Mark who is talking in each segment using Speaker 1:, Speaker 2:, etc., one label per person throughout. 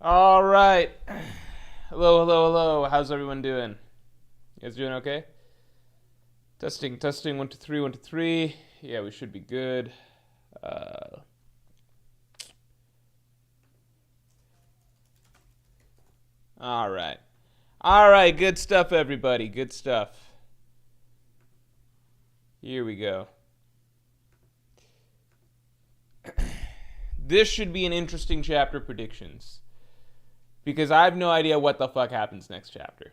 Speaker 1: All right. Hello, hello, hello. How's everyone doing? You guys doing okay? Testing, testing. 1, 2, 3, 1, 2, 3. Yeah, we should be good. All right. All right. Good stuff, everybody. Good stuff. Here we go. This should be an interesting chapter predictions. Because I have no idea what the fuck happens next chapter.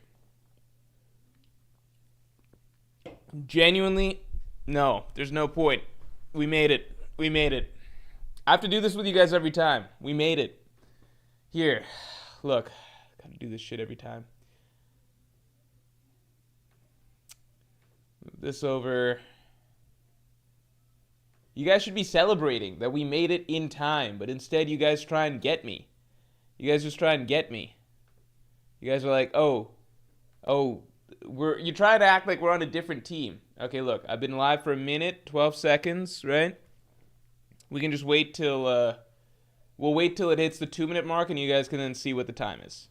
Speaker 1: Genuinely, no. There's no point. We made it. We made it. I have to do this with you guys every time. We made it. Here. Look. Gotta do this shit every time. Move this over. You guys should be celebrating that we made it in time, but instead you guys try and get me. You guys just try and get me. You guys are like, oh, you try to act like we're on a different team. Okay, look, I've been live for a minute, 12 seconds, right? We can just wait till, we'll wait till it hits the 2-minute mark and you guys can then see what the time is.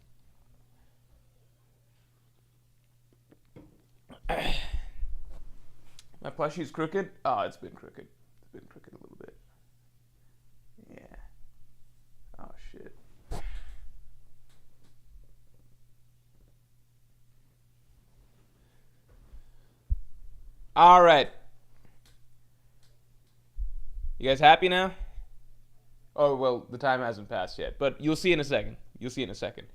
Speaker 1: My plushie's crooked? Oh, it's been crooked. It's been crooked a little bit. Yeah. Oh, shit. All right. You guys happy now? Oh, well, the time hasn't passed yet, but you'll see in a second. You'll see in a second.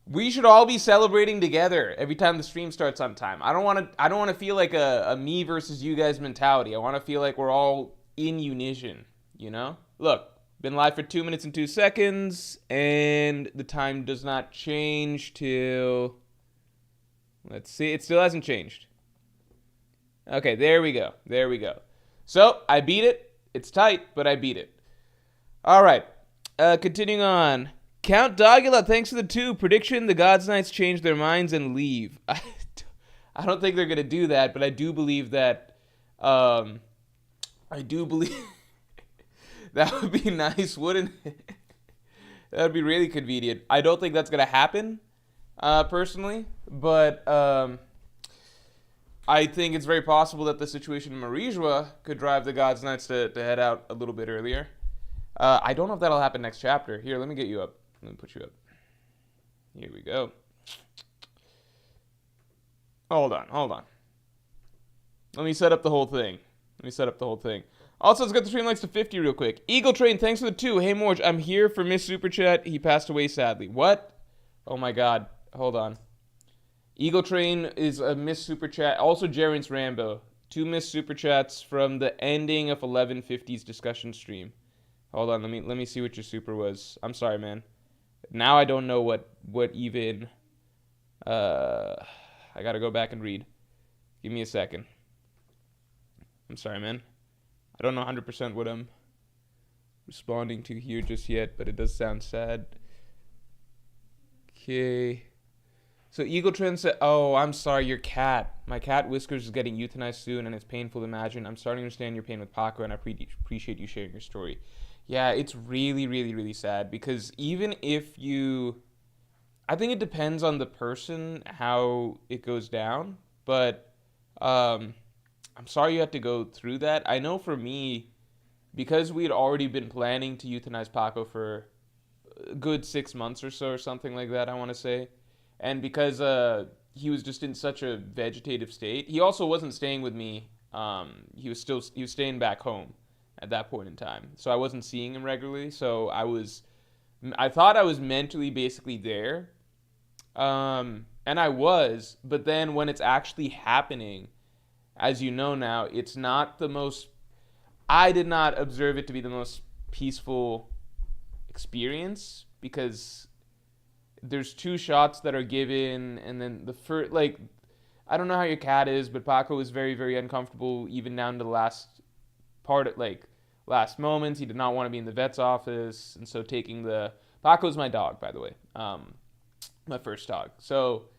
Speaker 1: We should all be celebrating together every time the stream starts on time. I don't want to feel like a me versus you guys mentality. I want to feel like we're all in unison, you know? Look, been live for 2 minutes and 2 seconds, and the time does not change till, let's see, it still hasn't changed. Okay, there we go. There we go. So, I beat it. It's tight, but I beat it. All right. Continuing on. Count Dogula, thanks for the 2. Prediction, the Gods Knights change their minds and leave. I don't think they're going to do that, but I do believe that... I do believe... that would be nice, wouldn't it? That would be really convenient. I don't think that's going to happen, personally, but... I think it's very possible that the situation in Marijua could drive the Gods Knights to head out a little bit earlier. I don't know if that'll happen next chapter. Here, let me get you up. Let me put you up. Here we go. Hold on. Let me set up the whole thing. Also, let's get the stream likes to 50 real quick. Eagle Train, thanks for the 2. Hey, Morge, I'm here for Miss Super Chat. He passed away sadly. What? Oh, my God. Hold on. Eagle Train is a Miss Super Chat. Also, Jerence Rambo. 2 Miss Super Chats from the ending of 1150's discussion stream. Hold on, let me see what your super was. I'm sorry, man. Now I don't know what even... I gotta go back and read. Give me a second. I'm sorry, man. I don't know 100% what I'm responding to here just yet, but it does sound sad. Okay... So Eagle Trend said, oh, I'm sorry, your cat. My cat Whiskers is getting euthanized soon, and it's painful to imagine. I'm starting to understand your pain with Paco, and I appreciate you sharing your story. Yeah, it's really, really, really sad, because even if you... I think it depends on the person, how it goes down, but I'm sorry you had to go through that. I know for me, because we had already been planning to euthanize Paco for a good 6 months or so, or something like that, I want to say. And because he was just in such a vegetative state, he also wasn't staying with me. He was staying back home at that point in time. So I wasn't seeing him regularly. So I thought I was mentally basically there. And I was, but then when it's actually happening, as you know now, it's not the most, I did not observe it to be the most peaceful experience, because there's 2 shots that are given, and then the first, like, I don't know how your cat is, but Paco was very, very uncomfortable, even down to the last part, like, last moments. He did not want to be in the vet's office, and so Paco's my dog, by the way, my first dog. So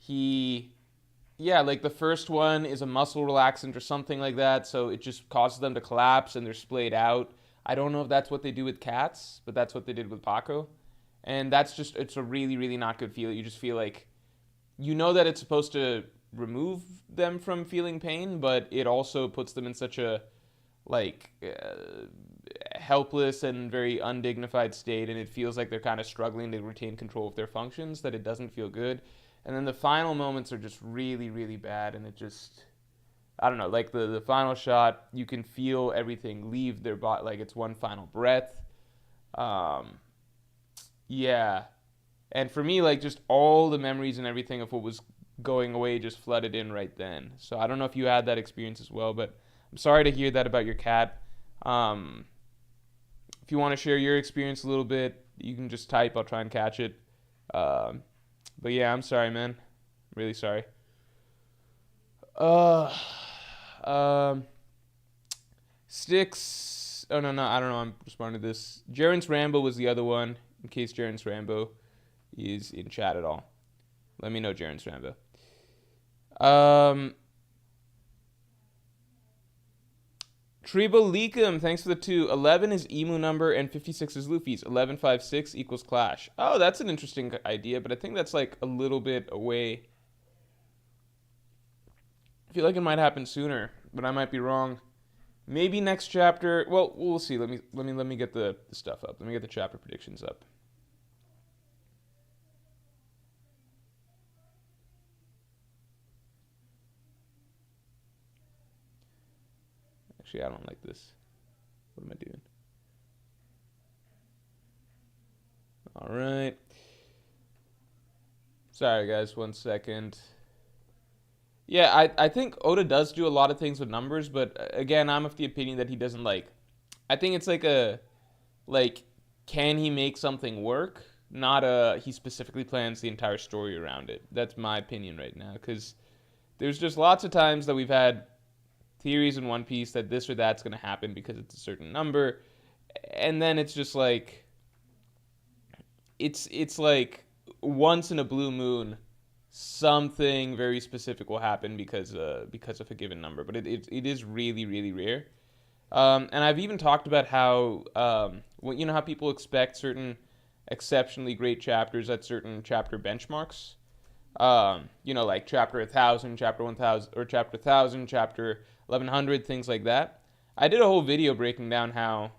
Speaker 1: like, the first one is a muscle relaxant or something like that, so it just causes them to collapse, and they're splayed out. I don't know if that's what they do with cats, but that's what they did with Paco. And it's a really, really not good feeling. You just feel like, you know that it's supposed to remove them from feeling pain, but it also puts them in such a, like, helpless and very undignified state, and it feels like they're kind of struggling to retain control of their functions, that it doesn't feel good. And then the final moments are just really, really bad, and it just, I don't know, like the final shot, you can feel everything leave their body, like it's one final breath. Yeah. And for me, like, just all the memories and everything of what was going away just flooded in right then. So I don't know if you had that experience as well, but I'm sorry to hear that about your cat. If you want to share your experience a little bit, you can just type. I'll try and catch it. But yeah, I'm sorry, man. Really sorry. Uh, um, Sticks. Oh, no, I don't know. I'm responding to this. Jaren's Rambo was the other one, in case Jaren's Rambo is in chat at all. Let me know, Jaren's Rambo. Tribolicum, thanks for the 2. 11 is Emu number and 56 is Luffy's. 1156 equals Clash. Oh, that's an interesting idea, but I think that's like a little bit away. I feel like it might happen sooner, but I might be wrong. Maybe next chapter. Well, we'll see. Let me get the stuff up. Let me get the chapter predictions up. Actually, I don't like this. What am I doing? All right. Sorry, guys. 1 second. Yeah, I think Oda does do a lot of things with numbers, but again, I'm of the opinion that he doesn't like. I think it's like, can he make something work? Not he specifically plans the entire story around it. That's my opinion right now, because there's just lots of times that we've had theories in One Piece that this or that's going to happen because it's a certain number, and then it's just like, it's like once in a blue moon, something very specific will happen because of a given number, but it is really, really rare. And I've even talked about how you know how people expect certain exceptionally great chapters at certain chapter benchmarks. You know, like chapter 1000, chapter 1000, or chapter 1000, chapter 1100, things like that. I did a whole video breaking down how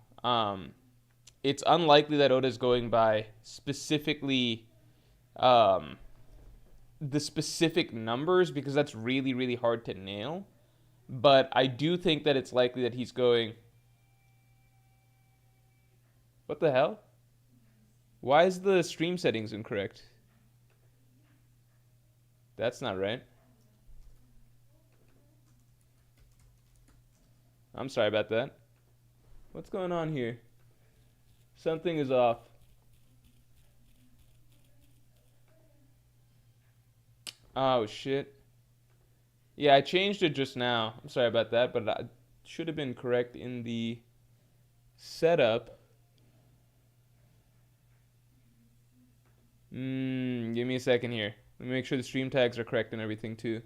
Speaker 1: it's unlikely that Oda's going by specifically the specific numbers, because that's really, really hard to nail. But I do think that it's likely that he's going... What the hell? Why is the stream settings incorrect? That's not right. I'm sorry about that. What's going on here? Something is off. Oh, shit. Yeah, I changed it just now. I'm sorry about that, but it should have been correct in the setup. Give me a second here. Let me make sure the stream tags are correct and everything, too.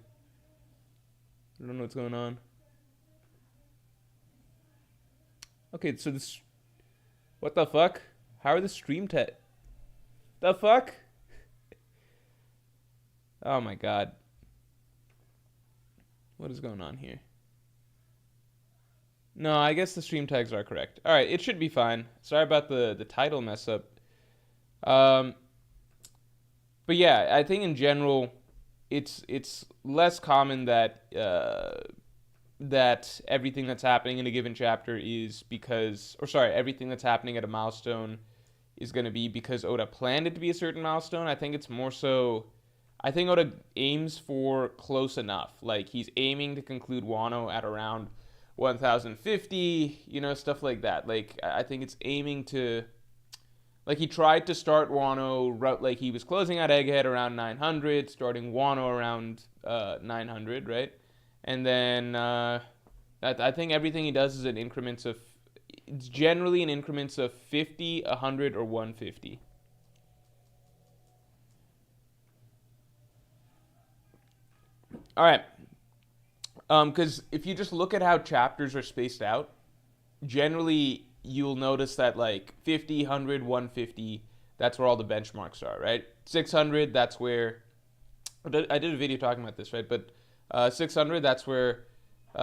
Speaker 1: I don't know what's going on. Okay, so this... What the fuck? How are the stream tags... The fuck? Oh my god. What is going on here? No, I guess the stream tags are correct. Alright, it should be fine. Sorry about the title mess up. But yeah, I think in general, it's less common that that everything that's happening in a given chapter is because... Or sorry, everything that's happening at a milestone is going to be because Oda planned it to be a certain milestone. I think it's more so... I think Oda aims for close enough. Like, he's aiming to conclude Wano at around 1050, you know, stuff like that. Like, I think it's aiming to... Like, he tried to start Wano, like, he was closing out Egghead around 900, starting Wano around 900, right? And then I think everything he does is in increments of... It's generally in increments of 50, 100, or 150. All right, because if you just look at how chapters are spaced out, generally you'll notice that like 50, 100, 150, That's where all the benchmarks are, right? 600, that's where I did a video talking about this, right? But 600, that's where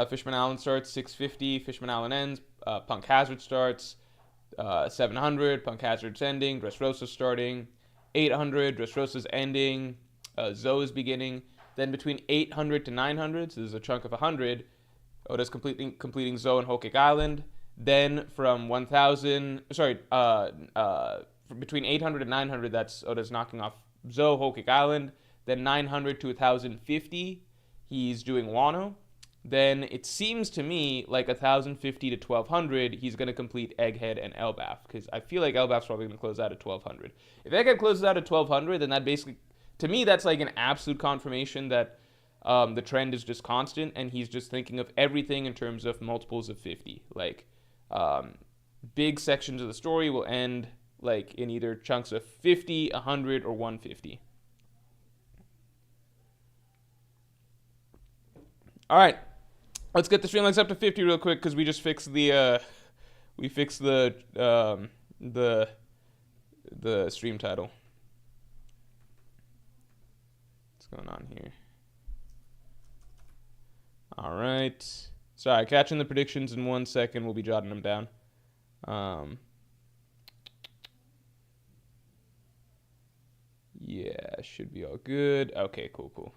Speaker 1: Fishman Allen starts. 650, Fishman Allen ends. Punk Hazard starts. 700, Punk Hazard's ending. Dressrosa's starting. 800, Dressrosa's ending. Zoe's beginning. Then between 800 to 900, so there's a chunk of 100, Oda's completing Zoe and Whole Cake Island. Then from 1000, between 800 and 900, that's Oda's knocking off Zoe, Whole Cake Island. Then 900 to 1050, he's doing Wano. Then it seems to me like 1050 to 1200, he's going to complete Egghead and Elbaf, because I feel like Elbaf's probably going to close out at 1200. If Egghead closes out at 1200, then that basically, to me, that's like an absolute confirmation that the trend is just constant, and he's just thinking of everything in terms of multiples of 50. Like, big sections of the story will end like in either chunks of 50, 100, or 150. All right, let's get the stream likes up to 50 real quick because we just fixed the stream title. What's going on here? All right. Sorry, catching the predictions in 1 second. We'll be jotting them down. Yeah, should be all good. Okay, cool.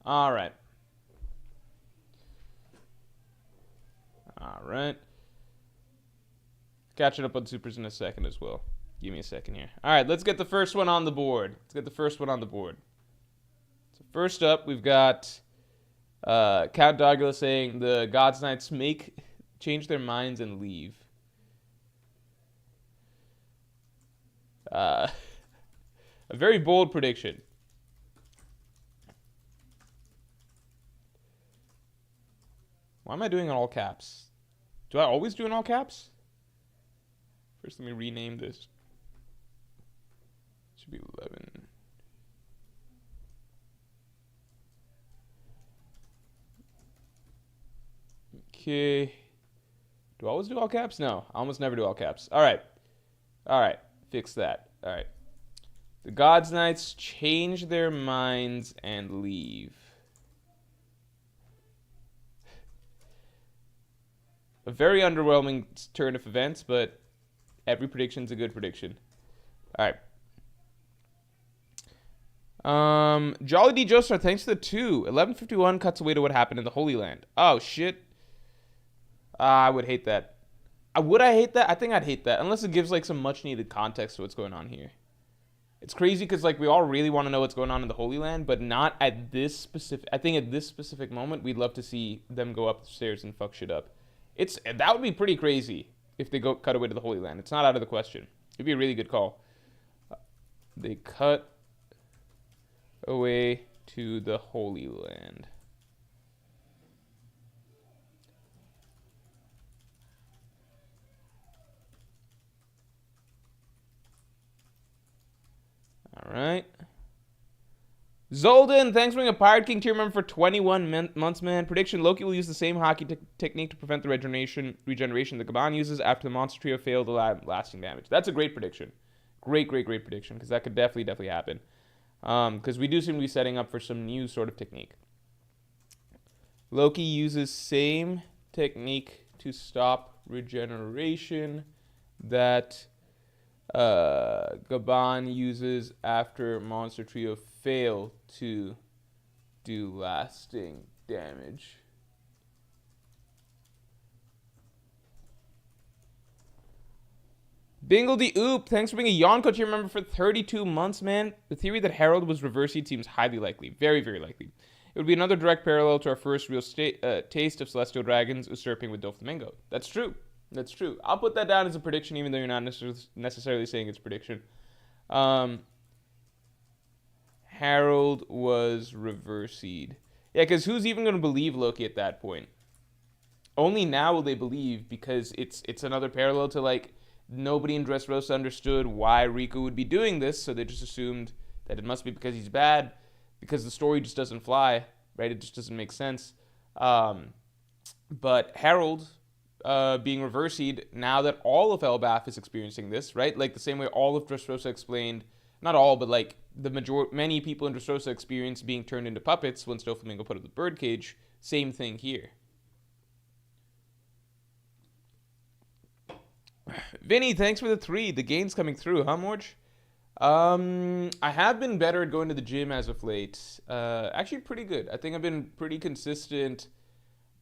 Speaker 1: All right. Catching up on supers in a second as well. Give me a second here. All right, let's get the first one on the board. So first up, we've got Count Dogula saying the God's Knights change their minds and leave. A very bold prediction. Why am I doing in all caps? Do I always do in all caps? First, let me rename this. Should be 11. Okay. Do I always do all caps? No, I almost never do all caps. All right. Fix that. All right. The God's Knights change their minds and leave. A very underwhelming turn of events, but every prediction's a good prediction. All right. Jolly D. Joestar, thanks to the 2. 1151 cuts away to what happened in the Holy Land. Oh, shit. I would hate that. Would I hate that? I think I'd hate that, unless it gives, like, some much-needed context to what's going on here. It's crazy because, like, we all really want to know what's going on in the Holy Land, but not at this specific... I think at this specific moment, we'd love to see them go upstairs and fuck shit up. That would be pretty crazy if they cut away to the Holy Land. It's not out of the question. It'd be a really good call. They cut away to the Holy Land. All right. Zolden, thanks for being a Pirate King tier member for 21 months, man. Prediction, Loki will use the same hockey technique to prevent the regeneration the Gaban uses after the Monster Trio failed to lasting damage. That's a great prediction. Great prediction, because that could definitely happen. Because we do seem to be setting up for some new sort of technique. Loki uses same technique to stop regeneration that Gaban uses after Monster Trio fail to do lasting damage. Bingle the Oop, thanks for being a Yonko tier member for 32 months, man. The theory that Harold was reversing seems highly likely. Very likely. It would be another direct parallel to our first real taste of Celestial Dragons usurping with Doflamingo. That's true. I'll put that down as a prediction, even though you're not necessarily saying it's a prediction. Harold was reversed. Yeah, because who's even going to believe Loki at that point? Only now will they believe, because it's another parallel to, like, nobody in Dressrosa understood why Riku would be doing this, so they just assumed that it must be because he's bad, because the story just doesn't fly, right? It just doesn't make sense. But Harold, being reversied now that all of Elbaf is experiencing this, right? Like the same way all of Dressrosa explained, not all, but like many people in Dressrosa experience being turned into puppets when Doflamingo put up the birdcage. Same thing here. Vinny, thanks for the 3. The gain's coming through, huh, Morge? I have been better at going to the gym as of late. Actually, pretty good. I think I've been pretty consistent.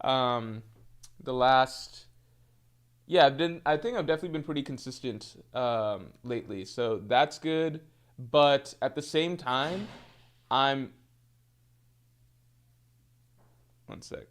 Speaker 1: The last, yeah, I think I've definitely been pretty consistent lately. So that's good. But at the same time, I'm. One sec.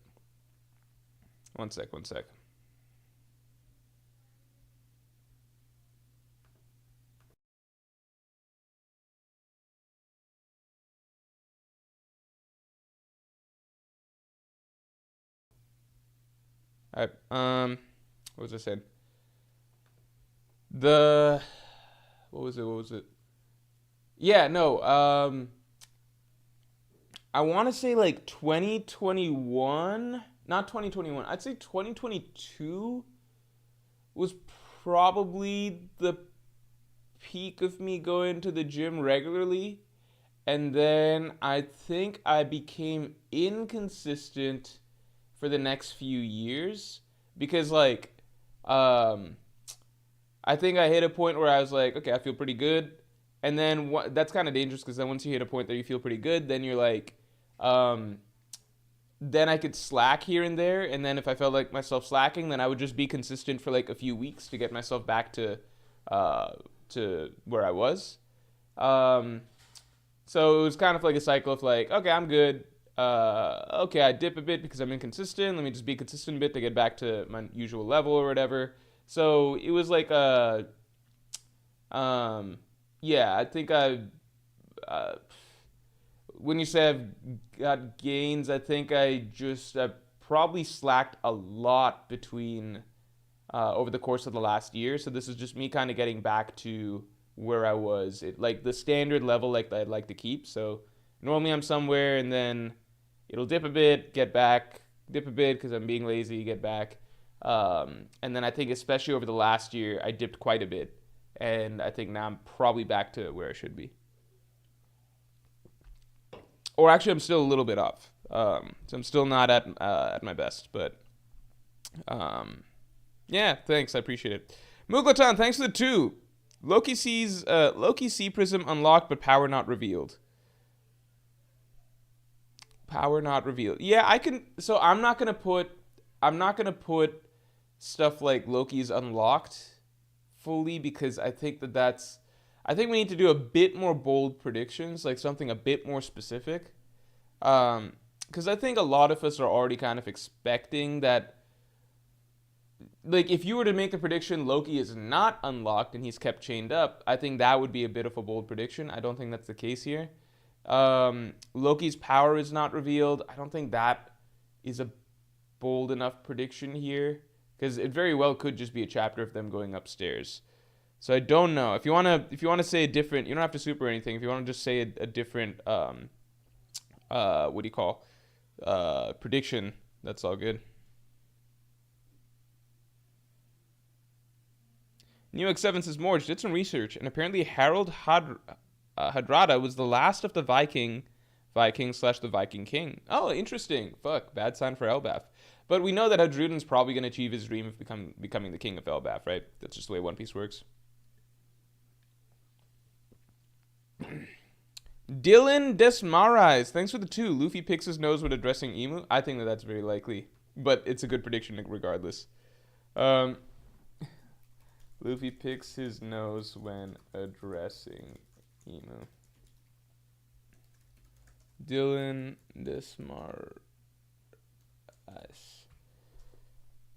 Speaker 1: All right. What was I saying? What was it? Yeah, no. I want to say like 2021, not 2021. I'd say 2022 was probably the peak of me going to the gym regularly. And then I think I became inconsistent for the next few years because like I think I hit a point where I was like, okay, I feel pretty good. And then that's kind of dangerous because then once you hit a point that you feel pretty good, then you're like, then I could slack here and there. And then if I felt like myself slacking, then I would just be consistent for like a few weeks to get myself back to where I was. So it was kind of like a cycle of like, okay, I'm good. Okay, I dip a bit because I'm inconsistent. Let me just be consistent a bit to get back to my usual level or whatever. So it was like yeah, I think when you say I've got gains, I think I probably slacked a lot between over the course of the last year. So this is just me kind of getting back to where I was, like the standard level like that I'd like to keep. So normally I'm somewhere and then it'll dip a bit, get back, dip a bit because I'm being lazy, get back. And then I think especially over the last year, I dipped quite a bit. And I think now I'm probably back to where I should be. Or actually, I'm still a little bit off. So I'm still not at my best. But yeah, thanks. I appreciate it. Muglatan, thanks for the 2. Loki Sea Prism unlocked, but power not revealed. Power not revealed. Yeah, I can. So I'm not gonna put stuff like Loki's unlocked fully because I think I think we need to do a bit more bold predictions, like something a bit more specific. Because I think a lot of us are already kind of expecting that. Like, if you were to make the prediction Loki is not unlocked and he's kept chained up, I think that would be a bit of a bold prediction. I don't think that's the case here. Loki's power is not revealed. I don't think that is a bold enough prediction here because it very well could just be a chapter of them going upstairs. So I don't know. If you wanna say a different, you don't have to super or anything. If you want to just say a different what do you call prediction, that's all good. New X7 says, Morge did some research, and apparently Harold Hadrada was the last of the Viking / the Viking King. Oh, interesting. Fuck, bad sign for Elbaf. But we know that Hadruden's probably going to achieve his dream of becoming the king of Elbaf, right? That's just the way One Piece works. Dylan Desmarais, thanks for the 2. Luffy picks his nose when addressing Emu. I think that's very likely, but it's a good prediction regardless. Luffy picks his nose when addressing Emu. Dylan Desmarais.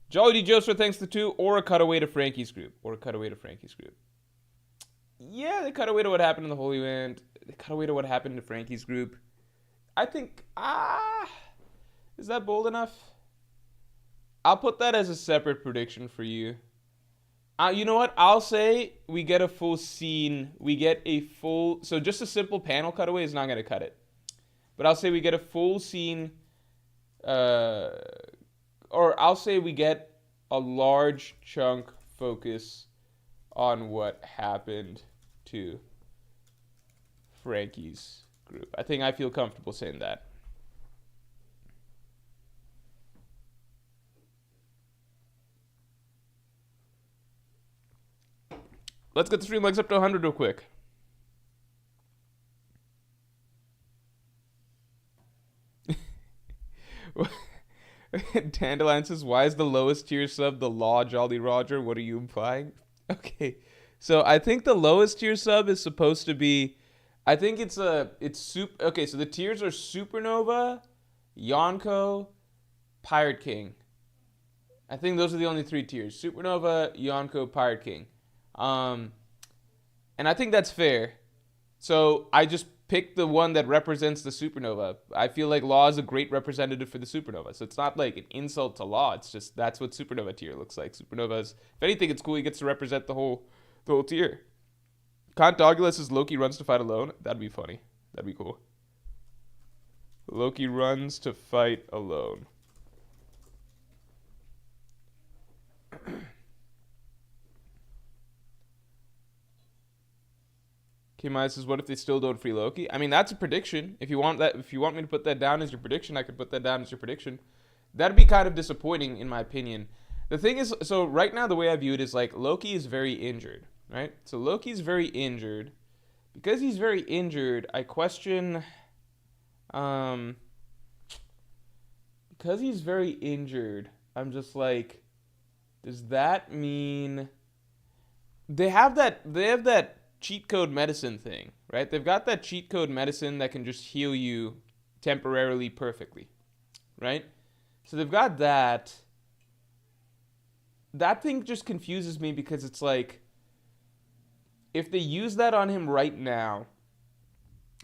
Speaker 1: Jolly D. Joseph, thanks to 2. Or a cutaway to Frankie's group. Yeah, they cut away to what happened in the Holy Land. They cut away to what happened to Frankie's group. I think, is that bold enough? I'll put that as a separate prediction for you. You know what? I'll say we get a full scene. So just a simple panel cutaway is not going to cut it. But I'll say we get a full scene, or I'll say we get a large chunk focus on what happened to Frankie's group. I think I feel comfortable saying that. Let's get the stream likes up to 100 real quick. Dandelion says, why is the lowest tier sub the Law Jolly Roger? What are you implying? Okay. So I think the lowest tier sub is supposed to be, I think okay, so the tiers are Supernova, Yonko, Pirate King. I think those are the only 3 tiers. Supernova, Yonko, Pirate King. And I think that's fair. So I just picked the one that represents the Supernova. I feel like Law is a great representative for the Supernova. So it's not like an insult to Law. It's just that's what Supernova tier looks like. Supernovas, if anything, it's cool. He gets to represent the whole tier. Count Dogula says Loki runs to fight alone. That'd be funny. That'd be cool. Loki runs to fight alone. Kimai says, what if they still don't free Loki? I mean, that's a prediction. If you want me to put that down as your prediction, I could put that down as your prediction. That'd be kind of disappointing, in my opinion. The thing is, so right now the way I view it is like Loki is very injured, right? So Loki's very injured. Because he's very injured, I question, because he's very injured, I'm just like, does that mean they have that cheat code medicine thing, right? They've got that cheat code medicine that can just heal you temporarily perfectly, right? So they've got that. That thing just confuses me because it's like, if they use that on him right now,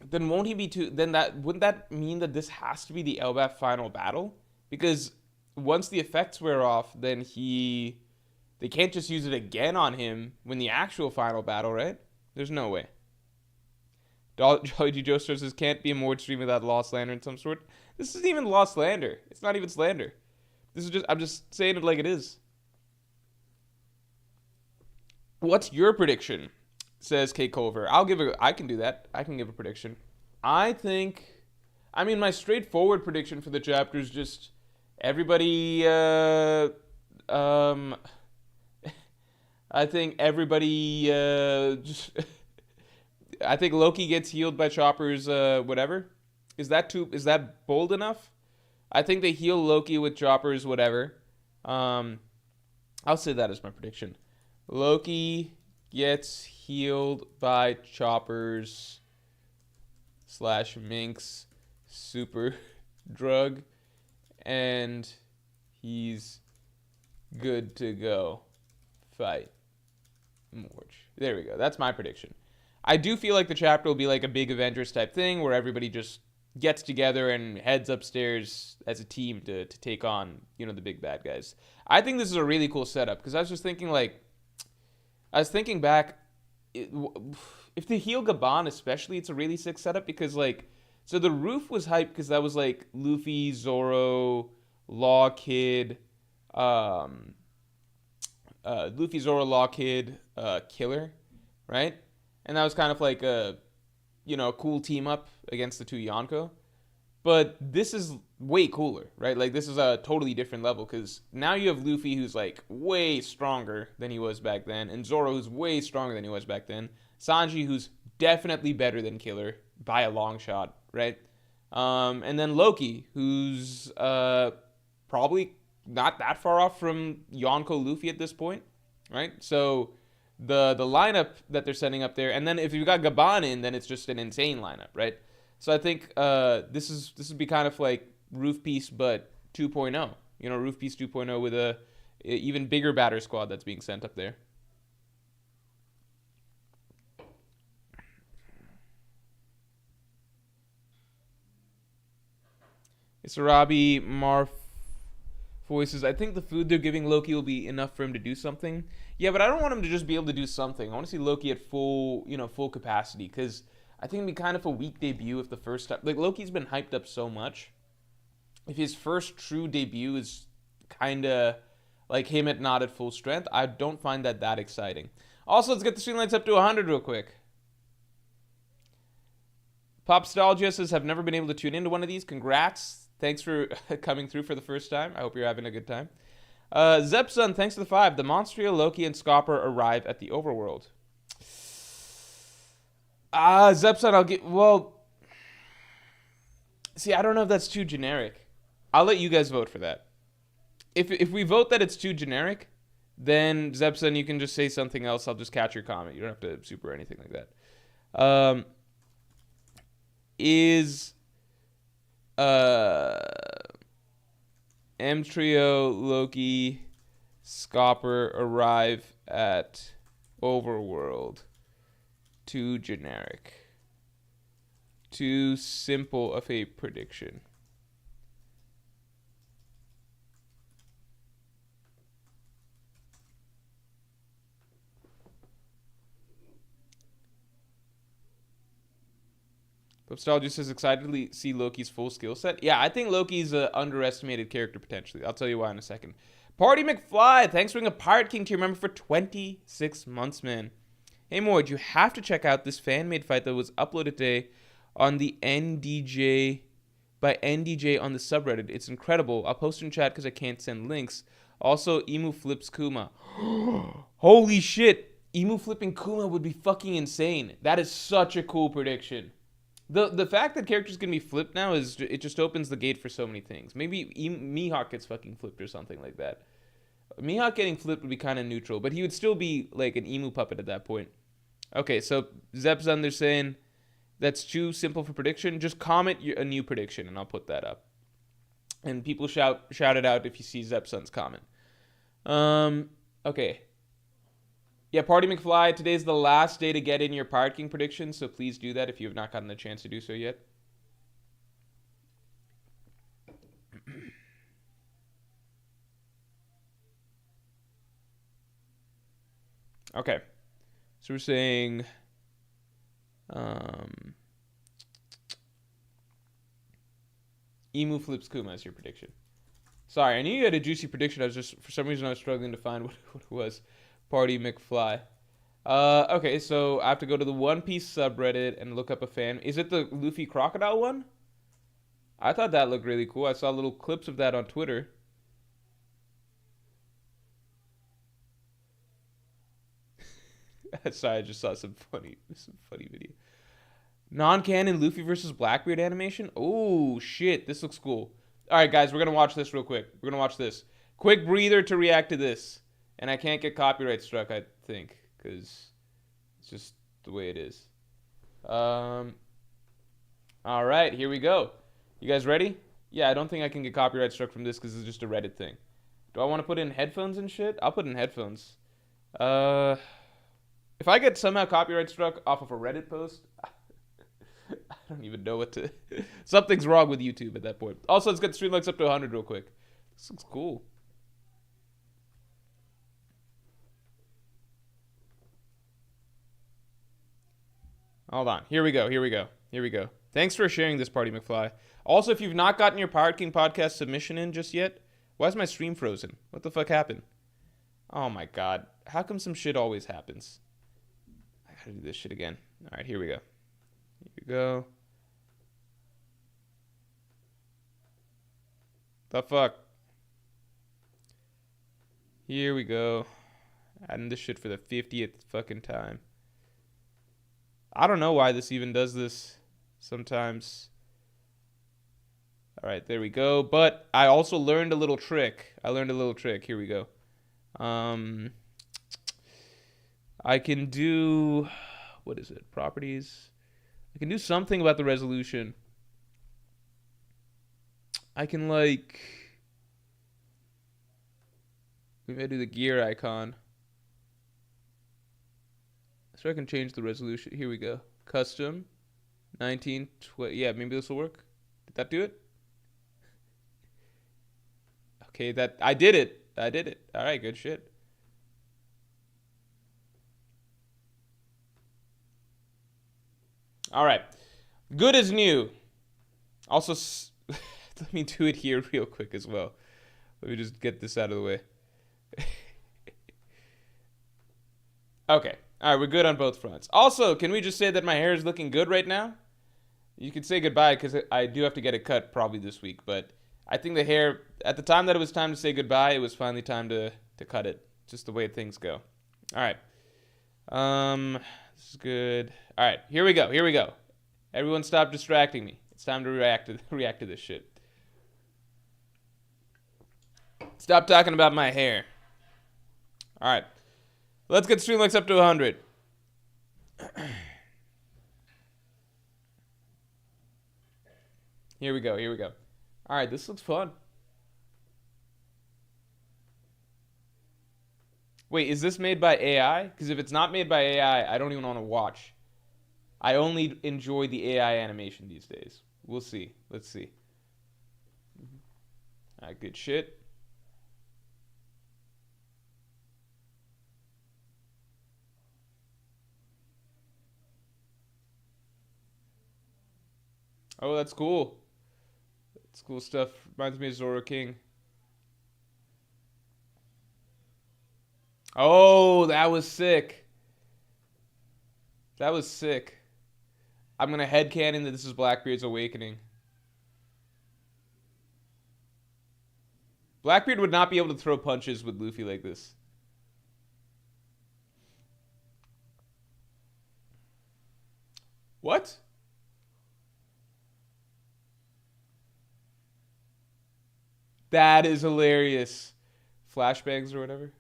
Speaker 1: then won't he be too, wouldn't that mean that this has to be the LBAF final battle? Because once the effects wear off, then they can't just use it again on him when the actual final battle, right? There's no way. Jolly G. Joe says, can't be a Mord stream without Law slander in some sort. This isn't even Law slander. It's not even slander. I'm just saying it like it is. What's your prediction? Says Kate Culver. I can do that. I can give a prediction. My straightforward prediction for the chapter is just everybody, I think everybody, I think Loki gets healed by Chopper's, whatever. Is that bold enough? I think they heal Loki with Chopper's whatever. I'll say that as my prediction. Loki gets healed by Chopper's / Minx super drug, and he's good to go. Fight Morge. There we go. That's my prediction. I do feel like the chapter will be like a big Avengers type thing where everybody just gets together and heads upstairs as a team to take on, the big bad guys. I think this is a really cool setup because I was thinking back, if they heal Gabon especially, it's a really sick setup because so the roof was hyped because that was like Luffy, Zoro, Law Kid, Luffy, Zoro, Law Kid, Killer, right? And that was kind of like a cool team up against the 2 Yonko. But this is way cooler, right? Like, this is a totally different level because now you have Luffy who's like way stronger than he was back then, and Zoro who's way stronger than he was back then, Sanji who's definitely better than Killer by a long shot, right? And then Loki who's probably not that far off from Yonko Luffy at this point, right? So the lineup that they're setting up there, and then if you've got Gabon in, then it's just an insane lineup, right? So I think this would be kind of like Roof Piece, but 2.0. Roof Piece 2.0 with a even bigger batter squad that's being sent up there. Isarabi Marf voices, I think the food they're giving Loki will be enough for him to do something. Yeah, but I don't want him to just be able to do something. I want to see Loki at full capacity, because I think it'd be kind of a weak debut if the first time... Loki's been hyped up so much. If his first true debut is kind of like him not at full strength. I don't find that exciting. Also, let's get the stream lights up to 100 real quick. Popstalgia says, have never been able to tune into one of these. Congrats. Thanks for coming through for the first time. I hope you're having a good time. Zepson, thanks for the 5. The Monstria, Loki, and Scopper arrive at the overworld. Zepson, I'll get... Well... See, I don't know if that's too generic. I'll let you guys vote for that. If we vote that it's too generic, then Zepson, you can just say something else. I'll just catch your comment. You don't have to super or anything like that. Is M Trio, Loki, Scopper arrive at overworld too generic? Too simple of a prediction? Nostalgia says, excitedly see Loki's full skill set. Yeah, I think Loki's an underestimated character potentially. I'll tell you why in a second. Party McFly, thanks for being a Pirate King tier member for 26 months, man. Hey, Moid, you have to check out this fan-made fight that was uploaded today on the NDJ, by NDJ on the subreddit. It's incredible. I'll post it in chat because I can't send links. Also, Emu flips Kuma. Holy shit. Emu flipping Kuma would be fucking insane. That is such a cool prediction. The fact that characters can be flipped now is it just opens the gate for so many things. Maybe Mihawk gets fucking flipped or something like that. Mihawk getting flipped would be kind of neutral, but he would still be like an emu puppet at that point. Okay, so Zepzun, they're saying that's too simple for prediction. Just comment a new prediction, and I'll put that up. And people shout it out if you see Zepzun's comment. Okay. Yeah, Party McFly, today's the last day to get in your Pirate King predictions, so please do that if you have not gotten a chance to do so yet. Okay. So we're saying... Emu flips Kuma as your prediction. Sorry, I knew you had a juicy prediction. I was just, for some reason, I was struggling to find what it was. Party McFly. Okay, so I have to go to the One Piece subreddit and look up a fan. Is it the Luffy Crocodile one? I thought that looked really cool. I saw little clips of that on Twitter. Sorry, I just saw some funny video. Non-canon Luffy versus Blackbeard animation? Oh, shit. This looks cool. All right, guys, we're going to watch this real quick. We're going to watch this. Quick breather to react to this. And I can't get copyright struck, I think, because it's just the way it is. All right, here we go. You guys ready? Yeah, I don't think I can get copyright struck from this because it's just a Reddit thing. Do I want to put in headphones and shit? I'll put in headphones. If I get somehow copyright struck off of a Reddit post, I don't even know what to... Something's wrong with YouTube at that point. Also, let's get the stream likes up to 100 real quick. This looks cool. Hold on. Here we go. Thanks for sharing this, Party McFly. Also, if you've not gotten your Pirate King podcast submission in just yet, why is my stream frozen? What the fuck happened? Oh my god. How come some shit always happens? I gotta do this shit again. Alright, here we go. Here we go. The fuck? Here we go. Adding this shit for the 50th fucking time. I don't know why this even does this sometimes. All right, there we go. But I also learned a little trick. Here we go. I can do... What is it? Properties. I can do something about the resolution. I can, like... Maybe I do the gear icon. So I can change the resolution. Here we go. Custom. 1920. Yeah, maybe this will work. Did that do it? Okay, I did it. All right, good shit. All right. Good as new. Also, let me do it here real quick as well. Let me just get this out of the way. Okay. All right, we're good on both fronts. Also, can we just say that my hair is looking good right now? You could say goodbye because I do have to get it cut probably this week, but I think the hair, at the time that it was time to say goodbye, it was finally time to cut it. Just the way things go. All right. This is good. All right, here we go. Here we go. Everyone stop distracting me. It's time to react to this shit. Stop talking about my hair. All right. Let's get stream likes up to 100. Here we go. Here we go. All right, this looks fun. Wait, is this made by AI? Because if it's not made by AI, I don't even want to watch. I only enjoy the AI animation these days. We'll see. Let's see. All right, good shit. Oh, that's cool. That's cool stuff. Reminds me of Zoro King. Oh, that was sick. That was sick. I'm going to headcanon that this is Blackbeard's awakening. Blackbeard would not be able to throw punches with Luffy like this. What? That is hilarious. Flashbangs or whatever.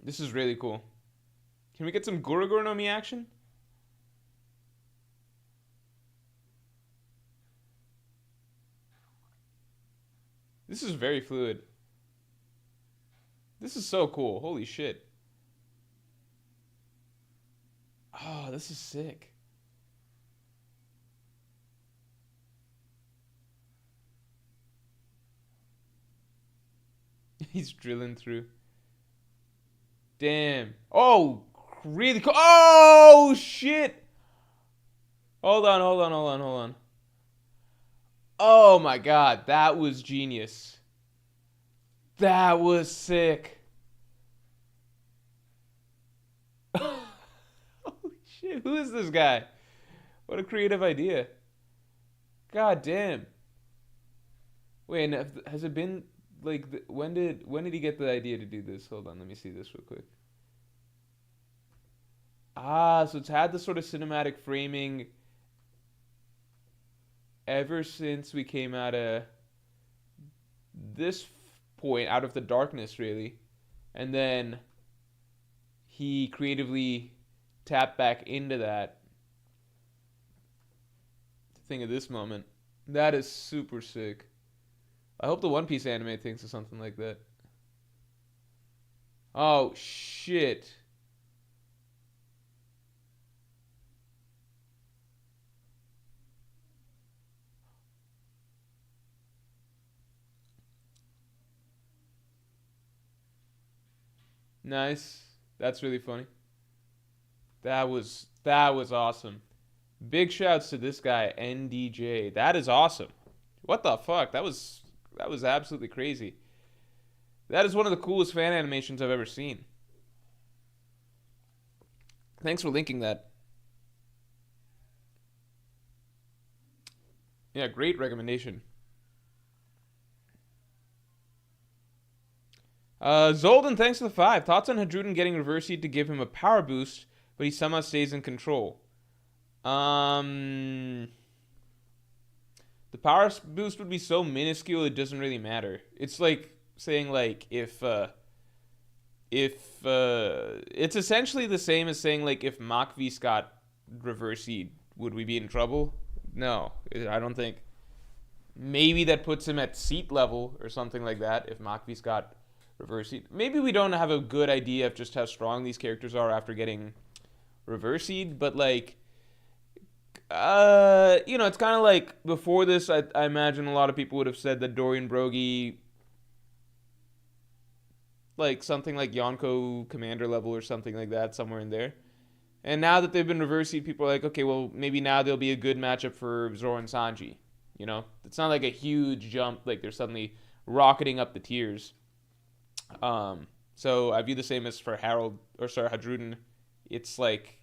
Speaker 1: This is really cool. Can we get some Guruguru no Mi action? This is very fluid. This is so cool. Holy shit. Oh, this is sick. He's drilling through. Damn. Oh, really cool. Oh, shit. Hold on, hold on, hold on, hold on. Oh my god, that was genius. That was sick. Holy shit, who is this guy? What a creative idea. God damn. Wait, has it been like when did he get the idea to do this? Hold on, let me see this real quick. Ah, so it's had this sort of cinematic framing ever since we came out of this point, out of the darkness, really. And then he creatively tapped back into that thing of this moment. That is super sick. I hope the One Piece anime thinks of something like that. Oh, shit. Nice. That's really funny. That was awesome. Big shouts to this guy, NDJ. That is awesome. What the fuck? That was absolutely crazy. That is one of the coolest fan animations I've ever seen. Thanks for linking that. Yeah, great recommendation. Zolden, thanks for the 5. Thoughts on Hadruden getting Reversied to give him a power boost, but he somehow stays in control. The power boost would be so minuscule it doesn't really matter. It's like saying like if it's essentially the same as saying like if Makvis got Reversied, would we be in trouble? No, I don't think. Maybe that puts him at seat level or something like that if Makvis got Reversied. Maybe we don't have a good idea of just how strong these characters are after getting Reversied, but like it's kind of like before this, I imagine a lot of people would have said that Dorian Broggy, like something like Yonko commander level or something like that, somewhere in there. And now that they've been reversing, people are like, okay, well, maybe now there'll be a good matchup for Zoro and Sanji. You know, it's not like a huge jump, like they're suddenly rocketing up the tiers. So I view the same as for Hadruden. It's like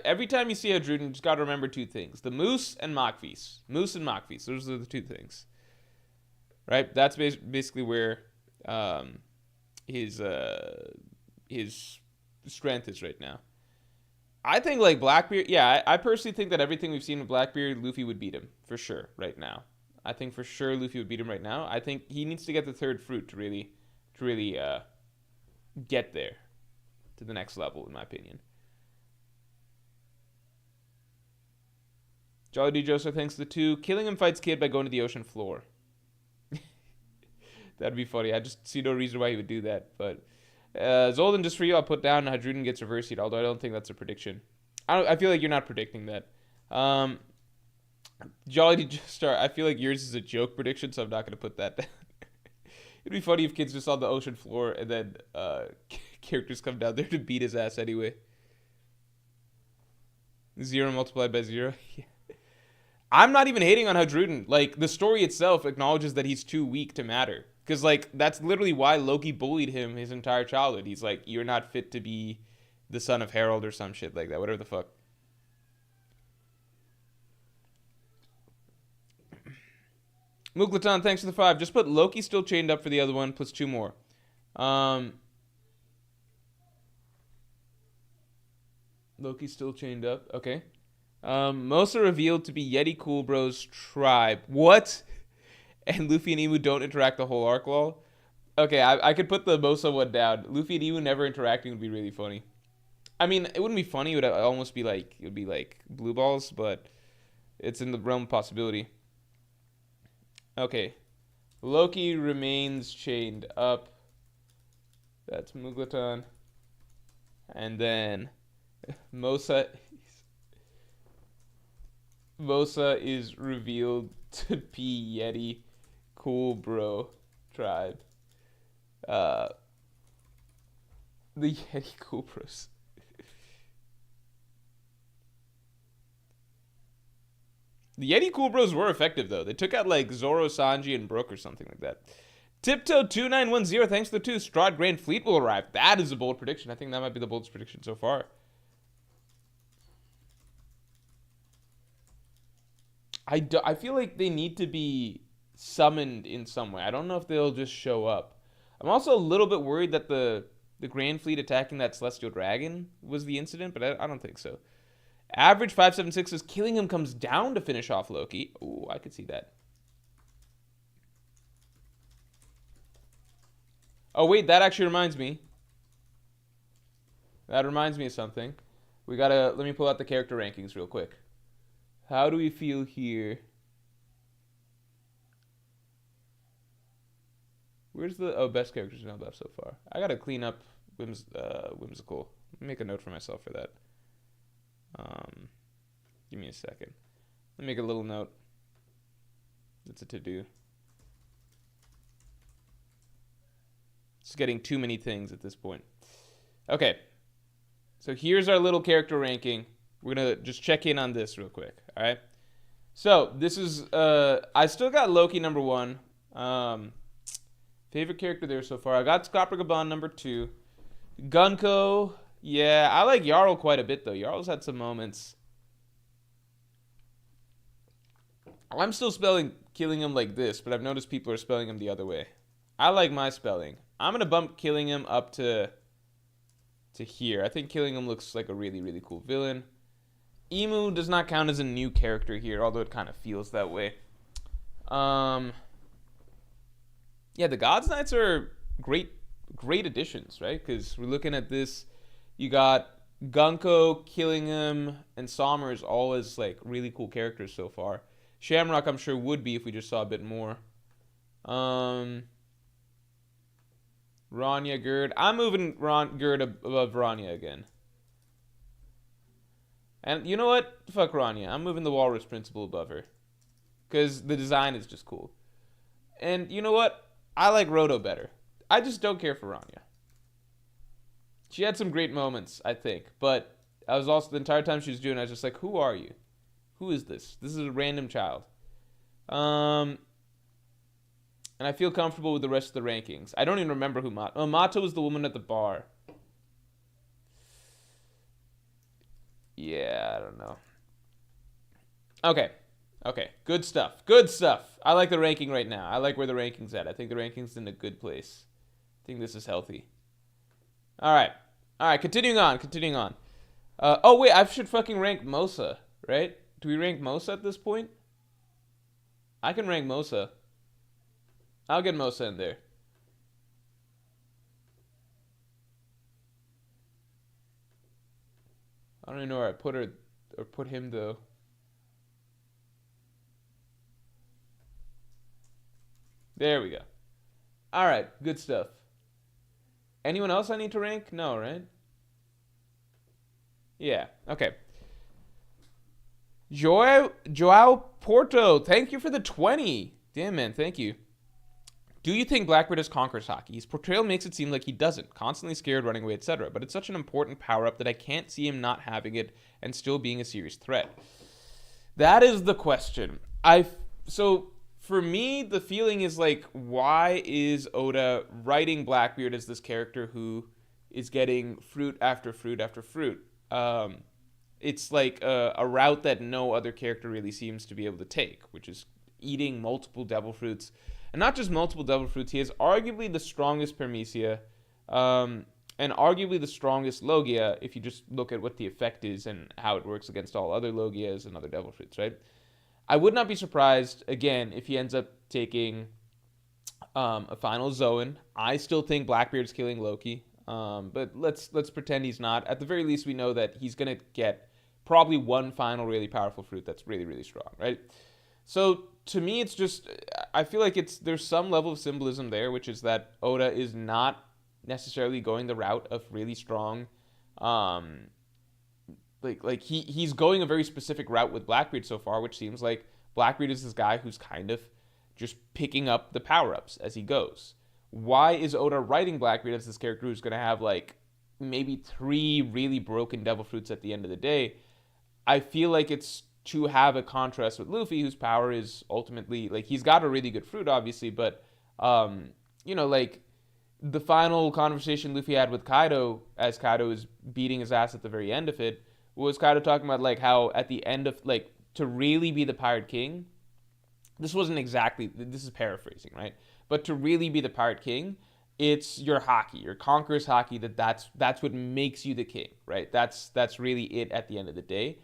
Speaker 1: every time you see Hadruden, you just got to remember two things: the Moose and Machvis. Moose and Machvis. Those are the two things, right? That's basically where his strength is right now. I think like Blackbeard. Yeah, I personally think that everything we've seen with Blackbeard, Luffy would beat him for sure right now. I think for sure Luffy would beat him right now. I think he needs to get the third fruit to really get there to the next level, in my opinion. Jolly D. Joseph thanks the two. Killing him fights Kid by going to the ocean floor. That'd be funny. I just see no reason why he would do that. But Zolden, just for you, I'll put down Hadruden gets reversed, although I don't think that's a prediction. I feel like you're not predicting that. Jolly D. Star, I feel like yours is a joke prediction, so I'm not going to put that down. It'd be funny if Kid's just on the ocean floor and then characters come down there to beat his ass anyway. 0 multiplied by 0. Yeah. I'm not even hating on Hadruden. Like, the story itself acknowledges that he's too weak to matter. Because, like, that's literally why Loki bullied him his entire childhood. He's like, you're not fit to be the son of Harold or some shit like that. Whatever the fuck. Muglaton, thanks for the 5. Just put Loki still chained up for the other one, plus 2 more. Loki still chained up. Okay. Mosa revealed to be Yeti Cool Bros tribe. What? And Luffy and Imu don't interact the whole arc, lol. Okay, I could put the Mosa one down. Luffy and Imu never interacting would be really funny. I mean, it wouldn't be funny. It would almost be like, it would be like blue balls, but it's in the realm of possibility. Okay. Loki remains chained up. That's Muglaton. And then Mosa is revealed to be Yeti Cool Bro tribe. The Yeti Cool Bros. The Yeti Cool Bros were effective, though. They took out, like, Zoro, Sanji, and Brook or something like that. Tiptoe2910, thanks to the 2. Strahd Grand Fleet will arrive. That is a bold prediction. I think that might be the boldest prediction so far. I feel like they need to be summoned in some way. I don't know if they'll just show up. I'm also a little bit worried that the Grand Fleet attacking that Celestial Dragon was the incident, but I don't think so. Average 576 is killing him comes down to finish off Loki. Ooh, I could see that. Oh, wait, that actually reminds me. That reminds me of something. Let me pull out the character rankings real quick. How do we feel here? Where's the best characters now left so far? I gotta clean up Whimsical. Let me make a note for myself for that. Give me a second. Let me make a little note. That's a to-do. It's getting too many things at this point. Okay. So here's our little character ranking. We're going to just check in on this real quick. All right. So this is, I still got Loki number 1. Favorite character there so far. I got Scott Gabon number 2. Gunko. Yeah, I like Jarl quite a bit, though. Jarl's had some moments. I'm still killing him like this, but I've noticed people are spelling him the other way. I like my spelling. I'm going to bump killing him up to here. I think killing him looks like a really, really cool villain. Emu does not count as a new character here, although it kind of feels that way. Yeah, the Gods Knights are great additions, right? Because we're looking at this. You got Gunko, Killingham, and Sommers all as like really cool characters so far. Shamrock, I'm sure, would be if we just saw a bit more. Rania, Gerd. I'm moving Gerd above Rania again. And you know what? Fuck Rania. I'm moving the Walrus Principle above her. Because the design is just cool. And you know what? I like Roto better. I just don't care for Rania. She had some great moments, I think. But I was also, the entire time she was doing it, I was just like, who are you? Who is this? This is a random child. And I feel comfortable with the rest of the rankings. I don't even remember who Mata. Oh, Mata was the woman at the bar. Yeah, I don't know. Okay. Good stuff. I like the ranking right now. I like where the ranking's at. I think the ranking's in a good place. I think this is healthy. All right. Continuing on. Oh, wait. I should fucking rank Mosa, right? Do we rank Mosa at this point? I can rank Mosa. I'll get Mosa in there. I don't even know where I put her or put him, though. There we go. All right. Good stuff. Anyone else I need to rank? No, right? Yeah. Okay. Joao Porto, thank you for the 20. Damn, man, thank you. Do you think Blackbeard has Conqueror's Hockey? His portrayal makes it seem like he doesn't, constantly scared, running away, etc. But it's such an important power-up that I can't see him not having it and still being a serious threat. That is the question. So for me, the feeling is like, why is Oda writing Blackbeard as this character who is getting fruit after fruit after fruit? It's like a route that no other character really seems to be able to take, which is eating multiple devil fruits. And not just multiple devil fruits, he has arguably the strongest Paramecia, and arguably the strongest Logia, if you just look at what the effect is and how it works against all other Logias and other devil fruits, right? I would not be surprised, again, if he ends up taking a final Zoan. I still think Blackbeard's killing Loki, but let's pretend he's not. At the very least, we know that he's going to get probably one final really powerful fruit that's really, really strong, right? So to me, it's just, I feel like there's some level of symbolism there, which is that Oda is not necessarily going the route of really strong, he's going a very specific route with Blackbeard so far, which seems like Blackbeard is this guy who's kind of just picking up the power-ups as he goes. Why is Oda writing Blackbeard as this character who's going to have like maybe 3 really broken devil fruits at the end of the day? I feel like it's to have a contrast with Luffy, whose power is ultimately, like, he's got a really good fruit, obviously, but, like, the final conversation Luffy had with Kaido, as Kaido is beating his ass at the very end of it, was Kaido talking about, like, how at the end of, like, to really be the Pirate King, this is paraphrasing, right? But to really be the Pirate King, it's your hockey, your Conqueror's Hockey, that's what makes you the king, right? That's really it at the end of the day.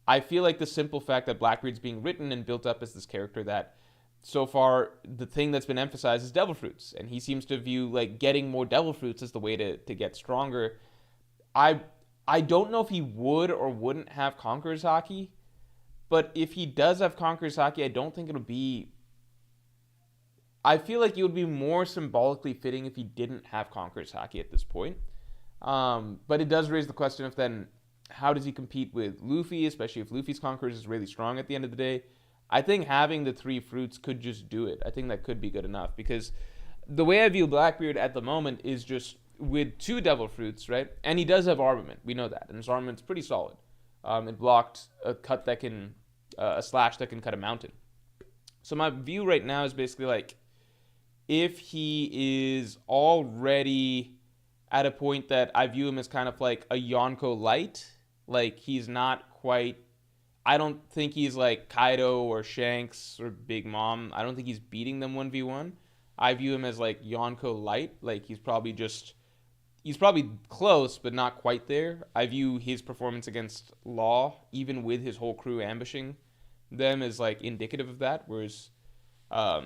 Speaker 1: I feel like the simple fact that Blackbeard's being written and built up as this character that so far the thing that's been emphasized is devil fruits, and he seems to view like getting more devil fruits as the way to get stronger. I don't know if he would or wouldn't have Conqueror's Hockey, but if he does have Conqueror's Hockey, I don't think it'll be... I feel like it would be more symbolically fitting if he didn't have Conqueror's Hockey at this point. But it does raise the question of then, how does he compete with Luffy, especially if Luffy's Conquerors is really strong at the end of the day? I think having the 3 fruits could just do it. I think that could be good enough, because the way I view Blackbeard at the moment is just with 2 devil fruits, right? And he does have armament. We know that. And his armament's pretty solid. It blocked a slash that can cut a mountain. So my view right now is basically like, if he is already at a point that I view him as kind of like a Yonko light, like he's not quite, I don't think he's like Kaido or Shanks or Big Mom. I don't think he's beating them 1v1. I view him as like Yonko light, like he's probably close, but not quite there. I view his performance against Law, even with his whole crew ambushing them, as like indicative of that, whereas I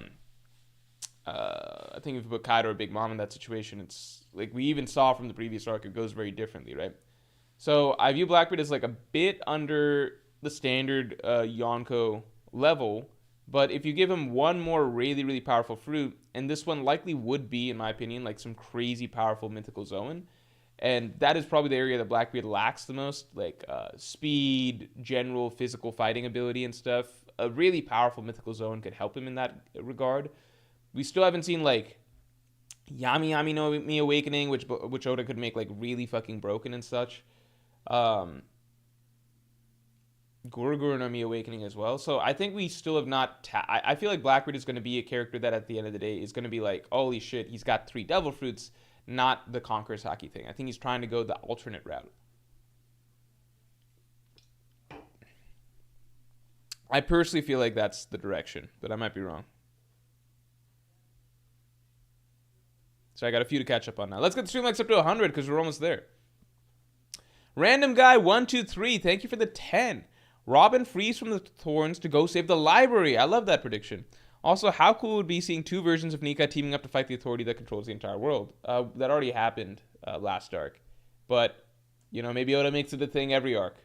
Speaker 1: think if you put Kaido or Big Mom in that situation, it's like we even saw from the previous arc, it goes very differently, right? So I view Blackbeard as like a bit under the standard Yonko level, but if you give him one more really, really powerful fruit, and this one likely would be, in my opinion, like some crazy powerful mythical Zoan, and that is probably the area that Blackbeard lacks the most, like speed, general physical fighting ability and stuff. A really powerful mythical Zoan could help him in that regard. We still haven't seen like Yami no Mi Awakening, which Oda could make like really fucking broken and such. Guru Nami Awakening as well. So I think we still have not. I feel like Blackbeard is going to be a character that at the end of the day is going to be like, holy shit, he's got 3 Devil Fruits, not the Conqueror's Haki thing. I think he's trying to go the alternate route. I personally feel like that's the direction, but I might be wrong. So I got a few to catch up on now. Let's get the stream likes up to 100 because we're almost there. Random guy 123, thank you for the 10. Robin frees from the thorns to go save the library. I love that prediction. Also, how cool would it be seeing 2 versions of Nika teaming up to fight the authority that controls the entire world? That already happened last arc. But, you know, maybe Oda makes it a thing every arc.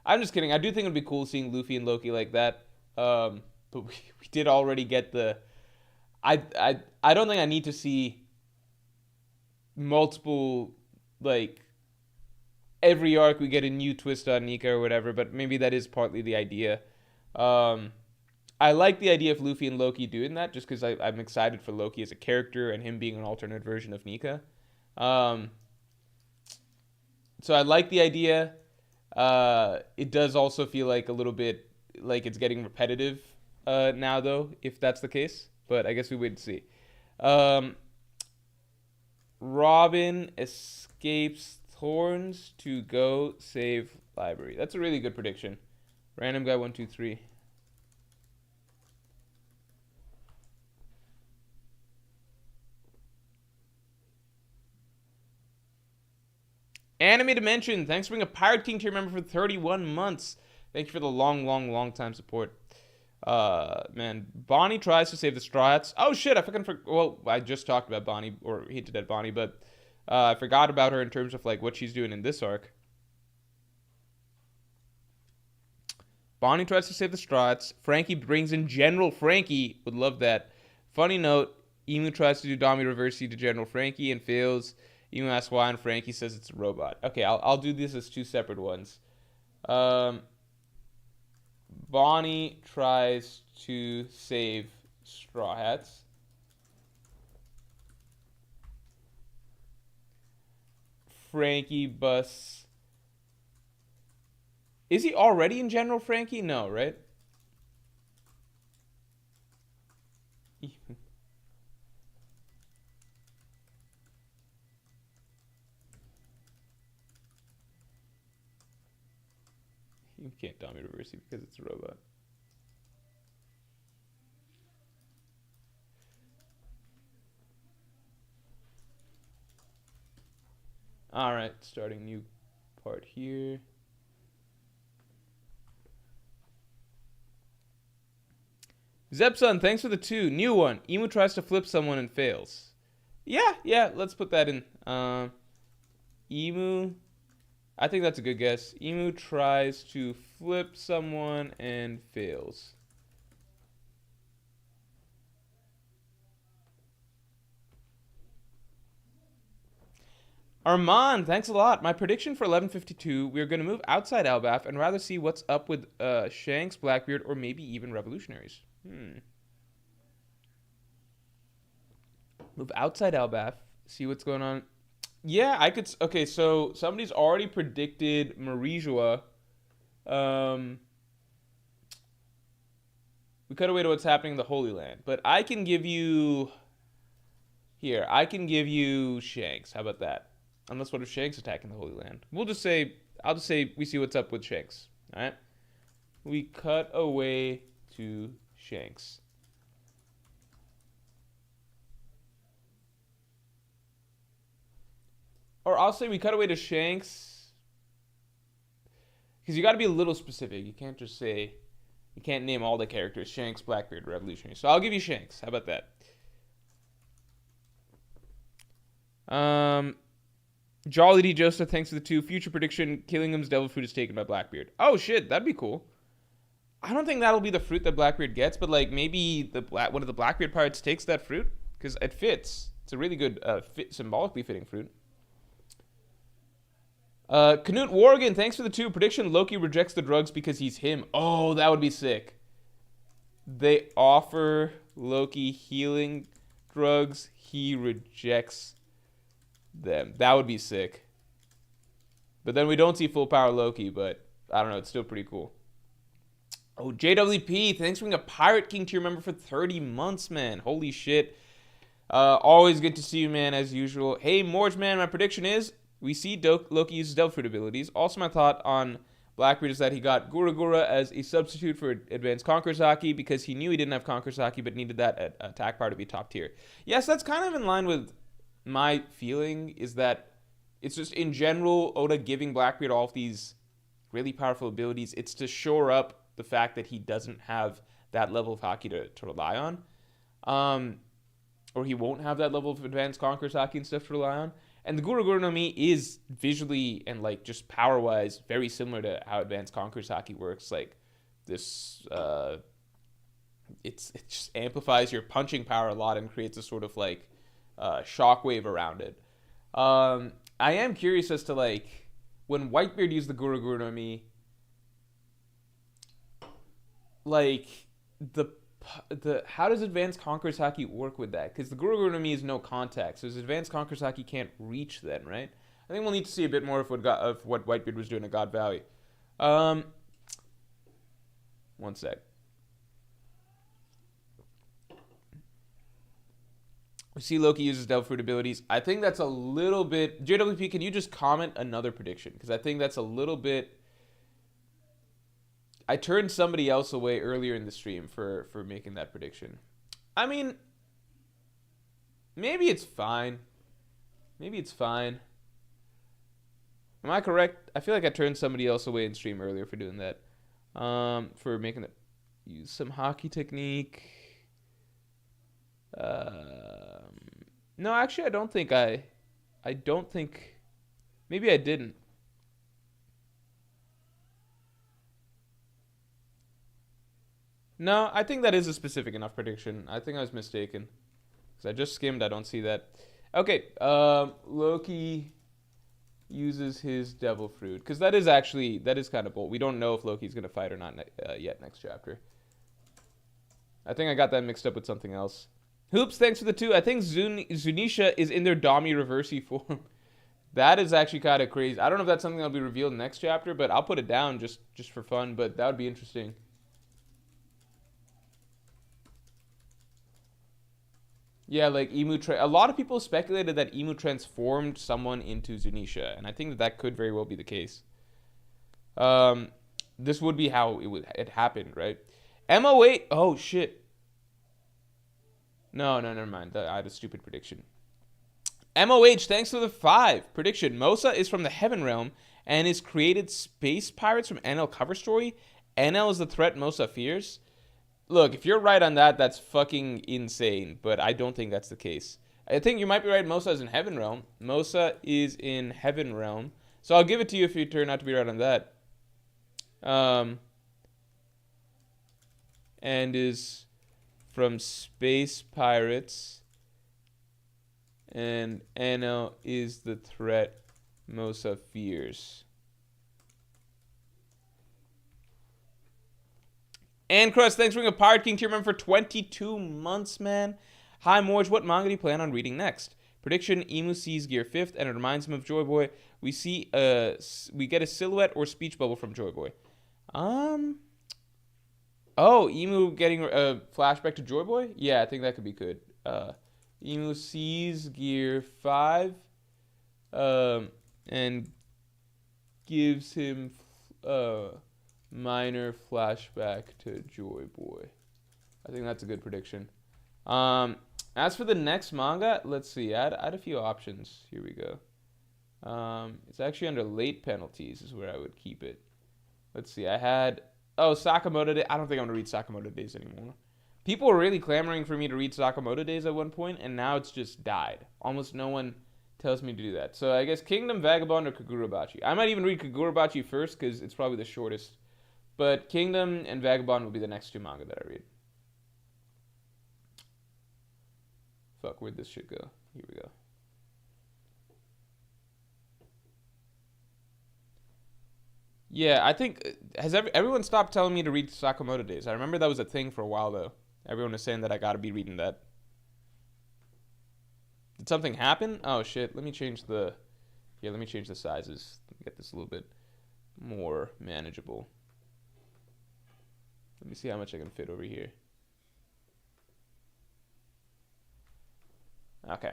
Speaker 1: I'm just kidding. I do think it would be cool seeing Luffy and Loki like that. But we did already get the... I don't think I need to see multiple, like... Every arc we get a new twist on Nika or whatever, but maybe that is partly the idea. I like the idea of Luffy and Loki doing that just because I'm excited for Loki as a character and him being an alternate version of Nika. So I like the idea. It does also feel like a little bit like it's getting repetitive now, though, if that's the case. But I guess we wait and see. Robin escapes Thorns to go save library. That's a really good prediction. Random guy 123. Anime Dimension, thanks for being a Pirate King tier member for 31 months. Thank you for the long time support. Man, Bonnie tries to save the Straw Hats. Oh shit, well, I just talked about Bonnie, or hinted at Bonnie, but I forgot about her in terms of like what she's doing in this arc. Bonnie tries to save the Straw Hats. Frankie brings in General Frankie. Would love that. Funny note, Emu tries to do Dami Reversi to General Frankie and fails. Emu asks why, and Frankie says it's a robot. Okay, I'll do this as 2 separate ones. Bonnie tries to save Straw Hats. Frankie busts. Is he already in General Frankie? No, right? You can't Dami Reversi because it's a robot. Alright, starting new part here. Zepson, thanks for the 2. New one. Emu tries to flip someone and fails. Yeah, let's put that in. Emu, I think that's a good guess. Emu tries to flip someone and fails. Armand, thanks a lot. My prediction for 1152, we are going to move outside Elbaf and rather see what's up with Shanks, Blackbeard, or maybe even Revolutionaries. Move outside Elbaf, see what's going on. Yeah, I could... Okay, so somebody's already predicted Marijua. We cut away to what's happening in the Holy Land. But I can give you... Here, I can give you Shanks. How about that? Unless what if Shanks attacking the Holy Land? We'll just say... I'll just say we see what's up with Shanks. Alright? We cut away to Shanks. Or I'll say we cut away to Shanks. Because you got to be a little specific. You can't just say... You can't name all the characters. Shanks, Blackbeard, Revolutionary. So I'll give you Shanks. How about that? Jolly D. Joseph, thanks for the 2. Future prediction, Killingham's Devil Fruit is taken by Blackbeard. Oh, shit. That'd be cool. I don't think that'll be the fruit that Blackbeard gets, but like maybe one of the Blackbeard pirates takes that fruit. Because it fits. It's a really good, symbolically fitting fruit. Canute Worgen, thanks for the 2. Prediction, Loki rejects the drugs because he's him. Oh, that would be sick. They offer Loki healing drugs. He rejects them. That would be sick. But then we don't see full power Loki, but I don't know. It's still pretty cool. Oh, JWP, thanks for being a Pirate King tier member for 30 months, man. Holy shit. Always good to see you, man, as usual. Hey, Morge, man, my prediction is we see Loki uses Devil Fruit abilities. Also, my thought on Blackbeard is that he got Gura Gura as a substitute for Advanced Conqueror's Haki because he knew he didn't have Conqueror's Haki but needed that attack power to be top tier. Yes, that's kind of in line with my feeling, is that it's just in general Oda giving Blackbeard all of these really powerful abilities. It's to shore up the fact that he doesn't have that level of Haki to rely on. Or he won't have that level of Advanced Conqueror's Haki and stuff to rely on. And the Guru Guru no Mi is visually and like just power-wise very similar to how Advanced Conqueror's Haki works. Like this, it just amplifies your punching power a lot and creates a sort of like shockwave around it. I am curious as to like when Whitebeard used the Guru Guru no Mi, like the how does Advanced Conqueror's Haki work with that? Because the Guru Guru no Mi is no contact, so his Advanced Conqueror's Haki can't reach then, right? I think we'll need to see a bit more of what Whitebeard was doing at God Valley. One sec. We see Loki uses Devil Fruit abilities. I think that's a little bit... JWP, can you just comment another prediction? Because I think that's a little bit... I turned somebody else away earlier in the stream for making that prediction. I mean, maybe it's fine. Maybe it's fine. Am I correct? I feel like I turned somebody else away in stream earlier for doing that. For making it use some Haki technique. No, actually, I don't think maybe I didn't. No, I think that is a specific enough prediction. I think I was mistaken. Because I just skimmed, I don't see that. Okay, Loki uses his Devil Fruit. Because that is kind of bold. We don't know if Loki's going to fight or not yet next chapter. I think I got that mixed up with something else. Hoops, thanks for the 2. I think Zunisha is in their Dami Reversi form. That is actually kind of crazy. I don't know if that's something that'll be revealed next chapter, but I'll put it down just for fun. But that would be interesting. Yeah, like a lot of people speculated that Emu transformed someone into Zunisha, and I think that could very well be the case. This would be how it happened, right? MO8. Oh shit. No, never mind. I had a stupid prediction. MOH, thanks for the 5 prediction. Mosa is from the Heaven Realm and is created space pirates from NL cover story. NL is the threat Mosa fears. Look, if you're right on that, that's fucking insane, but I don't think that's the case. I think you might be right. Mosa is in Heaven Realm. Mosa is in Heaven Realm. So I'll give it to you if you turn out to be right on that. And is from Space Pirates. And NL is the threat Mosa fears. And Crust, thanks for being a Pirate King tier member for 22 months, man. Hi, Morge. What manga do you plan on reading next? Prediction: Emu sees Gear 5th, and it reminds him of Joy Boy. We get a silhouette or speech bubble from Joy Boy. Oh, Emu getting a flashback to Joy Boy? Yeah, I think that could be good. Emu sees Gear 5, and gives him minor flashback to Joy Boy. I think that's a good prediction. As for the next manga, let's see. I had a few options. Here we go. It's actually under late penalties is where I would keep it. Let's see. I had... Oh, Sakamoto Days. I don't think I'm going to read Sakamoto Days anymore. People were really clamoring for me to read Sakamoto Days at one point, and now it's just died. Almost no one tells me to do that. So I guess Kingdom, Vagabond, or Kagurabachi. I might even read Kagurabachi first because it's probably the shortest. But Kingdom and Vagabond will be the next 2 manga that I read. Fuck, where'd this shit go? Here we go. Yeah, I think... Has everyone stopped telling me to read Sakamoto Days? I remember that was a thing for a while, though. Everyone was saying that I gotta be reading that. Did something happen? Oh, shit. Let me change the... Yeah, let me change the sizes. Let me get this a little bit more manageable. Let me see how much I can fit over here. Okay.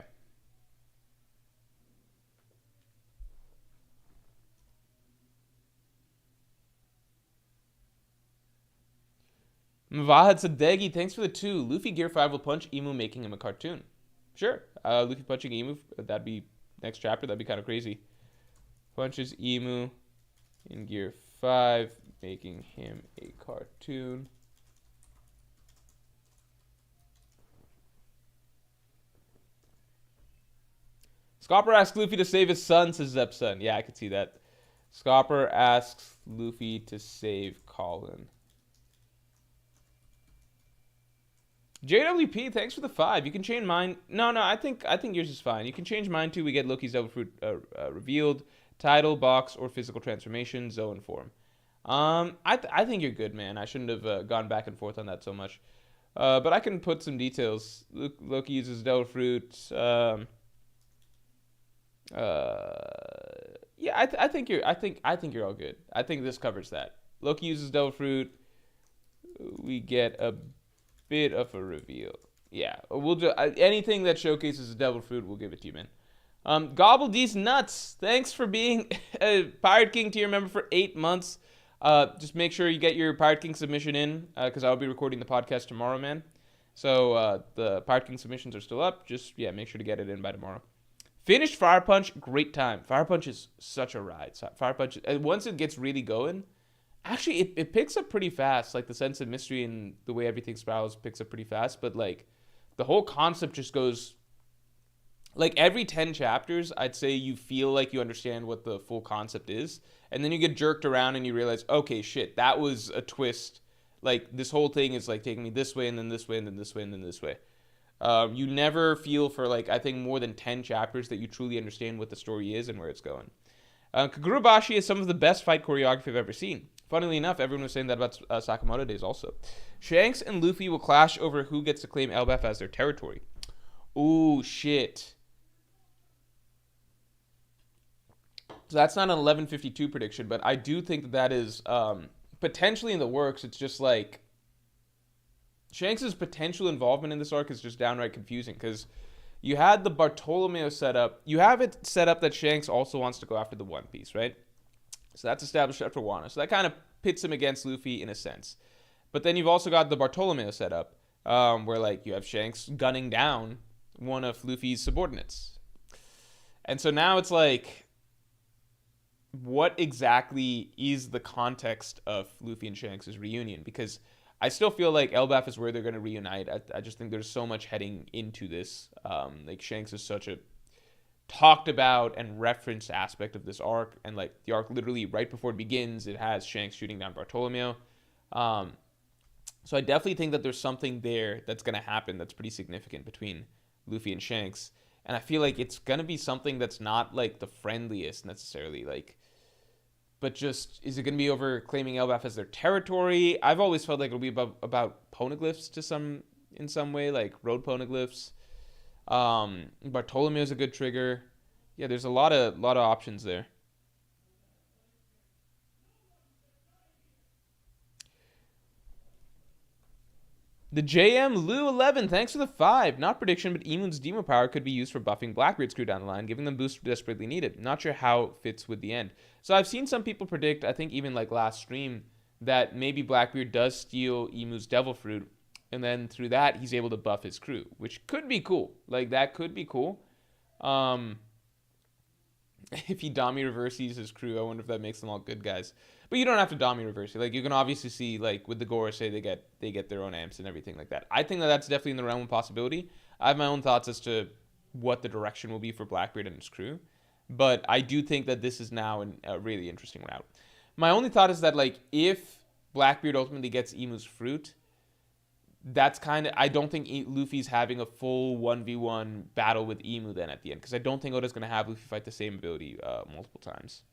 Speaker 1: Mavahad Sadegi, thanks for the 2. Luffy Gear 5 will punch Emu, making him a cartoon. Sure. Luffy punching Emu, that'd be next chapter. That'd be kind of crazy. Punches Emu in Gear 5, making him a cartoon. Scopper asks Luffy to save his son, says Zepson. Yeah, I could see that. Scopper asks Luffy to save Colin. JWP, thanks for the 5. You can change mine. No, I think yours is fine. You can change mine too. We get Loki's Devil Fruit revealed, title, box, or physical transformation, Zoan form. I think you're good, man. I shouldn't have gone back and forth on that so much. But I can put some details. Loki uses Devil Fruit. Yeah, I think you're all good. I think this covers that. Loki uses Devil Fruit. We get a bit of a reveal. Yeah, we'll do anything that showcases a Devil Fruit. We'll give it to you, man. Gobble D's nuts. Thanks for being a Pirate King tier member for 8 months. Just make sure you get your Pirate King submission in, because I'll be recording the podcast tomorrow, man. So the Pirate King submissions are still up. Just make sure to get it in by tomorrow. Finished Fire Punch, great time. Fire Punch is such a ride. Fire Punch, once it gets really going, actually it picks up pretty fast. Like the sense of mystery and the way everything spirals picks up pretty fast. But like the whole concept just goes, like every 10 chapters, I'd say you feel like you understand what the full concept is. And then you get jerked around and you realize, okay, shit, that was a twist. Like this whole thing is like taking me this way and then this way and then this way and then this way. You never feel for like, I think more than 10 chapters that you truly understand what the story is and where it's going. Kagurabashi is some of the best fight choreography I've ever seen. Funnily enough, everyone was saying that about Sakamoto Days also. Shanks and Luffy will clash over who gets to claim Elbaf as their territory. Ooh, shit. So that's not an 1152 prediction, but I do think that is potentially in the works. It's just like Shanks' potential involvement in this arc is just downright confusing because you had the Bartolomeo setup. You have it set up that Shanks also wants to go after the One Piece, right? So that's established after Wano. So that kind of pits him against Luffy in a sense. But then you've also got the Bartolomeo setup where like you have Shanks gunning down one of Luffy's subordinates. And so now it's like, what exactly is the context of Luffy and Shanks' reunion? Because I still feel like Elbaf is where they're going to reunite. I just think there's so much heading into this. Like Shanks is such a talked about and referenced aspect of this arc. And like the arc literally right before it begins, it has Shanks shooting down Bartolomeo. So I definitely think that there's something there that's going to happen that's pretty significant between Luffy and Shanks. And I feel like it's going to be something that's not like the friendliest necessarily. Like, but just, is it going to be over claiming Elbaf as their territory? I've always felt like it'll be about poneglyphs in some way, like road poneglyphs. Bartolomeo is a good trigger. Yeah, there's a lot of options there. The JM Lou 11, thanks for the 5. Not prediction, but Emun's Demo Power could be used for buffing Blackbeard's crew down the line, giving them boosts desperately needed. Not sure how it fits with the end. So I've seen some people predict, I think even like last stream, that maybe Blackbeard does steal Emu's Devil Fruit, and then through that he's able to buff his crew, which could be cool. Like that could be cool. If he Dami reverses his crew, I wonder if that makes them all good guys. But you don't have to Dami reverse it. Like you can obviously see, like with the Gorosei, they get their own amps and everything like that. I think that that's definitely in the realm of possibility. I have my own thoughts as to what the direction will be for Blackbeard and his crew, but I do think that this is now a really interesting route. My only thought is that like if Blackbeard ultimately gets Emu's fruit, that's kind of, I don't think Luffy's having a full 1v1 battle with Emu then at the end, because I don't think Oda's going to have Luffy fight the same ability multiple times.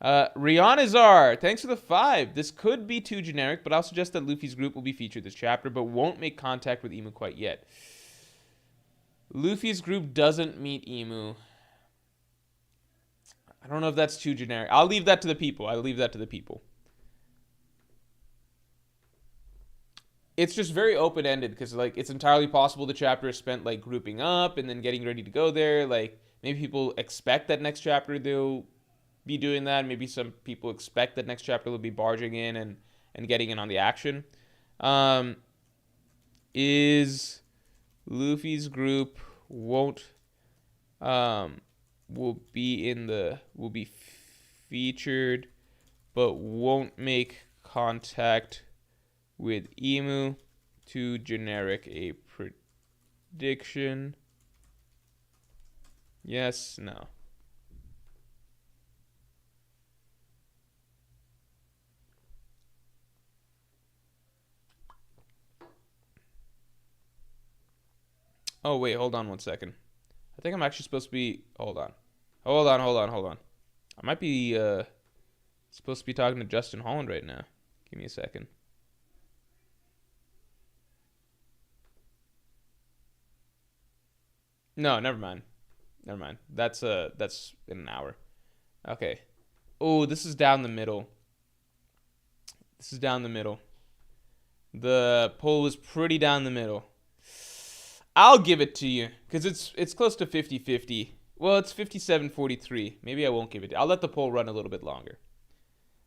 Speaker 1: Rihanazar, thanks for the 5. This could be too generic, but I'll suggest that Luffy's group will be featured this chapter, but won't make contact with Emu quite yet. Luffy's group doesn't meet Emu. I don't know if that's too generic. I'll leave that to the people. it's just very open-ended because like it's entirely possible the chapter is spent like grouping up and then getting ready to go there. Like maybe people expect that next chapter they'll be doing that. Maybe some people expect that next chapter they'll be barging in and getting in on the action. Is Luffy's group won't will be featured but won't make contact with Emu. Too generic a prediction. Yes, no. Oh, wait, hold on 1 second. I think I'm actually supposed to be... Hold on. I might be supposed to be talking to Justin Holland right now. Give me a second. No, never mind. That's in an hour. Okay. Oh, this is down the middle. The poll is pretty down the middle. I'll give it to you because it's close to 50-50. Well, it's 57-43. Maybe I won't give it to you. I'll let the poll run a little bit longer.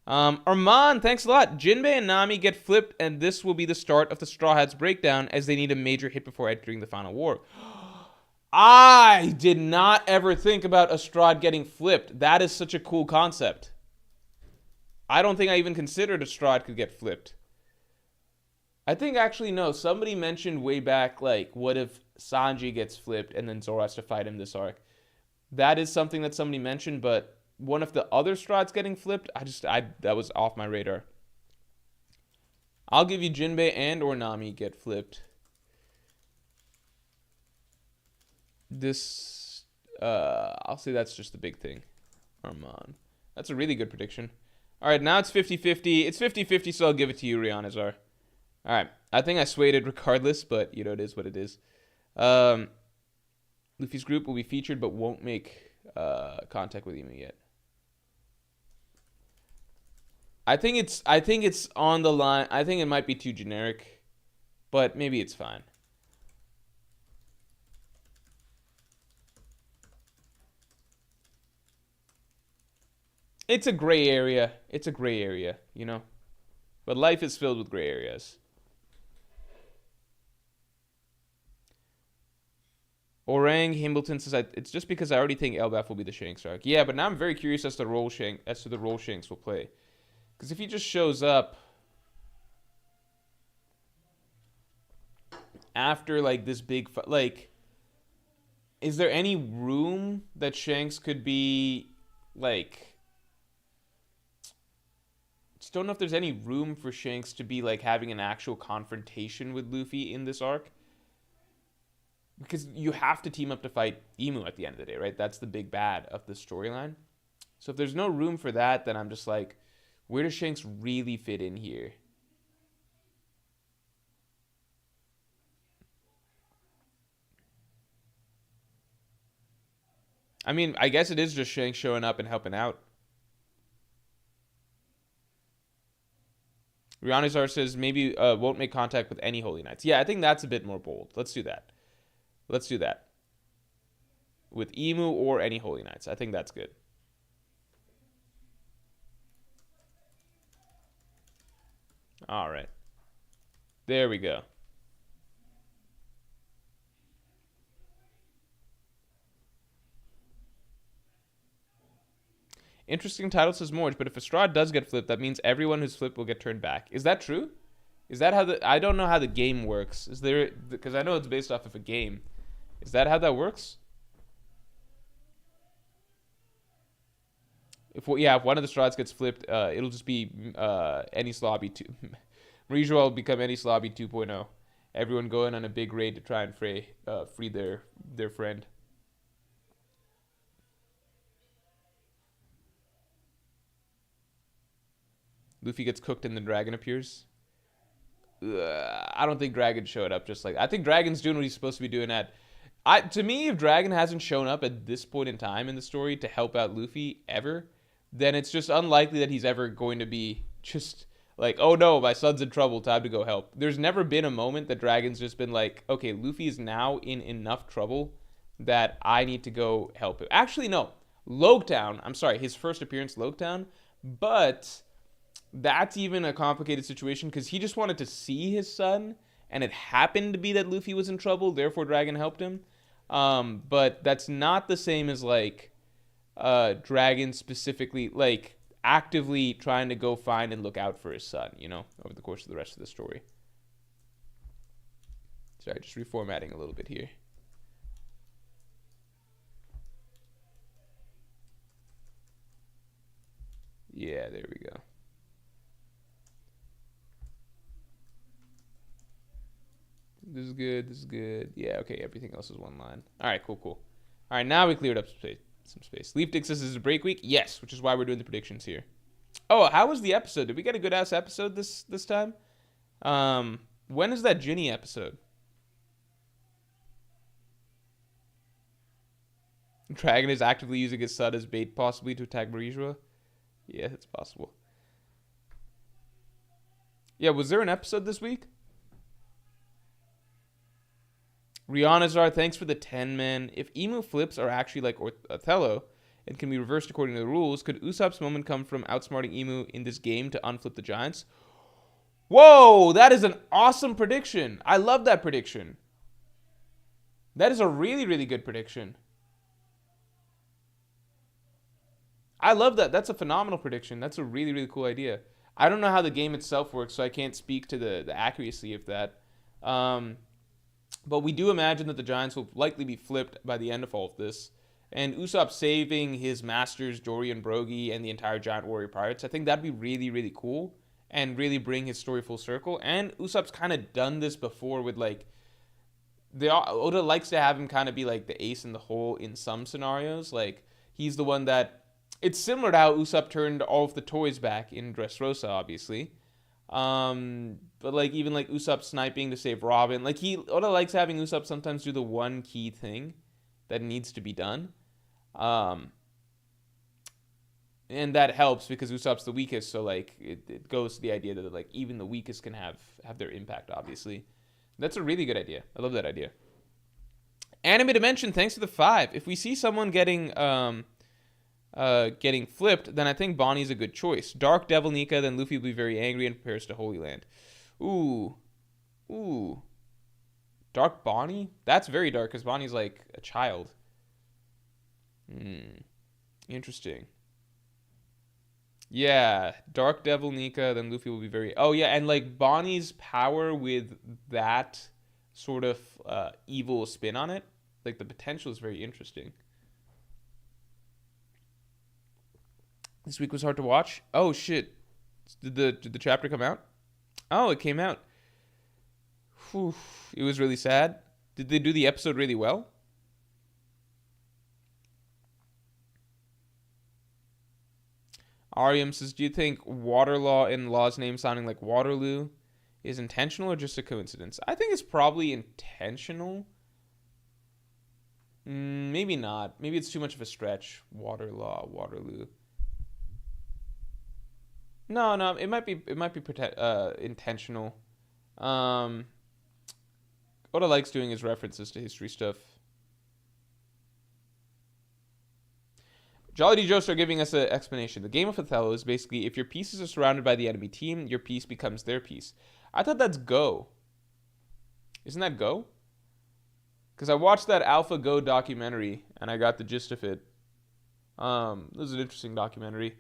Speaker 1: Armand, thanks a lot. Jinbei and Nami get flipped, and this will be the start of the Straw Hats breakdown as they need a major hit before entering the final war. I did not ever think about Astrad getting flipped. That is such a cool concept. I don't think I even considered Astrad could get flipped. I think actually no. Somebody mentioned way back, like, what if Sanji gets flipped and then Zoro has to fight him this arc? That is something that somebody mentioned, but one of the other Strads getting flipped, that was off my radar. I'll give you Jinbei and or Nami get flipped. This, I'll say that's just the big thing. Armand. That's a really good prediction. All right, now it's 50-50. It's 50-50, so I'll give it to you, Rihanazar. All right, I think I swayed it regardless, but, you know, it is what it is. Luffy's group will be featured but won't make contact with Emu yet. I think it's on the line. I think it might be too generic, but maybe it's fine. It's a gray area. You know? But life is filled with gray areas. Orang Hambleton says it's just because I already think Elbaf will be the Shanks arc. Yeah, but now I'm very curious as to the role Shanks will play. Because if he just shows up after like this big like, is there any room that Shanks could be like? Just don't know if there's any room for Shanks to be like having an actual confrontation with Luffy in this arc. Because you have to team up to fight Emu at the end of the day, right? That's the big bad of the storyline. So if there's no room for that, then I'm just like, where does Shanks really fit in here? I mean, I guess it is just Shanks showing up and helping out. Rihanazar says maybe won't make contact with any Holy Knights. Yeah, I think that's a bit more bold. Let's do that. With Emu or any Holy Knights. I think that's good. All right. There we go. Interesting title, says Morge, but if Estrad does get flipped, that means everyone who's flipped will get turned back. Is that true? Is that how I don't know how the game works. Is there, because I know it's based off of a game. Is that how that works? If one of the Strads gets flipped, it'll just be Enies Lobby 2. Marijoa will become Enies Lobby 2.0. Everyone going on a big raid to try and free their friend. Luffy gets cooked and the dragon appears. I don't think Dragon showed up just like... I think Dragon's doing what he's supposed to be doing to me, if Dragon hasn't shown up at this point in time in the story to help out Luffy ever, then it's just unlikely that he's ever going to be just Like, oh no, my son's in trouble, time to go help. There's never been a moment that Dragon's just been like, okay, Luffy is now in enough trouble that I need to go help him. Actually, no. Loketown, I'm sorry, his first appearance, Loketown, but that's even a complicated situation because he just wanted to see his son, and it happened to be that Luffy was in trouble, therefore Dragon helped him. But that's not the same as like Dragon specifically like actively trying to go find and look out for his son, you know, over the course of the rest of the story. Sorry, just reformatting a little bit here. Yeah, there we go. This is good. This is good. Yeah, okay. Everything else is one line. All right, cool, cool. All right, now we cleared up some space. Leaf Dix says, is it a break week? Yes, which is why we're doing the predictions here. Oh, how was the episode? Did we get a good ass episode this time? When is that Ginny episode? Dragon is actively using his son as bait, possibly to attack Marijua. Yeah, it's possible. Yeah, was there an episode this week? Rihanazar, thanks for the 10, man. If Emu flips are actually like Othello and can be reversed according to the rules, could Usopp's moment come from outsmarting Emu in this game to unflip the giants? Whoa, that is an awesome prediction. I love that prediction. That is a really, really good prediction. I love that. That's a phenomenal prediction. That's a really, really cool idea. I don't know how the game itself works, so I can't speak to the accuracy of that. But we do imagine that the Giants will likely be flipped by the end of all of this. And Usopp saving his masters, Jory and Brogy, and the entire Giant Warrior Pirates, I think that'd be really, really cool and really bring his story full circle. And Usopp's kind of done this before with, like, Oda likes to have him kind of be, like, the ace in the hole in some scenarios. Like, he's the one that... It's similar to how Usopp turned all of the toys back in Dressrosa, obviously. But like even like Usopp sniping to save Robin, like Oda likes having Usopp sometimes do the one key thing that needs to be done, and that helps because Usopp's the weakest. So like it goes to the idea that like even the weakest can have their impact. Obviously, that's a really good idea. I love that idea. Anime Dimension, thanks for the 5. If we see someone getting flipped, then I think Bonnie's a good choice. Dark Devil Nika, then Luffy will be very angry and prepares to Holy Land. Ooh. Dark Bonnie? That's very dark, because Bonnie's like a child. Interesting. Yeah, Dark Devil Nika, then Luffy will be very... Oh, yeah, and like Bonnie's power with that sort of evil spin on it, like the potential is very interesting. This week was hard to watch. Oh shit! Did the chapter come out? Oh, it came out. Whew. It was really sad. Did they do the episode really well? Ariam says, do you think Waterlaw in Law's name sounding like Waterloo is intentional or just a coincidence? I think it's probably intentional. Maybe not. Maybe it's too much of a stretch. Waterlaw, Waterloo. No, it might be intentional. What I likes doing is references to history stuff. Jolly D. Joes are giving us an explanation. The game of Othello is basically if your pieces are surrounded by the enemy team, your piece becomes their piece. I thought that's Go. Isn't that Go? Because I watched that Alpha Go documentary and I got the gist of it. It was an interesting documentary.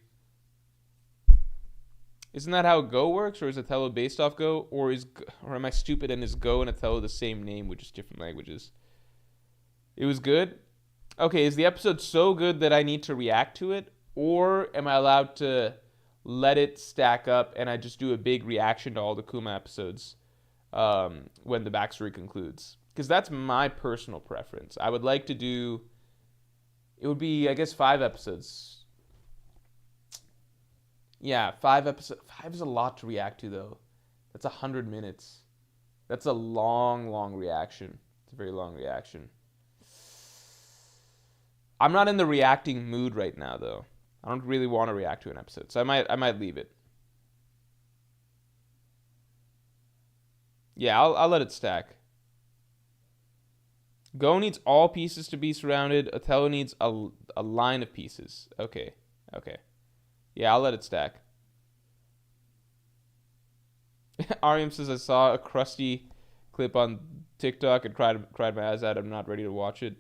Speaker 1: Isn't that how Go works, or is Othello based off Go, or am I stupid and is Go and Othello the same name with just different languages? It was good? Okay, is the episode so good that I need to react to it, or am I allowed to let it stack up and I just do a big reaction to all the Kuma episodes when the backstory concludes? Because that's my personal preference. I would like to do... It would be, I guess, 5 episodes. Yeah, 5 episodes. 5 is a lot to react to, though. That's 100 minutes. That's a long reaction. It's a very long reaction. I'm not in the reacting mood right now, though. I don't really want to react to an episode, so I might leave it. Yeah, I'll let it stack. Go needs all pieces to be surrounded. Othello needs a line of pieces. Okay. Okay. Yeah, I'll let it stack. Ariam says I saw a crusty clip on TikTok and cried my eyes out. I'm not ready to watch it.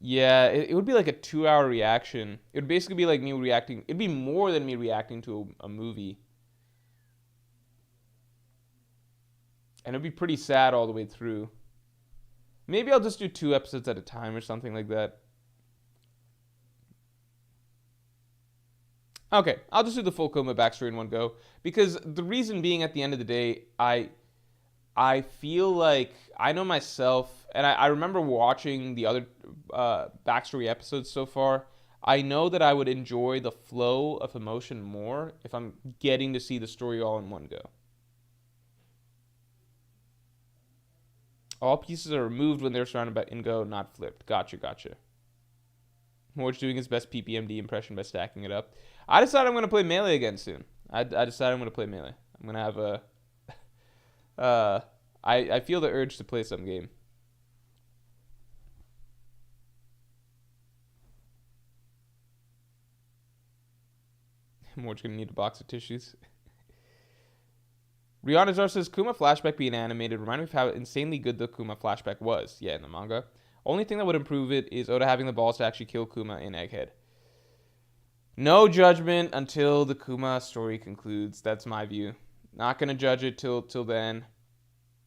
Speaker 1: Yeah, it would be like a 2 hour reaction. It would basically be like me reacting. It'd be more than me reacting to a movie. And it'd be pretty sad all the way through. Maybe I'll just do 2 episodes at a time or something like that. Okay, I'll just do the full Kuma backstory in one go. Because the reason being, at the end of the day, I feel like I know myself, and I remember watching the other backstory episodes so far. I know that I would enjoy the flow of emotion more if I'm getting to see the story all in one go. All pieces are removed when they're surrounded by Ingo, not flipped. Gotcha. Morge doing his best PPMD impression by stacking it up. I decided I'm going to play Melee again soon. I decided I'm going to play Melee. I'm going to have a... I feel the urge to play some game. Morge going to need a box of tissues. Rihanna says, Kuma Flashback being animated remind me of how insanely good the Kuma Flashback was. Yeah, in the manga. Only thing that would improve it is Oda having the balls to actually kill Kuma in Egghead. No judgment until the Kuma story concludes. That's my view. Not going to judge it till then.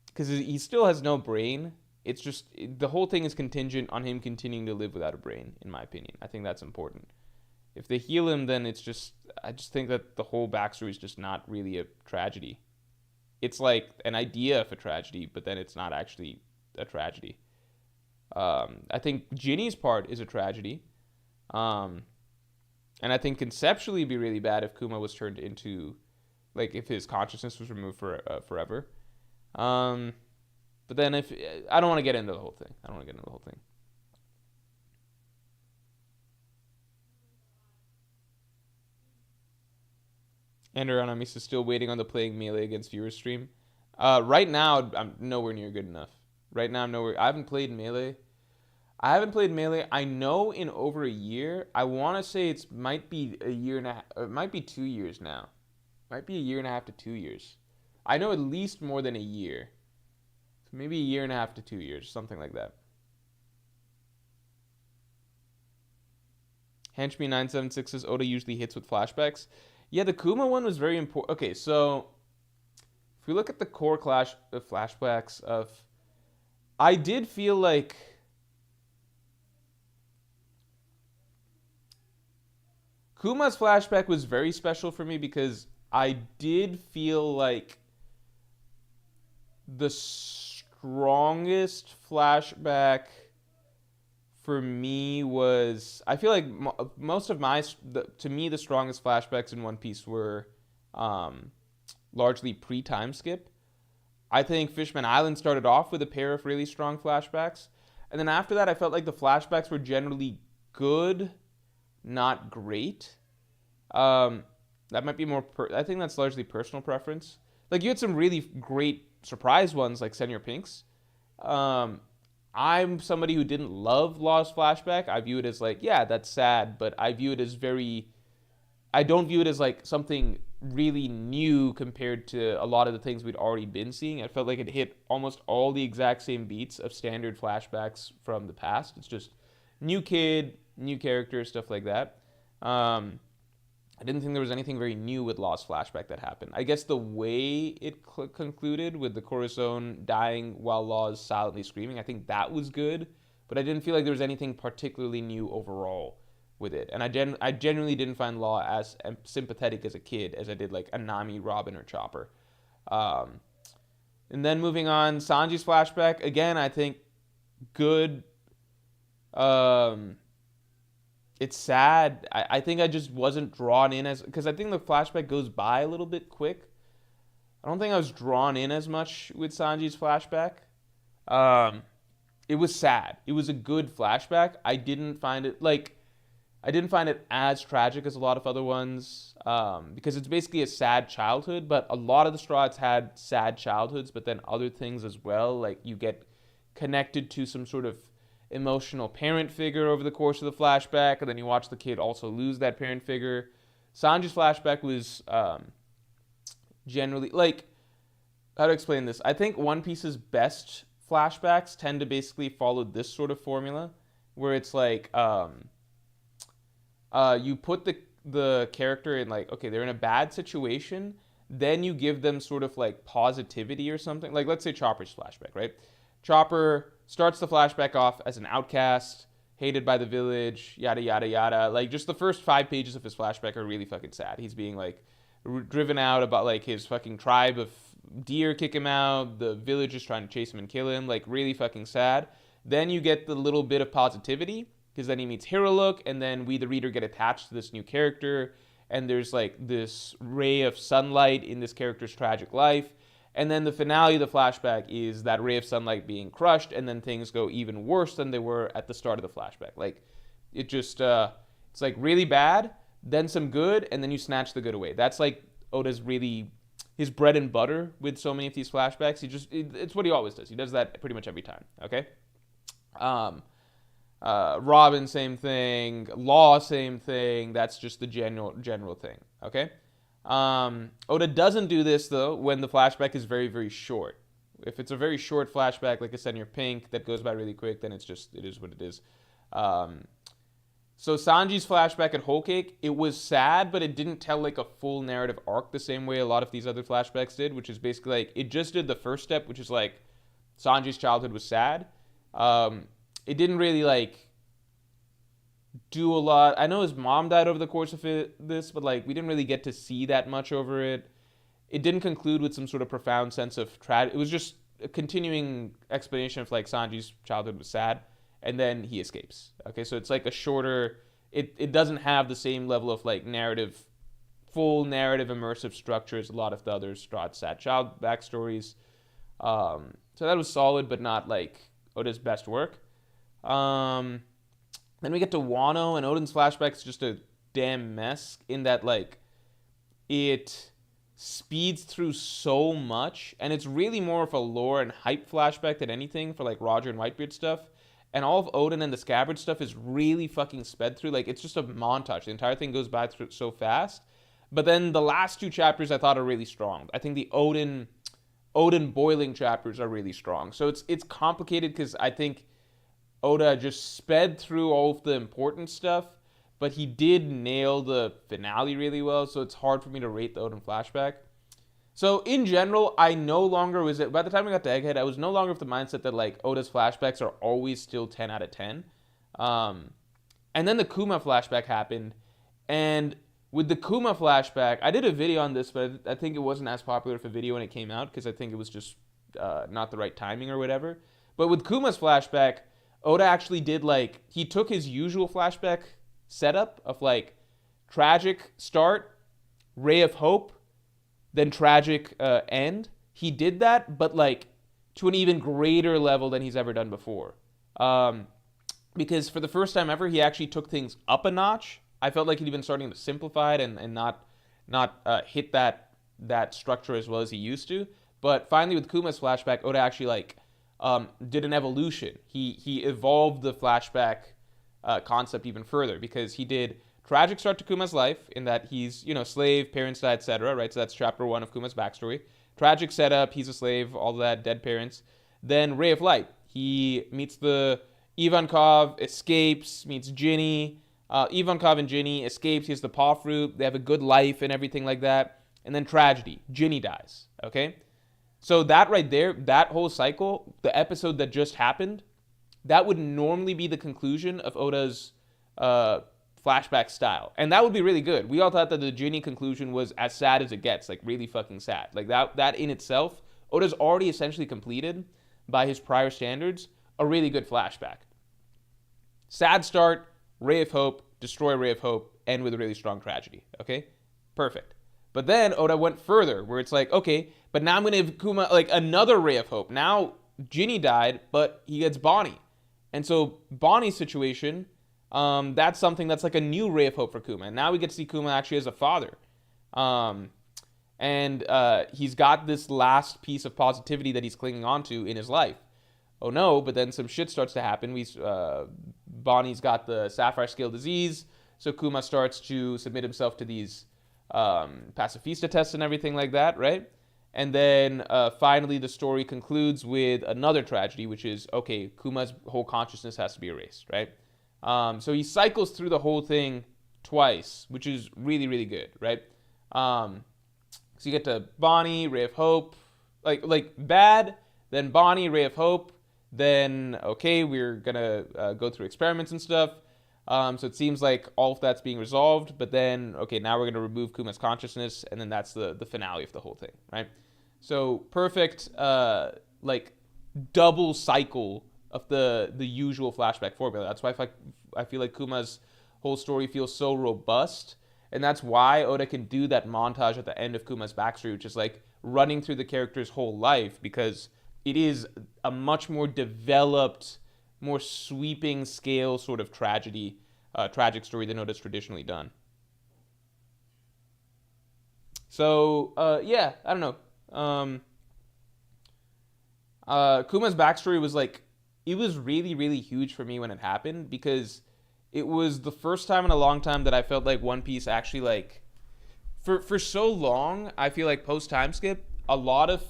Speaker 1: Because he still has no brain. It's just, the whole thing is contingent on him continuing to live without a brain, in my opinion. I think that's important. If they heal him, then it's just, I just think that the whole backstory is just not really a tragedy. It's like an idea of a tragedy, but then it's not actually a tragedy. I think Ginny's part is a tragedy. And I think conceptually it'd be really bad if Kuma was turned into, like, if his consciousness was removed forever. But then if, I don't want to get into the whole thing. Ender Anamis is still waiting on the playing Melee against viewer stream. Right now, I'm nowhere near good enough. Right now, I'm nowhere. I haven't played Melee. I know in over a year. I want to say it might be a year and a half. It might be 2 years now. Might be a year and a half to 2 years. I know at least more than a year. So maybe a year and a half to 2 years, something like that. Henchme976 says Oda usually hits with flashbacks. Yeah, the Kuma one was very important. Okay, so if we look at the core flashbacks of... I did feel like... Kuma's flashback was very special for me because I did feel like the strongest flashback for me was, I feel like most of to me, the strongest flashbacks in One Piece were largely pre-time skip. I think Fishman Island started off with a pair of really strong flashbacks. And then after that, I felt like the flashbacks were generally good, not great. That might be more, I think that's largely personal preference. Like, you had some really great surprise ones, like Senor Pinks. I'm somebody who didn't love Law's flashback. I view it as like, yeah, that's sad, but I view it as I don't view it as like something really new compared to a lot of the things we'd already been seeing. I felt like it hit almost all the exact same beats of standard flashbacks from the past. It's just new kid, new character, stuff like that. I didn't think there was anything very new with Law's flashback that happened. I guess the way it concluded with the Corazon dying while Law is silently screaming, I think that was good, but I didn't feel like there was anything particularly new overall with it. And I genuinely didn't find Law as sympathetic as a kid as I did like Anami, Robin, or Chopper. And then moving on, Sanji's flashback, again, I think good. It's sad. I think I just wasn't drawn in because I think the flashback goes by a little bit quick. I don't think I was drawn in as much with Sanji's flashback. It was sad. It was a good flashback. I didn't find it, like, I didn't find it as tragic as a lot of other ones, because it's basically a sad childhood, but a lot of the Straw Hats had sad childhoods, but then other things as well. Like you get connected to some sort of emotional parent figure over the course of the flashback, and then you watch the kid also lose that parent figure. Sanji's flashback was generally, like, how to explain this? I think One Piece's best flashbacks tend to basically follow this sort of formula, where it's like you put the character in, like, okay, they're in a bad situation, then you give them sort of like positivity or something. Like, let's say Chopper's flashback, right? Chopper starts the flashback off as an outcast, hated by the village, yada, yada, yada. Like, just the first 5 pages of his flashback are really fucking sad. He's being, like, driven out about, like, his fucking tribe of deer kick him out. The village is trying to chase him and kill him. Like, really fucking sad. Then you get the little bit of positivity, because then he meets Hero Look, and then we, the reader, get attached to this new character. And there's, like, this ray of sunlight in this character's tragic life. And then the finale of the flashback is that ray of sunlight being crushed, and then things go even worse than they were at the start of the flashback. Like, it just, it's like really bad, then some good, and then you snatch the good away. That's like Oda's really, his bread and butter with so many of these flashbacks. It's what he always does. He does that pretty much every time, okay? Robin, same thing. Law, same thing. That's just the general thing, okay? Oda doesn't do this, though, when the flashback is very, very short. If it's a very short flashback, like I said, in your Pink, that goes by really quick, then it is what it is. So Sanji's flashback at Whole Cake, it was sad, but it didn't tell, like, a full narrative arc the same way a lot of these other flashbacks did, which is basically, like, it just did the first step, which is, like, Sanji's childhood was sad. It didn't really, like, do a lot. I know his mom died over the course of this, but, like, we didn't really get to see that much over it. It didn't conclude with some sort of profound sense of tragedy. It was just a continuing explanation of, like, Sanji's childhood was sad, and then he escapes. Okay, so it's like a shorter, it doesn't have the same level of, like, full narrative immersive structure as a lot of the other Straw Hat sad child backstories. So that was solid, but not, like, Oda's best work. Then we get to Wano, and Oden's flashback is just a damn mess in that, like, it speeds through so much, and it's really more of a lore and hype flashback than anything for, like, Roger and Whitebeard stuff. And all of Oden and the Scabbard stuff is really fucking sped through. Like, it's just a montage. The entire thing goes by through so fast. But then the last 2 chapters I thought are really strong. I think the Oden boiling chapters are really strong. So it's complicated because I think Oda just sped through all of the important stuff, but he did nail the finale really well, so it's hard for me to rate the Oden flashback. So in general, I no longer was, by the time we got to Egghead, I was no longer of the mindset that, like, Oda's flashbacks are always still 10 out of 10. And then the Kuma flashback happened, and with the Kuma flashback, I did a video on this, but I think it wasn't as popular of a video when it came out, because I think it was just not the right timing or whatever. But with Kuma's flashback, Oda actually did, like, he took his usual flashback setup of, like, tragic start, ray of hope, then tragic end. He did that, but, like, to an even greater level than he's ever done before. Because for the first time ever, he actually took things up a notch. I felt like he'd been starting to simplify it and not hit that structure as well as he used to. But finally, with Kuma's flashback, Oda actually, like, did an evolution. He evolved the flashback concept even further, because he did tragic start to Kuma's life in that he's, slave, parents die, etc., right? So that's chapter 1 of Kuma's backstory. Tragic setup, he's a slave, all that, dead parents. Then Ray of Light. He meets the Ivankov, escapes, meets Ginny. Ivankov and Ginny escapes, he has the paw fruit, they have a good life and everything like that. And then tragedy. Ginny dies, okay? So that right there, that whole cycle, the episode that just happened, that would normally be the conclusion of Oda's flashback style. And that would be really good. We all thought that the Ginny conclusion was as sad as it gets, like really fucking sad. Like that in itself, Oda's already essentially completed, by his prior standards, a really good flashback. Sad start, ray of hope, destroy ray of hope, end with a really strong tragedy. Okay? Perfect. But then Oda went further, where it's like, okay, but now I'm going to give Kuma, like, another ray of hope. Now, Ginny died, but he gets Bonnie. And so Bonnie's situation, That's something that's like a new ray of hope for Kuma. And now we get to see Kuma actually as a father. Um, and he's got this last piece of positivity that he's clinging onto in his life. Oh no, but then some shit starts to happen. Bonnie's got the sapphire scale disease, so Kuma starts to submit himself to these pacifista tests and everything like that, right? And then finally the story concludes with another tragedy, which is, okay, Kuma's whole consciousness has to be erased, right? So he cycles through the whole thing twice, which is really, really good, right? So you get to Bonnie, Ray of Hope, like bad, then Bonnie, Ray of Hope, then, okay, we're gonna go through experiments and stuff. So it seems like all of that's being resolved, but then, okay, now we're gonna remove Kuma's consciousness, and then that's the finale of the whole thing, right? So perfect, like double cycle of the usual flashback formula. That's why I feel like Kuma's whole story feels so robust. And that's why Oda can do that montage at the end of Kuma's backstory, which is like running through the character's whole life, because it is a much more developed, more sweeping scale sort of tragic story than Oda's traditionally done. So, yeah, I don't know. Kuma's backstory was like, it was really, really huge for me when it happened, because it was the first time in a long time that I felt like One Piece actually, like, for so long, I feel like post time skip, a lot of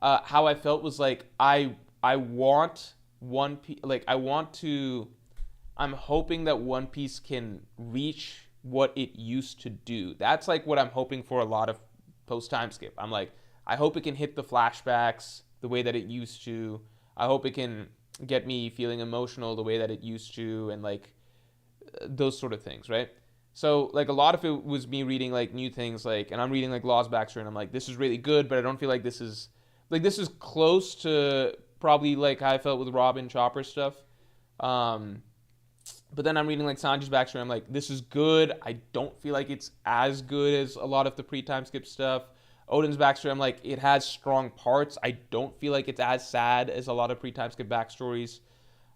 Speaker 1: how I felt was like, I want One Piece, like, I'm hoping that One Piece can reach what it used to do. That's like what I'm hoping for a lot of post time skip. I'm like, I hope it can hit the flashbacks the way that it used to. I hope it can get me feeling emotional the way that it used to, and like those sort of things, right? So like a lot of it was me reading like new things, like, and I'm reading like Law's backstory, and I'm like, this is really good, but I don't feel like this is close to probably like how I felt with Robin Chopper stuff. But then I'm reading like Sanji's backstory, I'm like, this is good. I don't feel like it's as good as a lot of the pre-time skip stuff. Odin's backstory, I'm like, it has strong parts. I don't feel like it's as sad as a lot of pre-time skip backstories.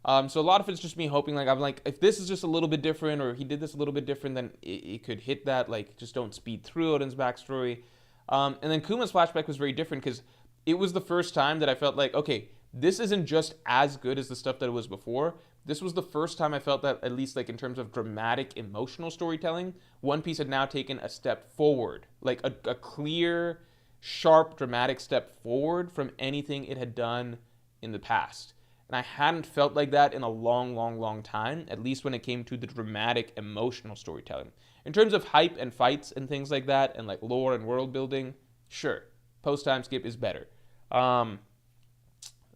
Speaker 1: So a lot of it's just me hoping, like, I'm like, if this is just a little bit different, or he did this a little bit different, then it could hit that. Like, just don't speed through Odin's backstory. And then Kuma's flashback was very different, because it was the first time that I felt like, okay, this isn't just as good as the stuff that it was before. This was the first time I felt that, at least like in terms of dramatic, emotional storytelling, One Piece had now taken a step forward, like a clear, sharp, dramatic step forward from anything it had done in the past. And I hadn't felt like that in a long, long, long time, at least when it came to the dramatic, emotional storytelling. In terms of hype and fights and things like that, and like lore and world building, sure, post-time skip is better, for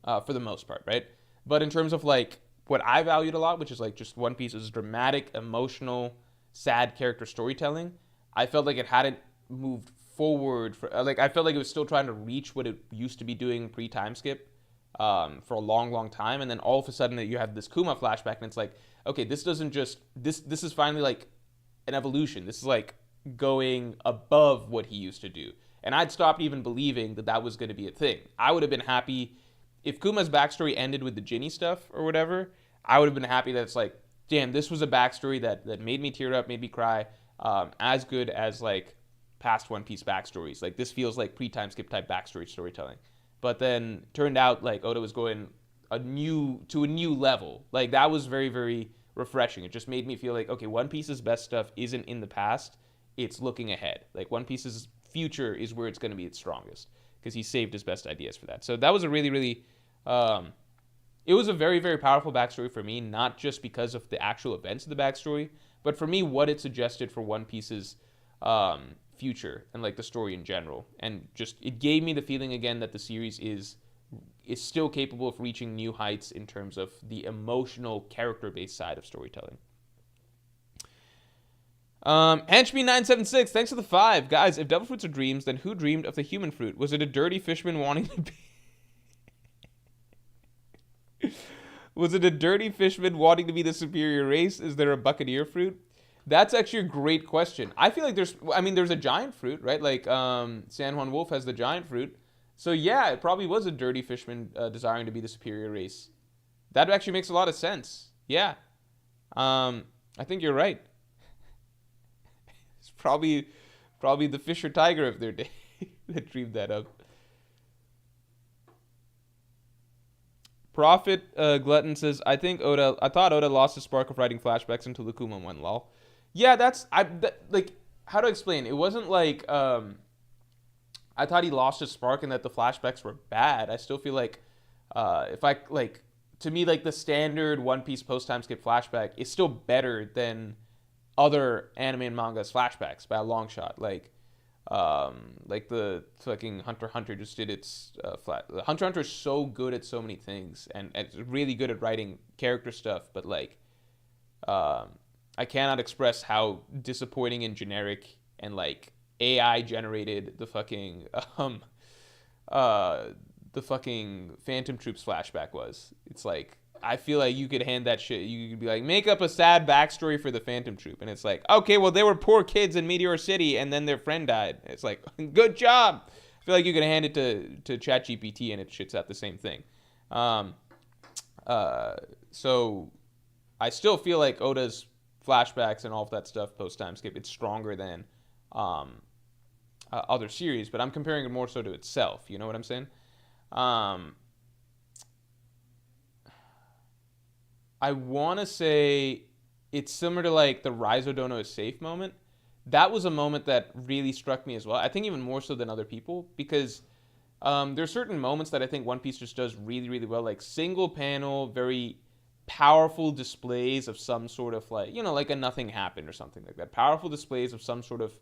Speaker 1: the most part, right? But in terms of like what I valued a lot, which is like just One Piece's dramatic, emotional, sad character storytelling, I felt like it hadn't moved forward. Like, I felt like it was still trying to reach what it used to be doing pre-time skip, for a long, long time. And then all of a sudden you have this Kuma flashback, and it's like, okay, this doesn't just, this is finally like an evolution. This is like going above what he used to do. And I'd stopped even believing that that was going to be a thing. I would have been happy if Kuma's backstory ended with the Ginny stuff or whatever. I would have been happy that it's like, damn, this was a backstory that made me tear up, made me cry, as good as like past One Piece backstories. Like, this feels like pre-time skip type backstory storytelling. But then turned out like Oda was going to a new level. Like, that was very, very refreshing. It just made me feel like, okay, One Piece's best stuff isn't in the past, it's looking ahead. Like, One Piece's future is where it's going to be its strongest, because he saved his best ideas for that. So that was a really, really, it was a very, very powerful backstory for me, not just because of the actual events of the backstory, but for me, what it suggested for One Piece's future and like the story in general. And just, it gave me the feeling again that the series is still capable of reaching new heights in terms of the emotional, character-based side of storytelling. Henchme976, thanks for the 5. Guys, if devil fruits are dreams, then who dreamed of the human fruit? Was it a dirty fishman wanting to be... Was it a dirty fishman wanting to be the superior race? Is there a buccaneer fruit? That's actually a great question. I feel like there's a giant fruit, right? Like, San Juan Wolf has the giant fruit. So yeah, it probably was a dirty fishman desiring to be the superior race. That actually makes a lot of sense. Yeah. I think you're right. It's probably the Fisher Tiger of their day that dreamed that up. Prophet Glutton says, I thought Oda lost the spark of writing flashbacks until the Kuma one. Lol. Yeah, like how to explain. It wasn't like I thought he lost his spark and that the flashbacks were bad. I still feel like if I like to me like the standard One Piece post time skip flashback is still better than other anime and manga's flashbacks by a long shot. Like the fucking Hunter x Hunter just did its flat. Hunter x Hunter is so good at so many things and it's really good at writing character stuff, but like I cannot express how disappointing and generic and like AI generated um the fucking Phantom Troops flashback was. It's like I feel like you could hand that shit. You could be like, make up a sad backstory for the Phantom Troop, and it's like, okay, well they were poor kids in Meteor City, and then their friend died. It's like, good job. I feel like you could hand it to ChatGPT, and it shits out the same thing. So I still feel like Oda's flashbacks and all of that stuff post time skip, it's stronger than other series, but I'm comparing it more so to itself. You know what I'm saying? I want to say it's similar to like the Raizo Dono is safe moment. That was a moment that really struck me as well. I think even more so than other people because there are certain moments that I think One Piece just does really, really well, like single panel, very powerful displays of some sort of like, you know, like a nothing happened or something like that. Powerful displays of some sort of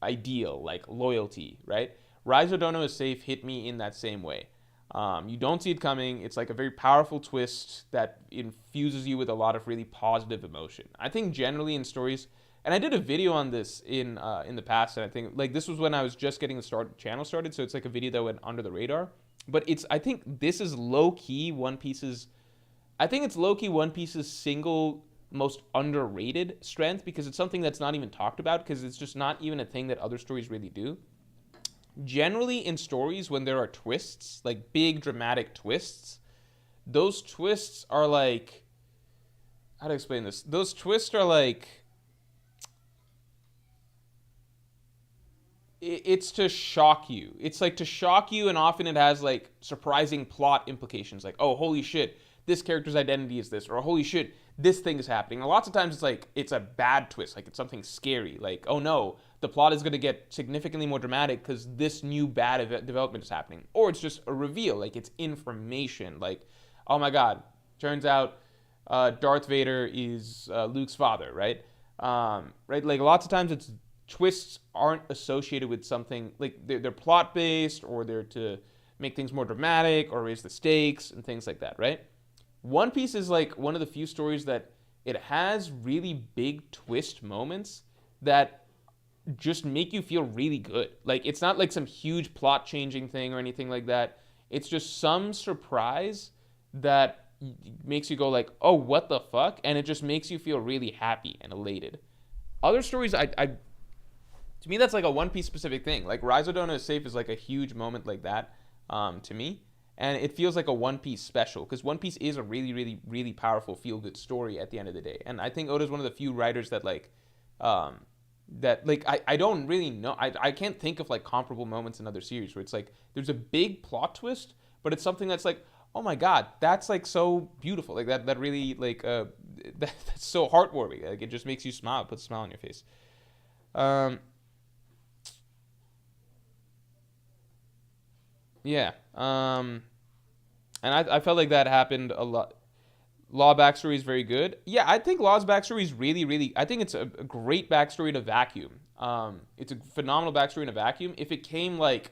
Speaker 1: ideal, like loyalty, right? Raizo Dono is safe hit me in that same way. You don't see it coming. It's like a very powerful twist that infuses you with a lot of really positive emotion. I think generally in stories, and I did a video on this in the past, and I think like this was when I was just getting the channel started, so it's like a video that went under the radar. But I think this is low key One Piece's. I think it's low key One Piece's single most underrated strength because it's something that's not even talked about because it's just not even a thing that other stories really do. Generally in stories when there are twists, like big dramatic twists, those twists are like, how to explain this? Those twists are like, it's to shock you. It's like to shock you, and often it has like surprising plot implications, like, oh, holy shit, this character's identity is this, or holy shit, this thing is happening. And lots of times it's like, it's a bad twist, like it's something scary, like, oh no, the plot is going to get significantly more dramatic because this new bad development is happening. Or it's just a reveal, like it's information, like, oh my god, turns out Darth Vader is Luke's father, right? Right, like lots of times it's twists aren't associated with something, like they're plot based, or they're to make things more dramatic or raise the stakes and things like that, right? One Piece is like one of the few stories that it has really big twist moments that just make you feel really good. Like it's not like some huge plot changing thing or anything like that. It's just some surprise that makes you go like, oh, what the fuck? And it just makes you feel really happy and elated. Other stories, to me, that's like a One Piece specific thing. Like Raizo Dono is safe is like a huge moment like that to me. And it feels like a One Piece special because One Piece is a really, really, really powerful feel-good story at the end of the day. And I think Oda's one of the few writers that like, I don't really know. I can't think of like comparable moments in other series where it's like there's a big plot twist, but it's something that's like, oh my god, that's like so beautiful. Like that really like that's so heartwarming. Like it just makes you smile, puts a smile on your face. Yeah. And I felt like that happened a lot. Law backstory is very good. Yeah, I think Law's backstory is really, really. I think it's a great backstory in a vacuum. It's a phenomenal backstory in a vacuum. If it came like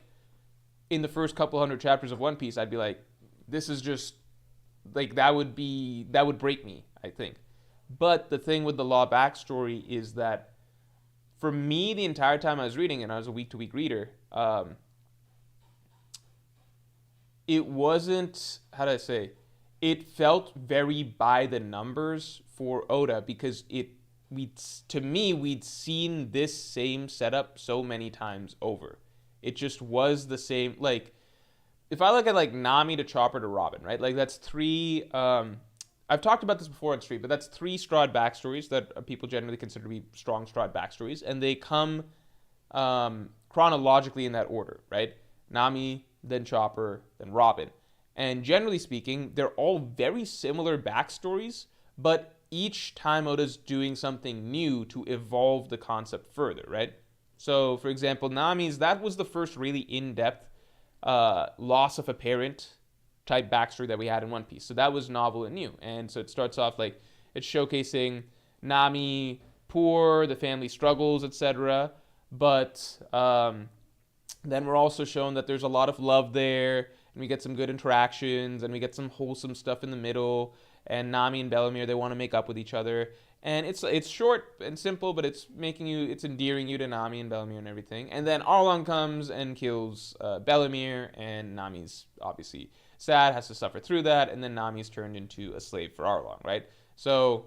Speaker 1: in the first couple hundred chapters of One Piece, I'd be like, this is just like that would break me. I think. But the thing with the Law backstory is that for me, the entire time I was reading, and I was a week to week reader, it wasn't, how do I say, it felt very by the numbers for Oda because we'd seen this same setup so many times over. It just was the same. Like if I look at like Nami to Chopper to Robin, right? Like that's three I've talked about this before on stream, but that's 3 Strahd backstories that people generally consider to be strong Strahd backstories, and they come chronologically in that order, right? Nami, then Chopper, then Robin. And generally speaking, they're all very similar backstories, but each time Oda's doing something new to evolve the concept further, right? So, for example, Nami's, that was the first really in-depth loss of a parent type backstory that we had in One Piece. So that was novel and new. And so it starts off like it's showcasing Nami poor, the family struggles, etc. But then we're also shown that there's a lot of love there, and we get some good interactions, and we get some wholesome stuff in the middle. And Nami and Bellemere, they want to make up with each other. And it's short and simple, but it's endearing you to Nami and Bellemere and everything. And then Arlong comes and kills Bellemere, and Nami's obviously sad, has to suffer through that, and then Nami's turned into a slave for Arlong, right? So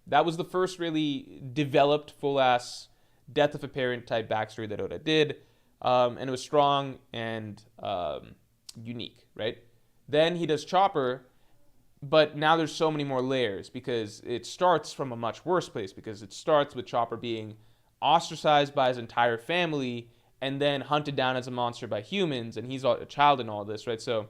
Speaker 1: that was the first really developed full-ass death of a parent type backstory that Oda did, and it was strong and unique, right? Then he does Chopper, but now there's so many more layers because it starts from a much worse place, because it starts with Chopper being ostracized by his entire family and then hunted down as a monster by humans, and he's a child in all this, right? So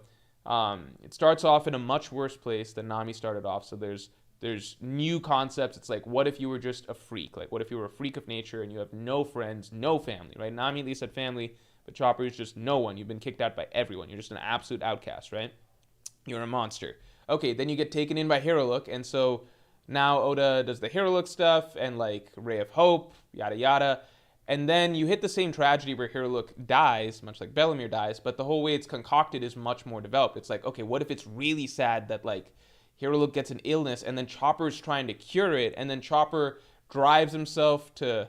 Speaker 1: it starts off in a much worse place than Nami started off. So there's new concepts. It's like, what if you were just a freak? Like, what if you were a freak of nature and you have no friends, no family, right? Nami at least had family, but Chopper is just no one. You've been kicked out by everyone. You're just an absolute outcast, right? You're a monster. Okay, then you get taken in by Hero Look, and so now Oda does the Hero Look stuff and like Ray of Hope, yada yada. And then you hit the same tragedy where Hero Look dies, much like Bellemere dies, but the whole way it's concocted is much more developed. It's like, okay, what if it's really sad that like Hero Look gets an illness and then Chopper's trying to cure it, and then Chopper drives himself to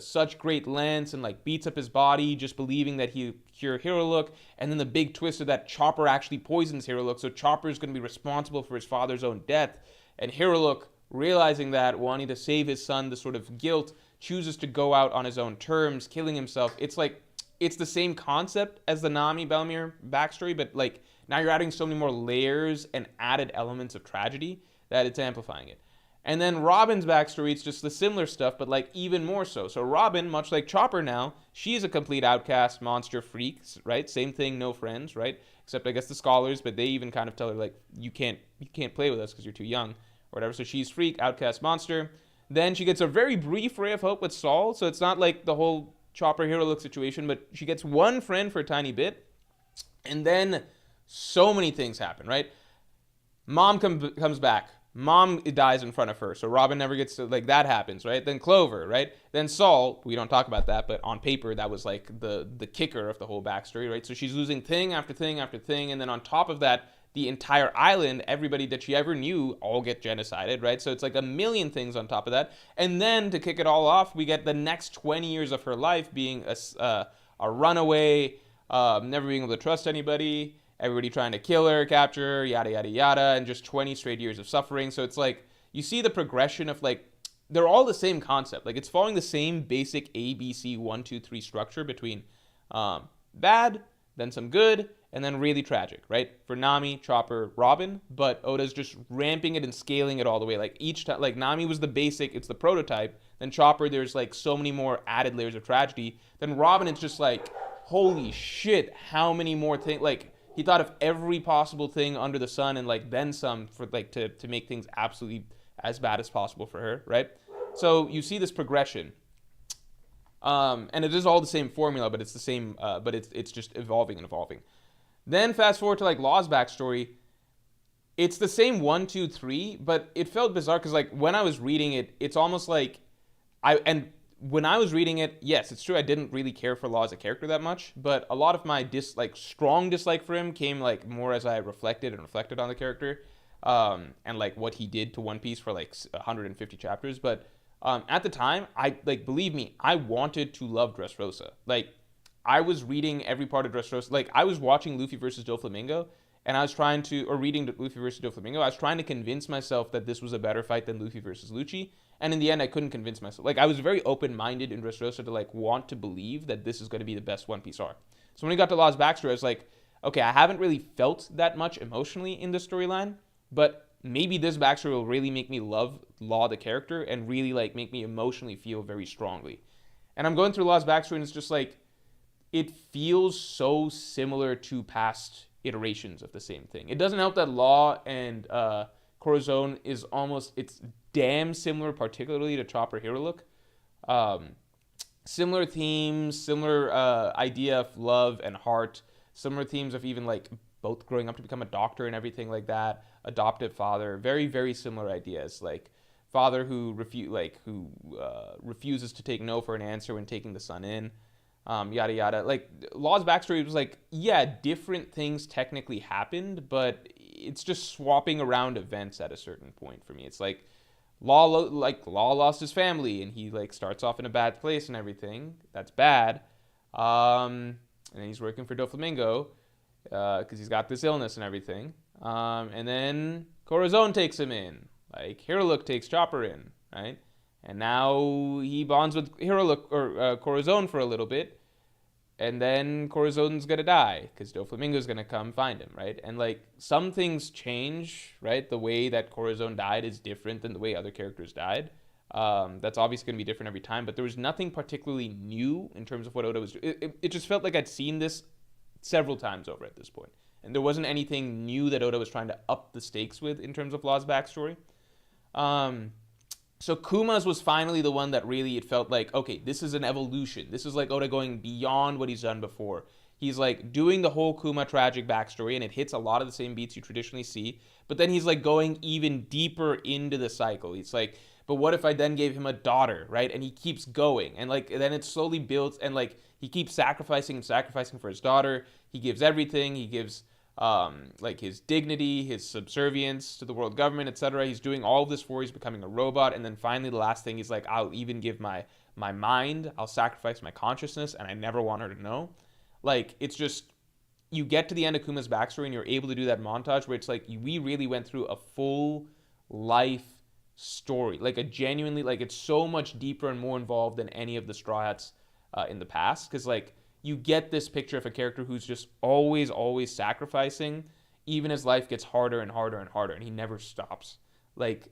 Speaker 1: such great lengths and like beats up his body just believing that he'll cure Hero Look, and then the big twist of that Chopper actually poisons Hero Look, so Chopper's going to be responsible for his father's own death, and Hero Look, realizing that, wanting to save his son, the sort of guilt, chooses to go out on his own terms, killing himself. It's like, it's the same concept as the Nami Bellemere backstory, but like now you're adding so many more layers and added elements of tragedy that it's amplifying it. And then Robin's backstory, it's just the similar stuff, but like even more so. So Robin, much like Chopper now, she's a complete outcast, monster freak, right? Same thing, no friends, right? Except I guess the scholars, but they even kind of tell her like, you can't play with us because you're too young or whatever. So she's freak, outcast, monster. Then she gets a very brief ray of hope with Saul, so it's not like the whole Chopper Hero Look situation, but she gets one friend for a tiny bit, and then so many things happen, right? Mom comes back. Mom dies in front of her, so Robin never gets to, like, that happens, right? Then Clover, right? Then Saul, we don't talk about that, but on paper, that was, like, the kicker of the whole backstory, right? So she's losing thing after thing after thing, and then on top of that, the entire island, everybody that she ever knew, all get genocided, right? So it's like a million things on top of that. And then, to kick it all off, we get the next 20 years of her life being a runaway, never being able to trust anybody, everybody trying to kill her, capture her, yada, yada, yada, and just 20 straight years of suffering. So it's like, you see the progression of, like, they're all the same concept. Like, it's following the same basic A, B, C, 1, 2, 3 structure between bad, then some good, and then really tragic, right? For Nami, Chopper, Robin, but Oda's just ramping it and scaling it all the way. Like, each time, like, Nami was the basic, it's the prototype. Then Chopper, there's, like, so many more added layers of tragedy. Then Robin, it's just like, holy shit, how many more things, like, he thought of every possible thing under the sun and, like, then some for, like, to make things absolutely as bad as possible for her, right? So you see this progression. And it is all the same formula, but it's the same, but it's just evolving and evolving. Then fast forward to, like, Law's backstory. It's the same 1, 2, 3, but it felt bizarre because, like, when I was reading it, it's almost like when I was reading it, yes, it's true, I didn't really care for Law as a character that much, but a lot of my strong dislike for him came, like, more as I reflected on the character, and, like, what he did to One Piece for, like, 150 chapters. But at the time, believe me, I wanted to love Dressrosa. Like, I was reading every part of Dressrosa. Like, I was watching Luffy versus Doflamingo, and I was reading Luffy versus Doflamingo. I was trying to convince myself that this was a better fight than Luffy versus Lucci. And in the end, I couldn't convince myself. Like, I was very open-minded in Dressrosa to, like, want to believe that this is going to be the best One Piece arc. So when we got to Law's backstory, I was like, okay, I haven't really felt that much emotionally in the storyline, but maybe this backstory will really make me love Law the character and really like make me emotionally feel very strongly. And I'm going through Law's backstory and it's just like it feels so similar to past iterations of the same thing. It doesn't help that Law and Corazon is almost, it's damn similar, particularly to Chopper Hero Look. Similar themes, similar idea of love and heart, similar themes of even like both growing up to become a doctor and everything like that. Adoptive father, very very similar ideas. Like father who refuses to take no for an answer when taking the son in, yada yada. Like Law's backstory was like, yeah, different things technically happened, but it's just swapping around events at a certain point for me. It's like Law lost his family and he like starts off in a bad place and everything. That's bad. And then he's working for Doflamingo because he's got this illness and everything. And then Corazon takes him in. Like Hero Look takes Chopper in, right? And now he bonds with Hero Look or Corazon for a little bit. And then Corazon's gonna die because Doflamingo's gonna come find him, right? And like some things change, right? The way that Corazon died is different than the way other characters died. That's obviously gonna be different every time, but there was nothing particularly new in terms of what Oda was doing. It just felt like I'd seen this several times over at this point. And there wasn't anything new that Oda was trying to up the stakes with in terms of Law's backstory. So Kuma's was finally the one that really it felt like, okay, this is an evolution. This is like Oda going beyond what he's done before. He's like doing the whole Kuma tragic backstory and it hits a lot of the same beats you traditionally see. But then he's like going even deeper into the cycle. He's like, but what if I then gave him a daughter, right? And he keeps going. And like then it slowly builds and like he keeps sacrificing and sacrificing for his daughter. He gives everything. He gives like his dignity, his subservience to the world government, etc. He's doing all of this for he's becoming a robot, and then finally the last thing he's like, I'll even give my mind, I'll sacrifice my consciousness, and I never want her to know. Like it's just you get to the end of Kuma's backstory and you're able to do that montage where it's like we really went through a full life story, like a genuinely like it's so much deeper and more involved than any of the Straw Hats in the past because like you get this picture of a character who's just always sacrificing, even as life gets harder and harder and harder, and he never stops. Like,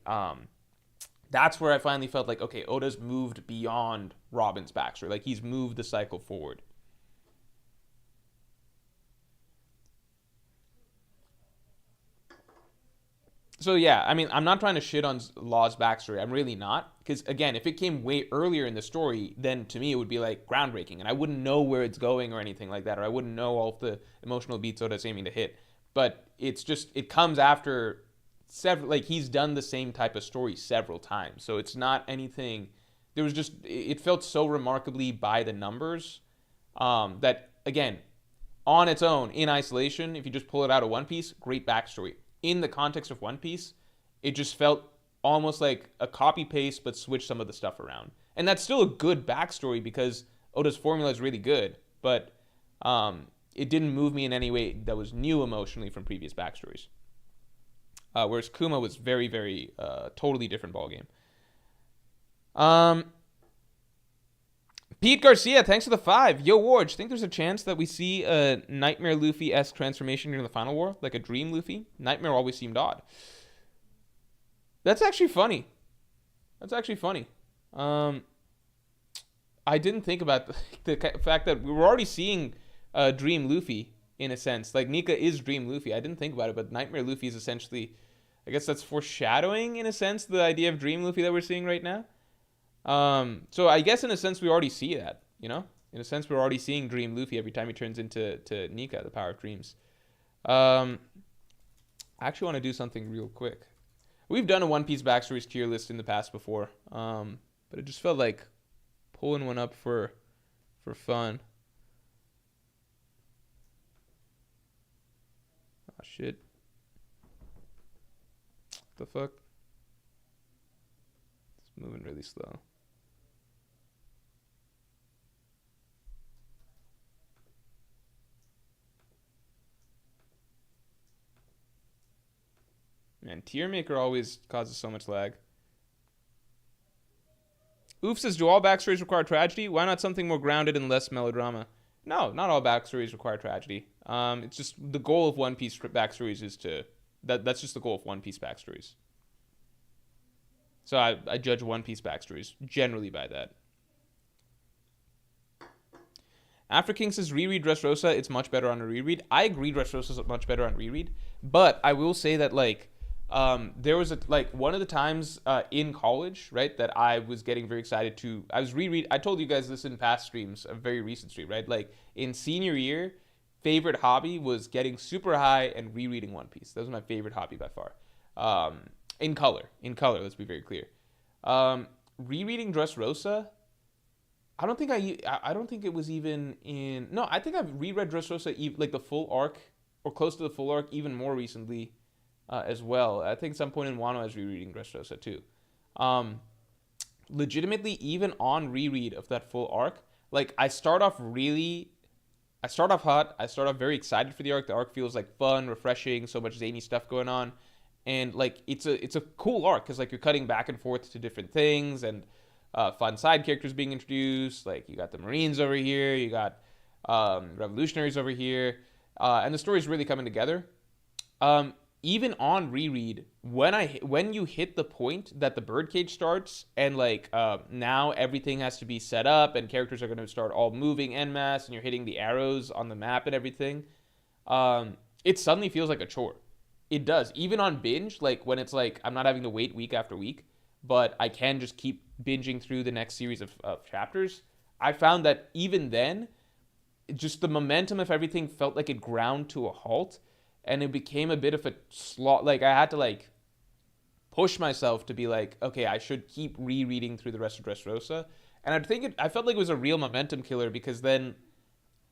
Speaker 1: that's where I finally felt like, okay, Oda's moved beyond Robin's backstory. Like, he's moved the cycle forward. So yeah, I mean, I'm not trying to shit on Law's backstory. I'm really not, because again, if it came way earlier in the story, then to me it would be like groundbreaking, and I wouldn't know where it's going or anything like that, or I wouldn't know all of the emotional beats Oda's aiming to hit. But it's just it comes after several. Like he's done the same type of story several times, so it's not anything. There was just it felt so remarkably by the numbers that again, on its own in isolation, if you just pull it out of One Piece, great backstory. In the context of One Piece, it just felt almost like a copy paste, but switch some of the stuff around. And that's still a good backstory because Oda's formula is really good, but it didn't move me in any way that was new emotionally from previous backstories. Whereas Kuma was very, very totally different ballgame. Pete Garcia, thanks for the 5. Yo, Warge, think there's a chance that we see a Nightmare Luffy-esque transformation during the final war? Like a Dream Luffy? Nightmare always seemed odd. That's actually funny. I didn't think about the fact that we were already seeing Dream Luffy, in a sense. Like, Nika is Dream Luffy. I didn't think about it, but Nightmare Luffy is essentially... I guess that's foreshadowing, in a sense, the idea of Dream Luffy that we're seeing right now. So I guess in a sense we already see that, you know? In a sense we're already seeing Dream Luffy every time he turns into Nika, the power of dreams. I actually want to do something real quick. We've done a One Piece backstories tier list in the past before, but it just felt like pulling one up for fun. Oh shit. What the fuck? It's moving really slow. Man, tier maker always causes so much lag. Oof says, do all backstories require tragedy? Why not something more grounded and less melodrama? No, not all backstories require tragedy. It's just the goal of One Piece backstories is to That's just the goal of One Piece backstories. So I judge One Piece backstories generally by that. After King says reread Dressrosa, it's much better on a reread. I agree Dressrosa is much better on reread, but I will say that like there was one of the times in college, right, that I was getting very excited to. I was reread. I told you guys this in past streams, a very recent stream, right? Like in senior year, favorite hobby was getting super high and rereading One Piece. That was my favorite hobby by far. In color, let's be very clear. Rereading Dressrosa, I don't think I don't think it was even in. No, I think I've reread Dressrosa like the full arc or close to the full arc even more recently as well. I think some point in Wano I was rereading Dressrosa too. Legitimately, even on reread of that full arc, like I start off hot. I start off very excited for the arc. The arc feels like fun, refreshing, so much zany stuff going on, and like it's a cool arc because like you're cutting back and forth to different things and fun side characters being introduced. Like you got the Marines over here, you got revolutionaries over here, and the story's really coming together. Even on reread, when you hit the point that the birdcage starts and like now everything has to be set up and characters are going to start all moving en masse and you're hitting the arrows on the map and everything, it suddenly feels like a chore. It does. Even on binge, like when it's like I'm not having to wait week after week, but I can just keep binging through the next series of chapters. I found that even then, just the momentum of everything felt like it ground to a halt. And it became a bit of a slot. Like I had to like push myself to be like, okay, I should keep rereading through the rest of Dressrosa. And I felt like it was a real momentum killer because then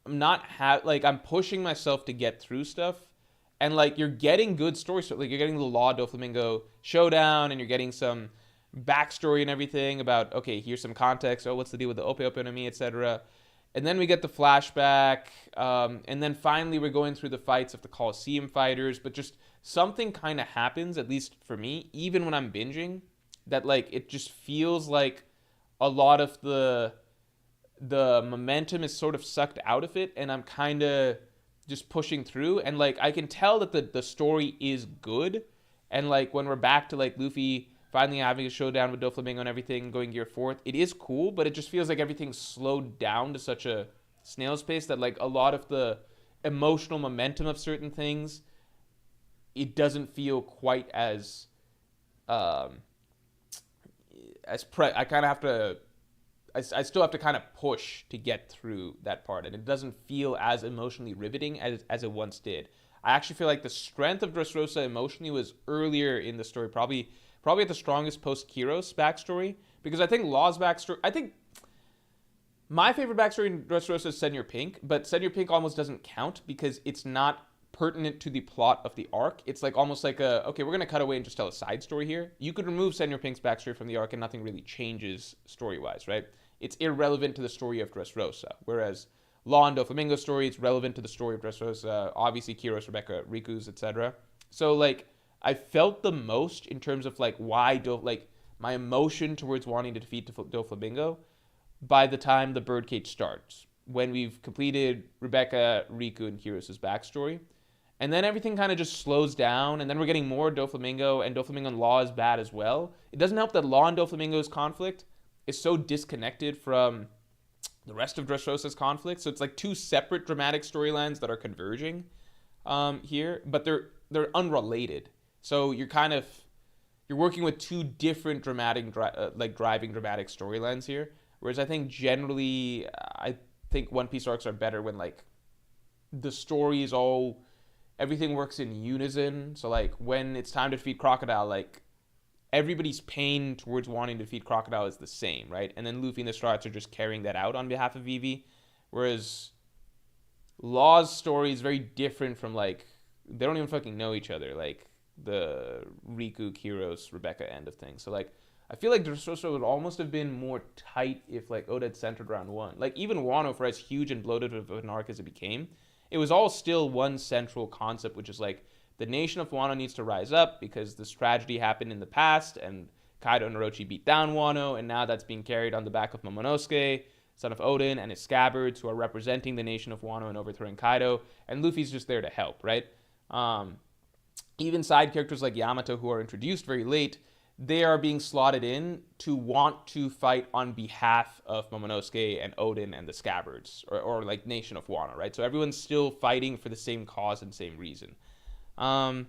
Speaker 1: I'm pushing myself to get through stuff, and like you're getting good stories. So like you're getting the Law Doflamingo showdown, and you're getting some backstory and everything about okay, here's some context. Oh, what's the deal with the Ope Ope enemy, etc. And then we get the flashback, and then finally we're going through the fights of the Coliseum fighters, but just something kind of happens, at least for me, even when I'm binging, that like it just feels like a lot of the momentum is sort of sucked out of it, and I'm kind of just pushing through, and like I can tell that the story is good, and like when we're back to like Luffy finally having a showdown with Doflamingo and everything, going gear fourth, it is cool, but it just feels like everything's slowed down to such a snail's pace that like a lot of the emotional momentum of certain things, it doesn't feel quite as I kind of have to, I still have to kind of push to get through that part, and it doesn't feel as emotionally riveting as it once did. I actually feel like the strength of Dressrosa emotionally was earlier in the story, probably at the strongest post-Kiros backstory, because I think Law's backstory, I think my favorite backstory in Dressrosa is Senor Pink, but Senor Pink almost doesn't count because it's not pertinent to the plot of the arc. It's like almost like okay, we're going to cut away and just tell a side story here. You could remove Senor Pink's backstory from the arc and nothing really changes story-wise, right? It's irrelevant to the story of Dressrosa, whereas Law and Doflamingo's story, it's relevant to the story of Dressrosa, obviously Kiros, Rebecca, Riku's, etc. So like I felt the most in terms of like why my emotion towards wanting to defeat Doflamingo by the time the birdcage starts, when we've completed Rebecca, Riku, and Kiros' backstory. And then everything kind of just slows down, and then we're getting more Doflamingo, and Doflamingo and Law is bad as well. It doesn't help that Law and Doflamingo's conflict is so disconnected from the rest of Dressrosa's conflict. So it's like two separate dramatic storylines that are converging here, but they're unrelated. So you're working with two different driving dramatic storylines here. Whereas I think generally, I think One Piece arcs are better when like the story is everything works in unison. So like when it's time to defeat Crocodile, like everybody's pain towards wanting to defeat Crocodile is the same, right? And then Luffy and the Straw Hats are just carrying that out on behalf of Vivi. Whereas Law's story is very different from like, they don't even fucking know each other. Like the Riku, Kiros, Rebecca end of things. So like I feel like Dressrosa would almost have been more tight if like Oda had centered around one. Like even Wano, for as huge and bloated of an arc as it became, it was all still one central concept, which is like the nation of Wano needs to rise up because this tragedy happened in the past and Kaido and Orochi beat down Wano, and now that's being carried on the back of Momonosuke, son of Odin, and his scabbards who are representing the nation of Wano and overthrowing Kaido, and Luffy's just there to help, right? even side characters like Yamato, who are introduced very late, they are being slotted in to want to fight on behalf of Momonosuke and Odin and the Scabbards, or like Nation of Wano, right? So everyone's still fighting for the same cause and same reason. Um,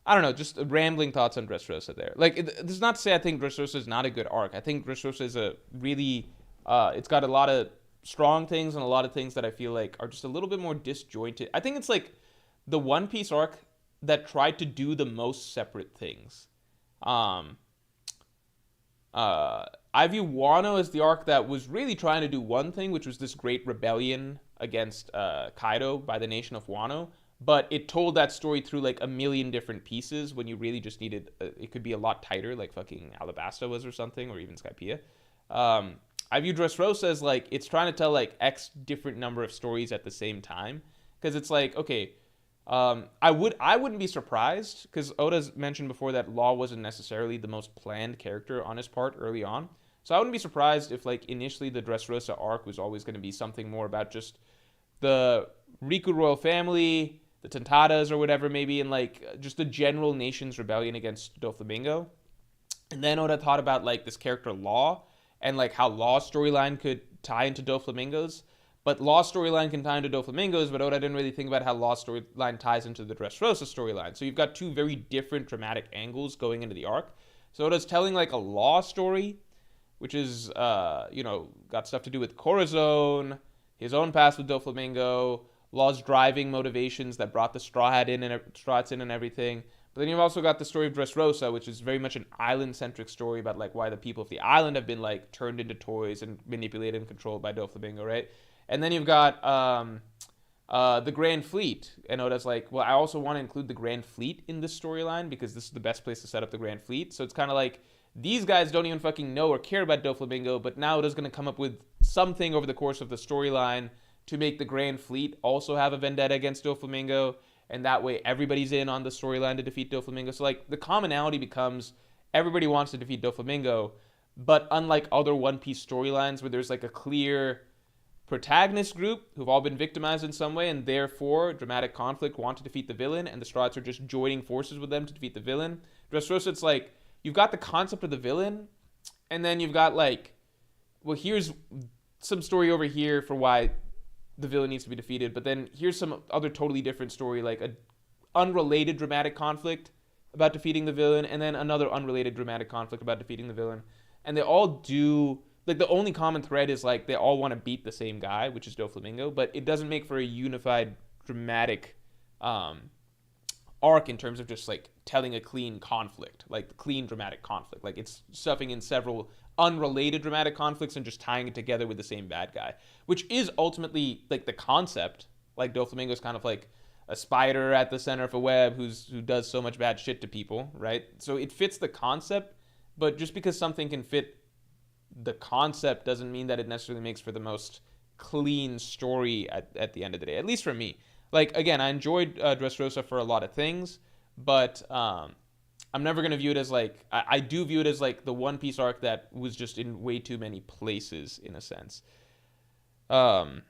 Speaker 1: I don't know, just rambling thoughts on Dressrosa there. Like, this is not to say I think Dressrosa is not a good arc. I think Dressrosa is a really, it's got a lot of strong things and a lot of things that I feel like are just a little bit more disjointed. I think it's like the One Piece arc that tried to do the most separate things. Um, I view Wano as the arc that was really trying to do one thing, which was this great rebellion against Kaido by the nation of Wano. But it told that story through like a million different pieces when you really just needed, it could be a lot tighter, like fucking Alabasta was or something, or even Skypiea. I view Dressrosa as like, it's trying to tell like X different number of stories at the same time. Because it's like, okay, I wouldn't be surprised, because Oda's mentioned before that Law wasn't necessarily the most planned character on his part early on. So I wouldn't be surprised if like initially the Dressrosa arc was always going to be something more about just the Riku royal family, the Tentadas or whatever, maybe, and like just the general nation's rebellion against Doflamingo. And then Oda thought about like this character Law and like how Law's storyline could tie into Doflamingo's. But Law's storyline can tie into Doflamingo's, but Oda didn't really think about how Law's storyline ties into the Dressrosa storyline. So you've got two very different dramatic angles going into the arc. So Oda's telling like a Law story, which is, got stuff to do with Corazon, his own past with Doflamingo, Law's driving motivations that brought the Straw Hats in and everything. But then you've also got the story of Dressrosa, which is very much an island-centric story about like why the people of the island have been like turned into toys and manipulated and controlled by Doflamingo, right? And then you've got the Grand Fleet. And Oda's like, well, I also want to include the Grand Fleet in this storyline because this is the best place to set up the Grand Fleet. So it's kind of like these guys don't even fucking know or care about Doflamingo, but now Oda's going to come up with something over the course of the storyline to make the Grand Fleet also have a vendetta against Doflamingo, and that way everybody's in on the storyline to defeat Doflamingo. So like the commonality becomes everybody wants to defeat Doflamingo, but unlike other One Piece storylines where there's like a clear protagonist group who've all been victimized in some way, and therefore dramatic conflict want to defeat the villain, and the Straw Hats are just joining forces with them to defeat the villain. Dressrosa, it's like you've got the concept of the villain, and then you've got like, well, here's some story over here for why the villain needs to be defeated, but then here's some other totally different story, like a unrelated dramatic conflict about defeating the villain, and then another unrelated dramatic conflict about defeating the villain. And they all do, like, the only common thread is like they all want to beat the same guy, which is Doflamingo, but it doesn't make for a unified dramatic arc in terms of just like telling a clean conflict, like clean dramatic conflict. Like it's stuffing in several unrelated dramatic conflicts and just tying it together with the same bad guy, which is ultimately like the concept. Like Doflamingo's kind of like a spider at the center of a web who does so much bad shit to people, right? So it fits the concept, but just because something can fit the concept doesn't mean that it necessarily makes for the most clean story at the end of the day, at least for me. Like, again, I enjoyed Dressrosa for a lot of things, but I'm never going to view it as like, I do view it as like the One Piece arc that was just in way too many places, in a sense. And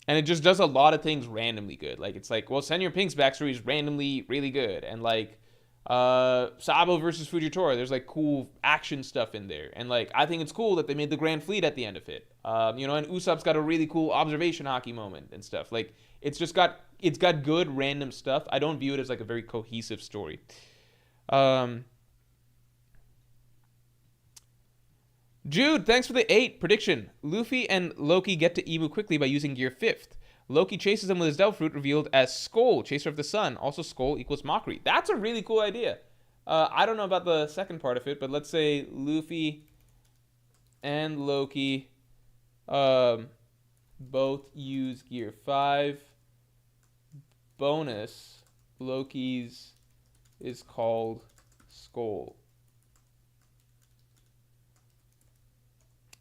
Speaker 1: it just does a lot of things randomly good. Like, it's like, well, Senor Pink's backstory is randomly really good. And like, Sabo versus Fujitora, there's like cool action stuff in there. And like, I think it's cool that they made the Grand Fleet at the end of it. And Usopp's got a really cool observation hockey moment and stuff. Like, it's got good random stuff. I don't view it as like a very cohesive story. Jude, thanks for the 8 prediction. Luffy and Loki get to Imu quickly by using Gear 5th. Loki chases him with his Devil Fruit, revealed as Skull, Chaser of the Sun. Also, Skull equals Mockery. That's a really cool idea. I don't know about the second part of it, but let's say Luffy and Loki both use Gear 5. Bonus, Loki's is called Skull.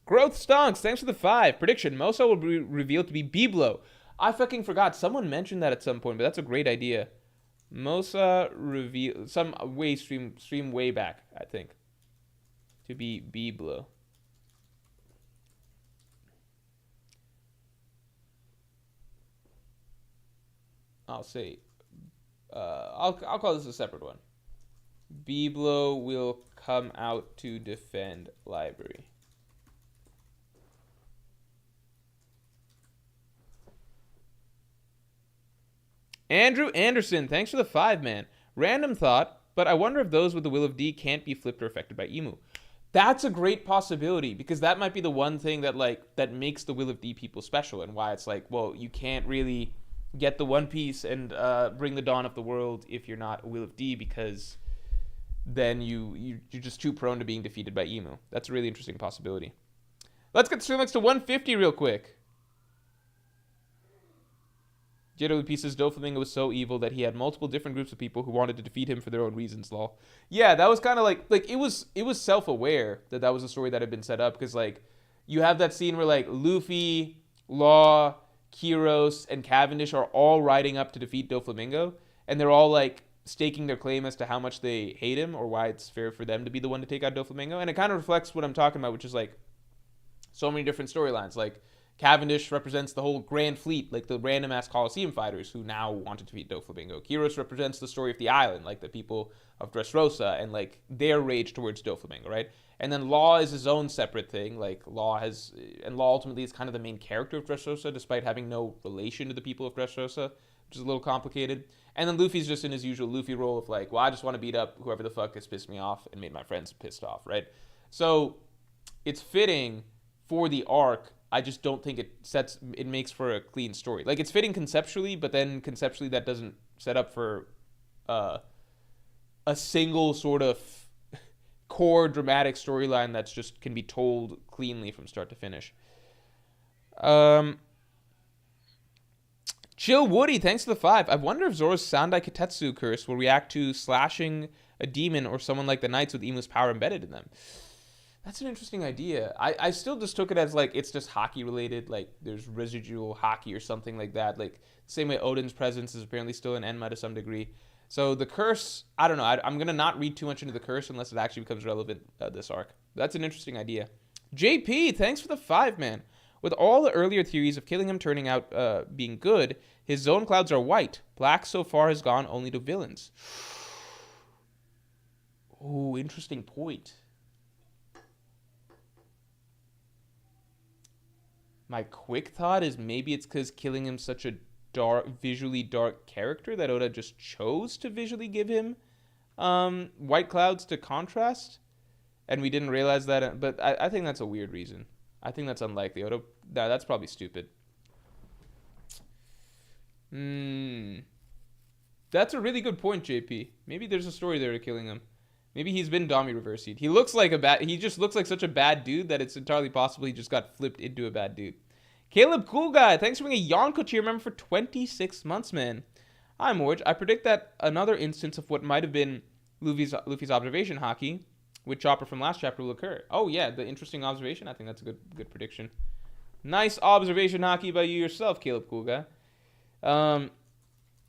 Speaker 1: Growth Stonks, thanks for the 5. Prediction, Mosa will be revealed to be Biblo. I fucking forgot. Someone mentioned that at some point, but that's a great idea. Mosa reveal some way stream way back, I think, to be Biblo. I'll say I'll call this a separate one. Biblo will come out to defend library. Andrew Anderson, thanks for the 5, man. Random thought, but I wonder if those with the Will of D can't be flipped or affected by Emu. That's a great possibility, because that might be the one thing that makes the Will of D people special, and why it's like, well, you can't really get the One Piece and bring the dawn of the world if you're not a Will of D, because then you're just too prone to being defeated by Emu. That's a really interesting possibility. Let's get Streamlix to 150 real quick. JWP says Doflamingo was so evil that he had multiple different groups of people who wanted to defeat him for their own reasons, lol. Yeah, that was kind of like it was self-aware that was a story that had been set up, because like you have that scene where like Luffy, Law, Kyros, and Cavendish are all riding up to defeat Doflamingo, and they're all like staking their claim as to how much they hate him or why it's fair for them to be the one to take out Doflamingo, and it kind of reflects what I'm talking about, which is like so many different storylines. Like Cavendish represents the whole Grand Fleet, like the random-ass Coliseum fighters who now want to defeat Doflamingo. Kyros represents the story of the island, like the people of Dressrosa and like their rage towards Doflamingo, right? And then Law is his own separate thing. Like Law ultimately is kind of the main character of Dressrosa, despite having no relation to the people of Dressrosa, which is a little complicated. And then Luffy's just in his usual Luffy role of like, well, I just want to beat up whoever the fuck has pissed me off and made my friends pissed off, right? So it's fitting for the arc. I just don't think it makes for a clean story. Like, it's fitting conceptually, but then conceptually that doesn't set up for a single sort of core dramatic storyline that's just can be told cleanly from start to finish. Chill Woody, thanks for the 5. I wonder if Zoro's Sandai Kitetsu curse will react to slashing a demon or someone like the Knights with Emu's power embedded in them. That's an interesting idea. I still just took it as like it's just hockey related, like there's residual hockey or something like that. Like the same way Odin's presence is apparently still in Enma to some degree. So the curse, I don't know. I'm going to not read too much into the curse unless it actually becomes relevant this arc. That's an interesting idea. JP, thanks for the 5, man. With all the earlier theories of killing him turning out being good, his zone clouds are white. Black so far has gone only to villains. Oh, interesting point. My quick thought is maybe it's because killing him such a visually dark character that Oda just chose to visually give him white clouds to contrast, and we didn't realize that. But I think that's a weird reason. I think that's unlikely. Oda, that's probably stupid. That's a really good point, JP. Maybe there's a story there to killing him. Maybe he's been Dami reversied. He just looks like such a bad dude that it's entirely possible he just got flipped into a bad dude. Caleb Cool Guy, thanks for being a Yonko cheer member for 26 months, man. Hi, Morge. I predict that another instance of what might have been Luffy's observation haki with Chopper from last chapter will occur. Oh yeah, the interesting observation. I think that's a good prediction. Nice observation haki by you yourself, Caleb Cool Guy.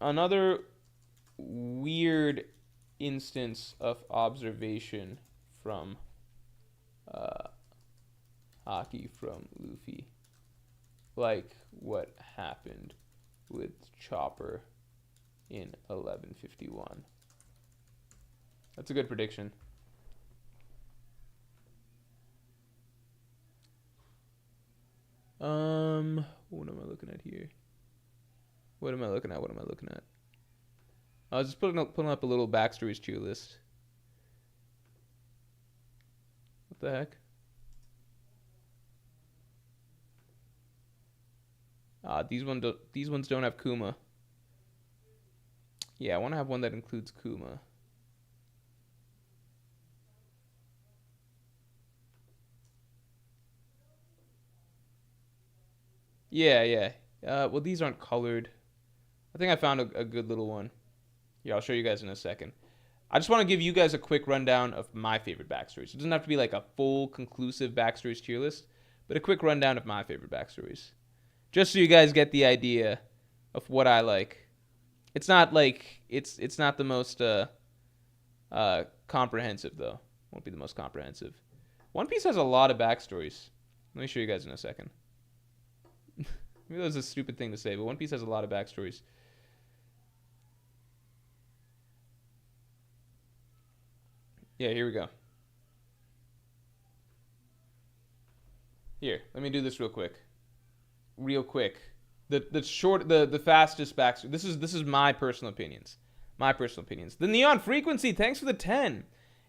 Speaker 1: Another weird instance of observation from hockey from Luffy, like what happened with Chopper in 1151. That's a good prediction. What am I looking at here? What am I looking at? I was just putting up a little backstories tier list. What the heck? These ones don't have Kuma. Yeah, I want to have one that includes Kuma. Yeah. Well, these aren't colored. I think I found a good little one. Yeah, I'll show you guys in a second. I just want to give you guys a quick rundown of my favorite backstories. It doesn't have to be like a full, conclusive backstories tier list, but a quick rundown of my favorite backstories. Just so you guys get the idea of what I like. It's not like, it's not the most comprehensive, though. Won't be the most comprehensive. One Piece has a lot of backstories. Let me show you guys in a second. Maybe that was a stupid thing to say, but One Piece has a lot of backstories. Yeah, here we go. Here, let me do this real quick. Real quick. The fastest backstory. This is my personal opinions. My personal opinions. The Neon Frequency, thanks for the 10.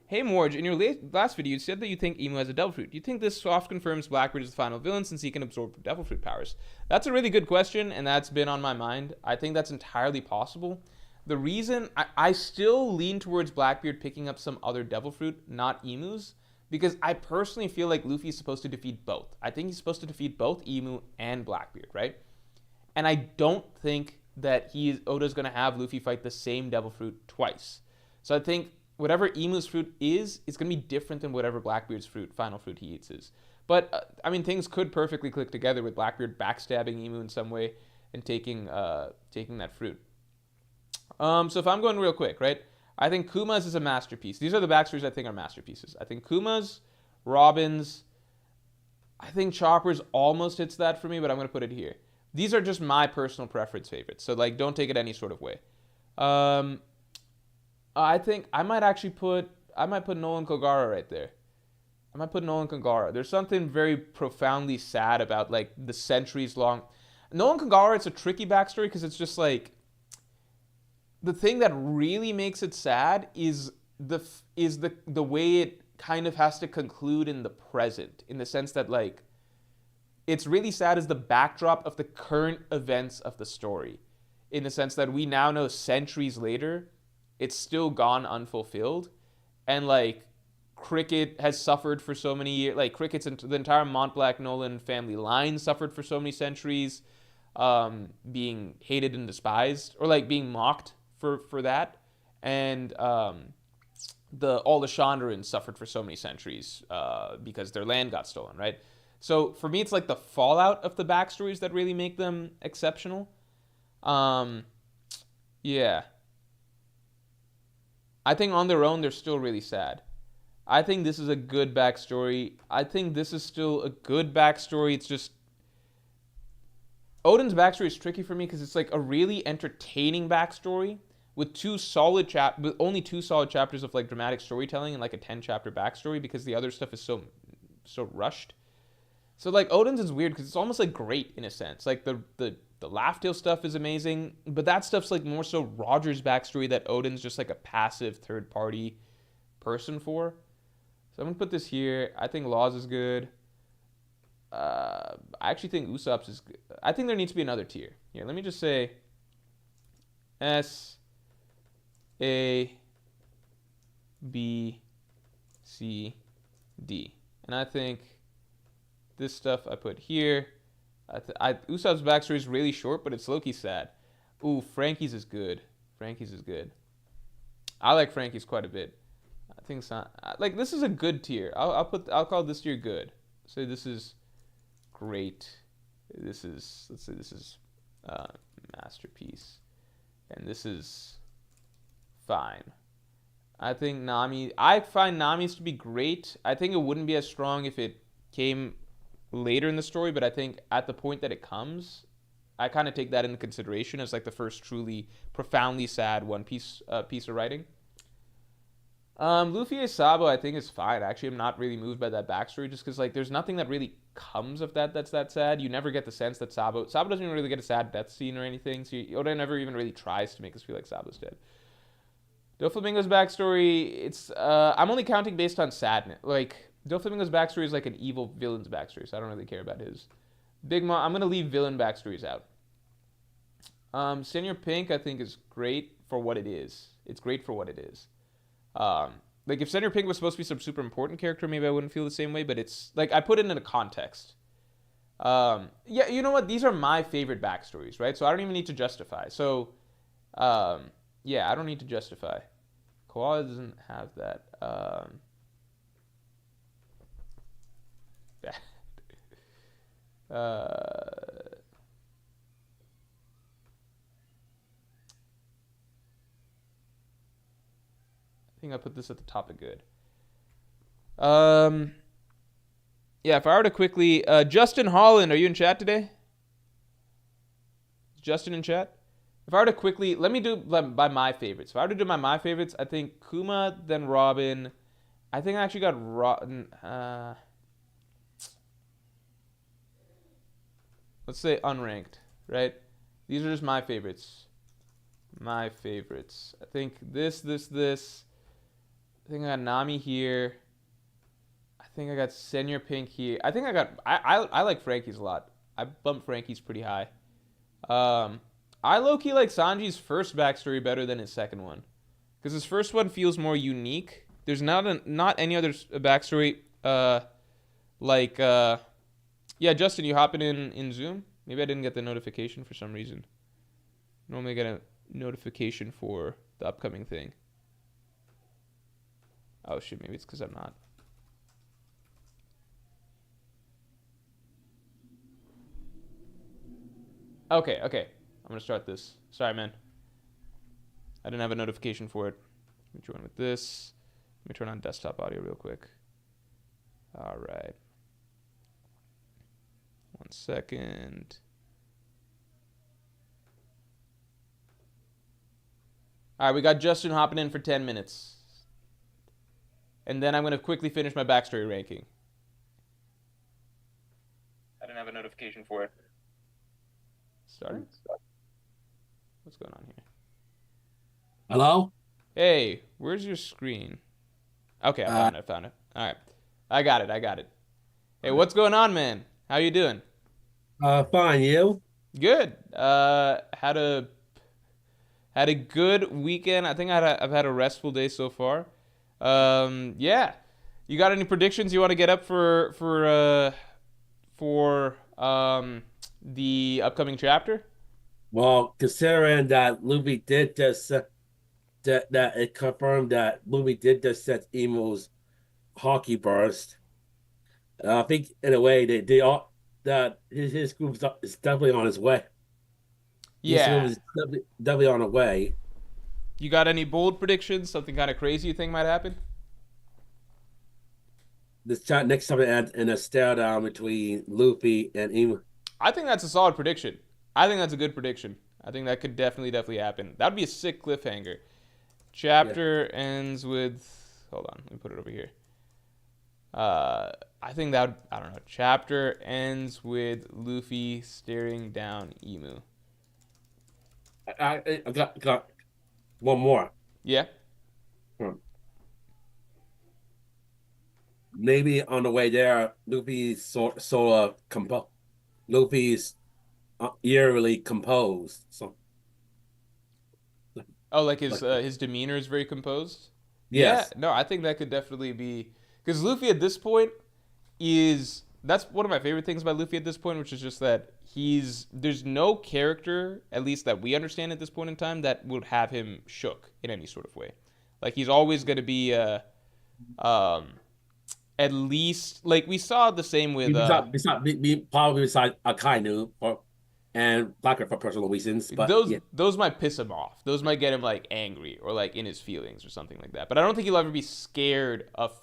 Speaker 1: Hey Morge, in your last video, you said that you think Emu has a Devil Fruit. Do you think this soft confirms Blackbeard is the final villain since he can absorb Devil Fruit powers? That's a really good question, and that's been on my mind. I think that's entirely possible. The reason I still lean towards Blackbeard picking up some other Devil Fruit, not Emu's, because I personally feel like Luffy's supposed to defeat both. I think he's supposed to defeat both Emu and Blackbeard, right? And I don't think that Oda's going to have Luffy fight the same Devil Fruit twice. So I think whatever Emu's fruit is, it's going to be different than whatever Blackbeard's final fruit he eats is. But, I mean, things could perfectly click together with Blackbeard backstabbing Emu in some way and taking that fruit. So if I'm going real quick, right? I think Kuma's is a masterpiece. These are the backstories I think are masterpieces. I think Kuma's, Robin's, I think Chopper's almost hits that for me, but I'm going to put it here. These are just my personal preference favorites. So, like, don't take it any sort of way. I think I might put Nolan Kogara right there. I might put Nolan Kogara. There's something very profoundly sad about, like, the centuries long. Nolan Kogara, it's a tricky backstory because it's just like, the thing that really makes it sad is the way it kind of has to conclude in the present, in the sense that, like, it's really sad as the backdrop of the current events of the story, in the sense that we now know centuries later it's still gone unfulfilled, and, like, Cricket has suffered for so many years. Like, Cricket's the entire Montblanc Nolan family line suffered for so many centuries, being hated and despised, or, like, being mocked for that, and all the Chandrans suffered for so many centuries because their land got stolen, right? So for me, it's like the fallout of the backstories that really make them exceptional. Yeah. I think on their own, they're still really sad. I think this is a good backstory. I think this is still a good backstory. It's just, Oden's backstory is tricky for me because it's like a really entertaining backstory with only two solid chapters of, like, dramatic storytelling and, like, a 10-chapter backstory, because the other stuff is so rushed. So, like, Oden's is weird because it's almost, like, great in a sense. Like, the Laugh-Tale stuff is amazing, but that stuff's, like, more so Roger's backstory that Oden's just, like, a passive third-party person for. So I'm going to put this here. I think Laws is good. I actually think Usopp's is good. I think there needs to be another tier. Here, let me just say S, A, B, C, D. And I think this stuff I put here. Usopp's backstory is really short, but it's low-key sad. Ooh, Frankie's is good. Frankie's is good. I like Frankie's quite a bit. I think it's not, like, this is a good tier. I'll call this tier good. So this is great. Let's say this is masterpiece, and this is fine. I find Nami's to be great. I think it wouldn't be as strong if it came later in the story, but I think at the point that it comes, I kind of take that into consideration as, like, the first truly profoundly sad One Piece piece of writing. Luffy Sabo, I think, is fine. Actually, I'm not really moved by that backstory, just because, like, there's nothing that really comes of that's that sad. You never get the sense that Sabo doesn't even really get a sad death scene or anything, so Oda never even really tries to make us feel like Sabo's dead. Doflamingo's backstory, it's I'm only counting based on sadness. Like, Doflamingo's backstory is like an evil villain's backstory, so I don't really care about his. Big Mom, I'm gonna leave villain backstories out. Senior Pink, I think, is great for what it is. It's great for what it is. Like, if Senior Pink was supposed to be some super important character, maybe I wouldn't feel the same way, but it's, like, I put it in a context. Yeah, you know what? These are my favorite backstories, right? So I don't even need to justify. So, yeah, I don't need to justify. Koala doesn't have that. I think I put this at the top of good. Yeah, if I were to quickly... Justin Holland, are you in chat today? Is Justin in chat? If I were to quickly... Let me do by my favorites. If I were to do my favorites, I think Kuma, then Robin, I think I actually got rotten. Let's say unranked, right? These are just my favorites. My favorites. I think this. I think I got Nami here. I think I got Senior Pink here. I think I got. I like Frankie's a lot. I bumped Frankie's pretty high. Um, I low key like Sanji's first backstory better than his second one, because his first one feels more unique. There's not any other backstory like yeah, Justin, you hopping in Zoom? Maybe I didn't get the notification for some reason. Normally I get a notification for the upcoming thing. Oh shit, maybe it's because I'm not. Okay, okay. I'm gonna start this. Sorry, man. I didn't have a notification for it. Let me join with this. Let me turn on desktop audio real quick. All right. 1 second. All right, we got Justin hopping in for 10 minutes. And then I'm going to quickly finish my backstory ranking. I didn't have a notification for it. Starting? What's going on here?
Speaker 2: Hello?
Speaker 1: Hey, where's your screen? Okay, I found it. All right. I got it. Hey, what's going on, man? How you doing?
Speaker 2: Fine, you?
Speaker 1: Good. Had a good weekend. I think I've had a restful day so far. Yeah. You got any predictions you want to get up for the upcoming chapter?
Speaker 2: Well, considering that Luffy did just that it confirmed that Luffy did just set Emo's hockey burst, I think in a way they all that his group is definitely on his way. His group
Speaker 1: Yeah.
Speaker 2: is definitely on the way.
Speaker 1: You got any bold predictions? Something kind of crazy you think might happen?
Speaker 2: This chat next time in a stare down between Luffy and Emo.
Speaker 1: I think that's a solid prediction. I think that's a good prediction. I think that could definitely happen. That would be a sick cliffhanger.
Speaker 2: Yeah.
Speaker 1: Chapter ends with. Hold on, let me put it over here. I think that I don't know. Chapter ends with Luffy staring down Emu.
Speaker 2: I got one more.
Speaker 1: Yeah.
Speaker 2: Hmm. Maybe on the way there, Luffy's sort of Luffy's eerily composed. So,
Speaker 1: Oh, like
Speaker 2: like,
Speaker 1: his demeanor is very composed. Yeah.
Speaker 2: yes,
Speaker 1: No, I think that could definitely be because Luffy at this point is that's one of my favorite things about Luffy at this point, which is just that there's no character, at least that we understand at this point in time, that would have him shook in any sort of way. Like he's always going to be um at least like we saw the same with
Speaker 2: probably besides Akainu and Blackbeard for personal reasons, but
Speaker 1: those
Speaker 2: yeah,
Speaker 1: those might piss him off. Those might get him like angry or like in his feelings or something like that. But I don't think he'll ever be scared of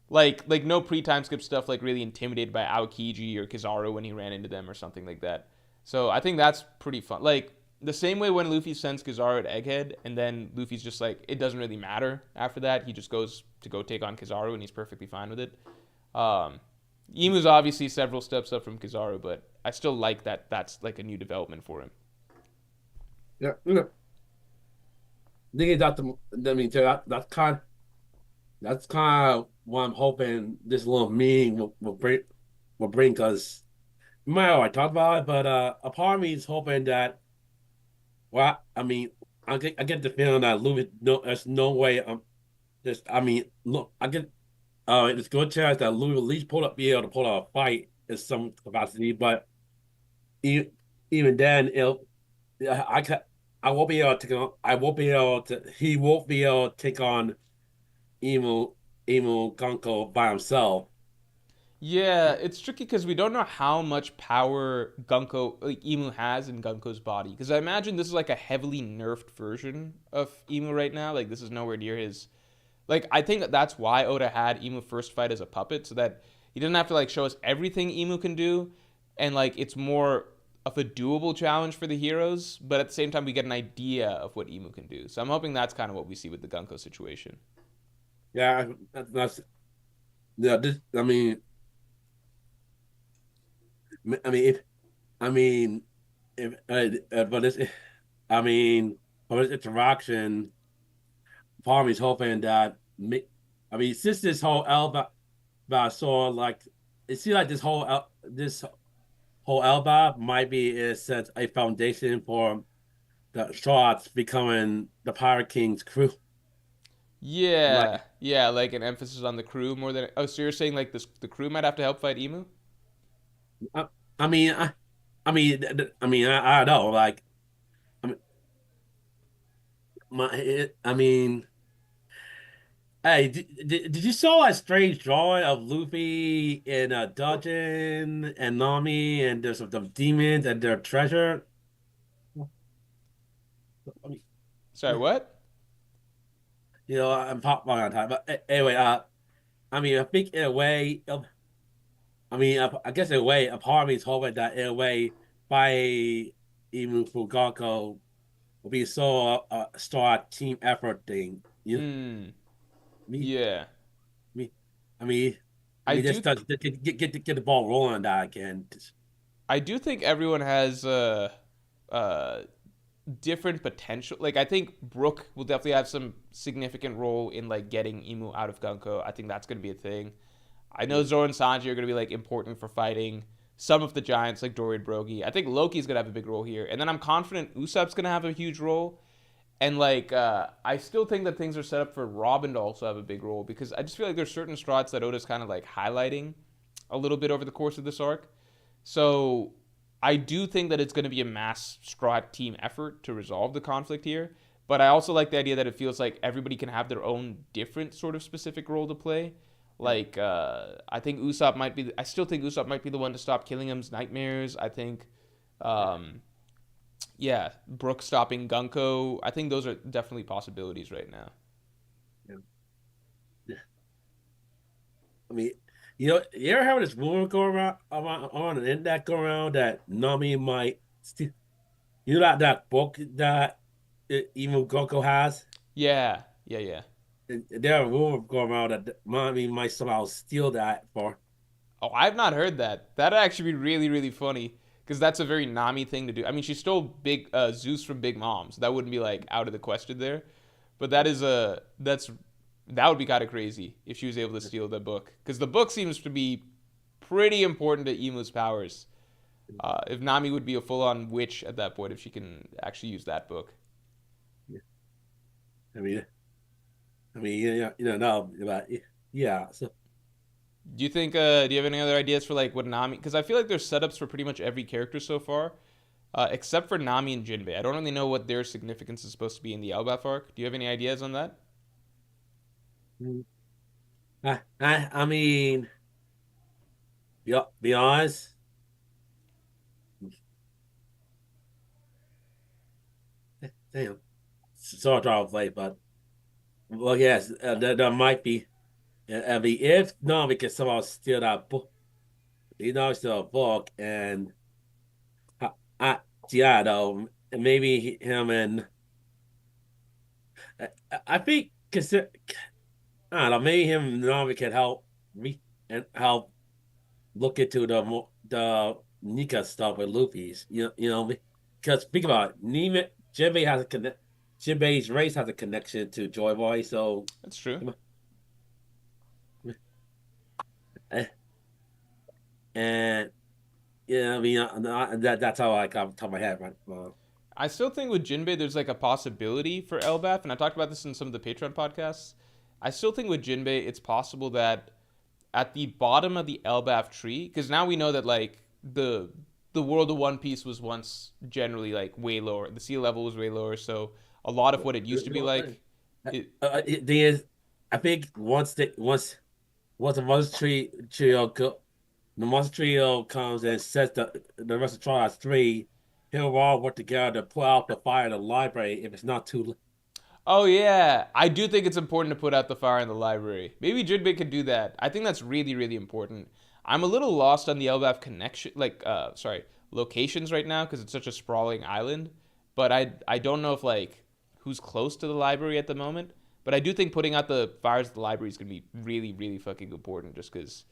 Speaker 1: like no pre-time skip stuff like really intimidated by Aokiji or Kizaru when he ran into them or something like that. So I think that's pretty fun. Like the same way when Luffy sends Kizaru at Egghead and then Luffy's just like it doesn't really matter after that. He just goes to go take on Kizaru and he's perfectly fine with it. Um, Emu's obviously several steps up from Kizaru, but I still like that that's like a new development for him.
Speaker 2: yeah. Thinking that I mean that's kind of what I'm hoping this little meeting will bring because I talked about it, but a part of me is hoping that well, I mean, I get the feeling that Luffy no, there's no way there's I mean, look, I get it's a good chance that Louis will at least be able to pull out a fight in some capacity, but even, even then, I can, I won't be able to take on. I won't be able to. He won't be able to take on Emu Gonko by himself.
Speaker 1: Yeah, it's tricky because we don't know how much power Gunko like Emu has in Gunko's body. Because I imagine this is like a heavily nerfed version of Emu right now. Like this is nowhere near his. Like I think that's why Oda had Emu first fight as a puppet, so that he doesn't have to like show us everything Emu can do, and like it's more of a doable challenge for the heroes. But at the same time, we get an idea of what Emu can do. So I'm hoping that's kind of what we see with the Gunko situation.
Speaker 2: Yeah, that's yeah. This, I mean, if I mean, if but this, I mean, for this interaction, part of me's hoping that I mean, since this whole Elba, saw like it seems like this whole Elba might be in a sense a foundation for the shots becoming the Pirate King's crew.
Speaker 1: Yeah,
Speaker 2: Like,
Speaker 1: yeah, like an emphasis on the crew more than. Oh, so you're saying like this, the crew might have to help fight Emu?
Speaker 2: I, I mean, I don't know. Like, I mean, I mean, hey, did you saw that strange drawing of Luffy in a dungeon and Nami and there's some demons and their treasure? I mean,
Speaker 1: Sorry, what?
Speaker 2: I'm pop on time, but anyway, I mean, I think in a way, I mean, I guess in a way, a part of me is hoping that in a way, by Imu Fugako will be so start team effort thing. You know,
Speaker 1: Hmm.
Speaker 2: me,
Speaker 1: Yeah,
Speaker 2: me, I mean,
Speaker 1: I
Speaker 2: just
Speaker 1: do.
Speaker 2: get the ball rolling on that again.
Speaker 1: I do think everyone has uh different potential. Like I think Brook will definitely have some significant role in like getting Emu out of Gunko. I think that's gonna be a thing. I know Zoro and Sanji are gonna be like important for fighting some of the giants like Dory and Brogy. I think Loki's gonna have a big role here, and then I'm confident Usopp's gonna have a huge role. And like, I still think that things are set up for Robin to also have a big role because I just feel like there's certain strats that Oda's kind of like highlighting a little bit over the course of this arc. So I do think that it's going to be a mass Strat team effort to resolve the conflict here. But I also like the idea that it feels like everybody can have their own different sort of specific role to play.
Speaker 2: Yeah,
Speaker 1: Like, I think Usopp might be. I still think Usopp might be the one to stop Killingham's nightmares. I think,
Speaker 2: yeah,
Speaker 1: um, yeah, Brook stopping Gunko. I think those are definitely possibilities right now.
Speaker 2: yeah. Yeah. I mean, you ever have this rumor go around on an internet go around that Nami might steal, that book that even Goku has?
Speaker 1: Yeah, yeah, yeah.
Speaker 2: There are rumors going around that Nami might somehow steal that for.
Speaker 1: Oh, I've not heard that. That'd actually be really, really funny because that's a very Nami thing to do. I mean, she stole Big Zeus from Big Mom, so that wouldn't be like out of the question there. But that would be kind of crazy if she was able to steal the book because the book seems to be pretty important to Emu's powers. If Nami would be a full-on witch at that point if she can actually use that book.
Speaker 2: I mean, no, but yeah. So
Speaker 1: Do you think? Do you have any other ideas for like what Nami? Because I feel like there's setups for pretty much every character so far, except for Nami and Jinbei. I don't really know what their significance is supposed to be in the Elbaf arc. Do you have any ideas on that?
Speaker 2: I mean, be honest. Damn, so I draw play, but well, yes, there might be. I mean, if no, we can somehow steal that book, steal a book, and I, I yeah, though maybe him and I think consider I don't know, maybe him and Nami can help me and help look into the Nika stuff with Luffy's. Because think about it, Jinbei has a connect. Jinbei's race has a connection to Joy Boy, so
Speaker 1: That's true.
Speaker 2: eh, and yeah, I mean that's how I got top of my head, right?
Speaker 1: I still think with Jinbei, there's like a possibility for Elbaf, and I talked about this in some of the Patreon podcasts. I still think with Jinbei, it's possible that at the bottom of the Elbaf tree, because now we know that like the world of One Piece was once generally like way lower. The sea level was way lower, so a lot of what it used to be like, it,
Speaker 2: There's, I think once the monster trio the monster trio comes and sets the rest of Trials three, he'll all work together to put out the fire in the library if it's not too.
Speaker 1: oh yeah, I do think it's important to put out the fire in the library. Maybe Jinbei could do that. I think that's really, really important. I'm a little lost on the Elbaf connection, like, sorry, locations right now because it's such a sprawling island. But I don't know if like who's close to the library at the moment. But I do think putting out the fires at the library is going to be really, really fucking important just because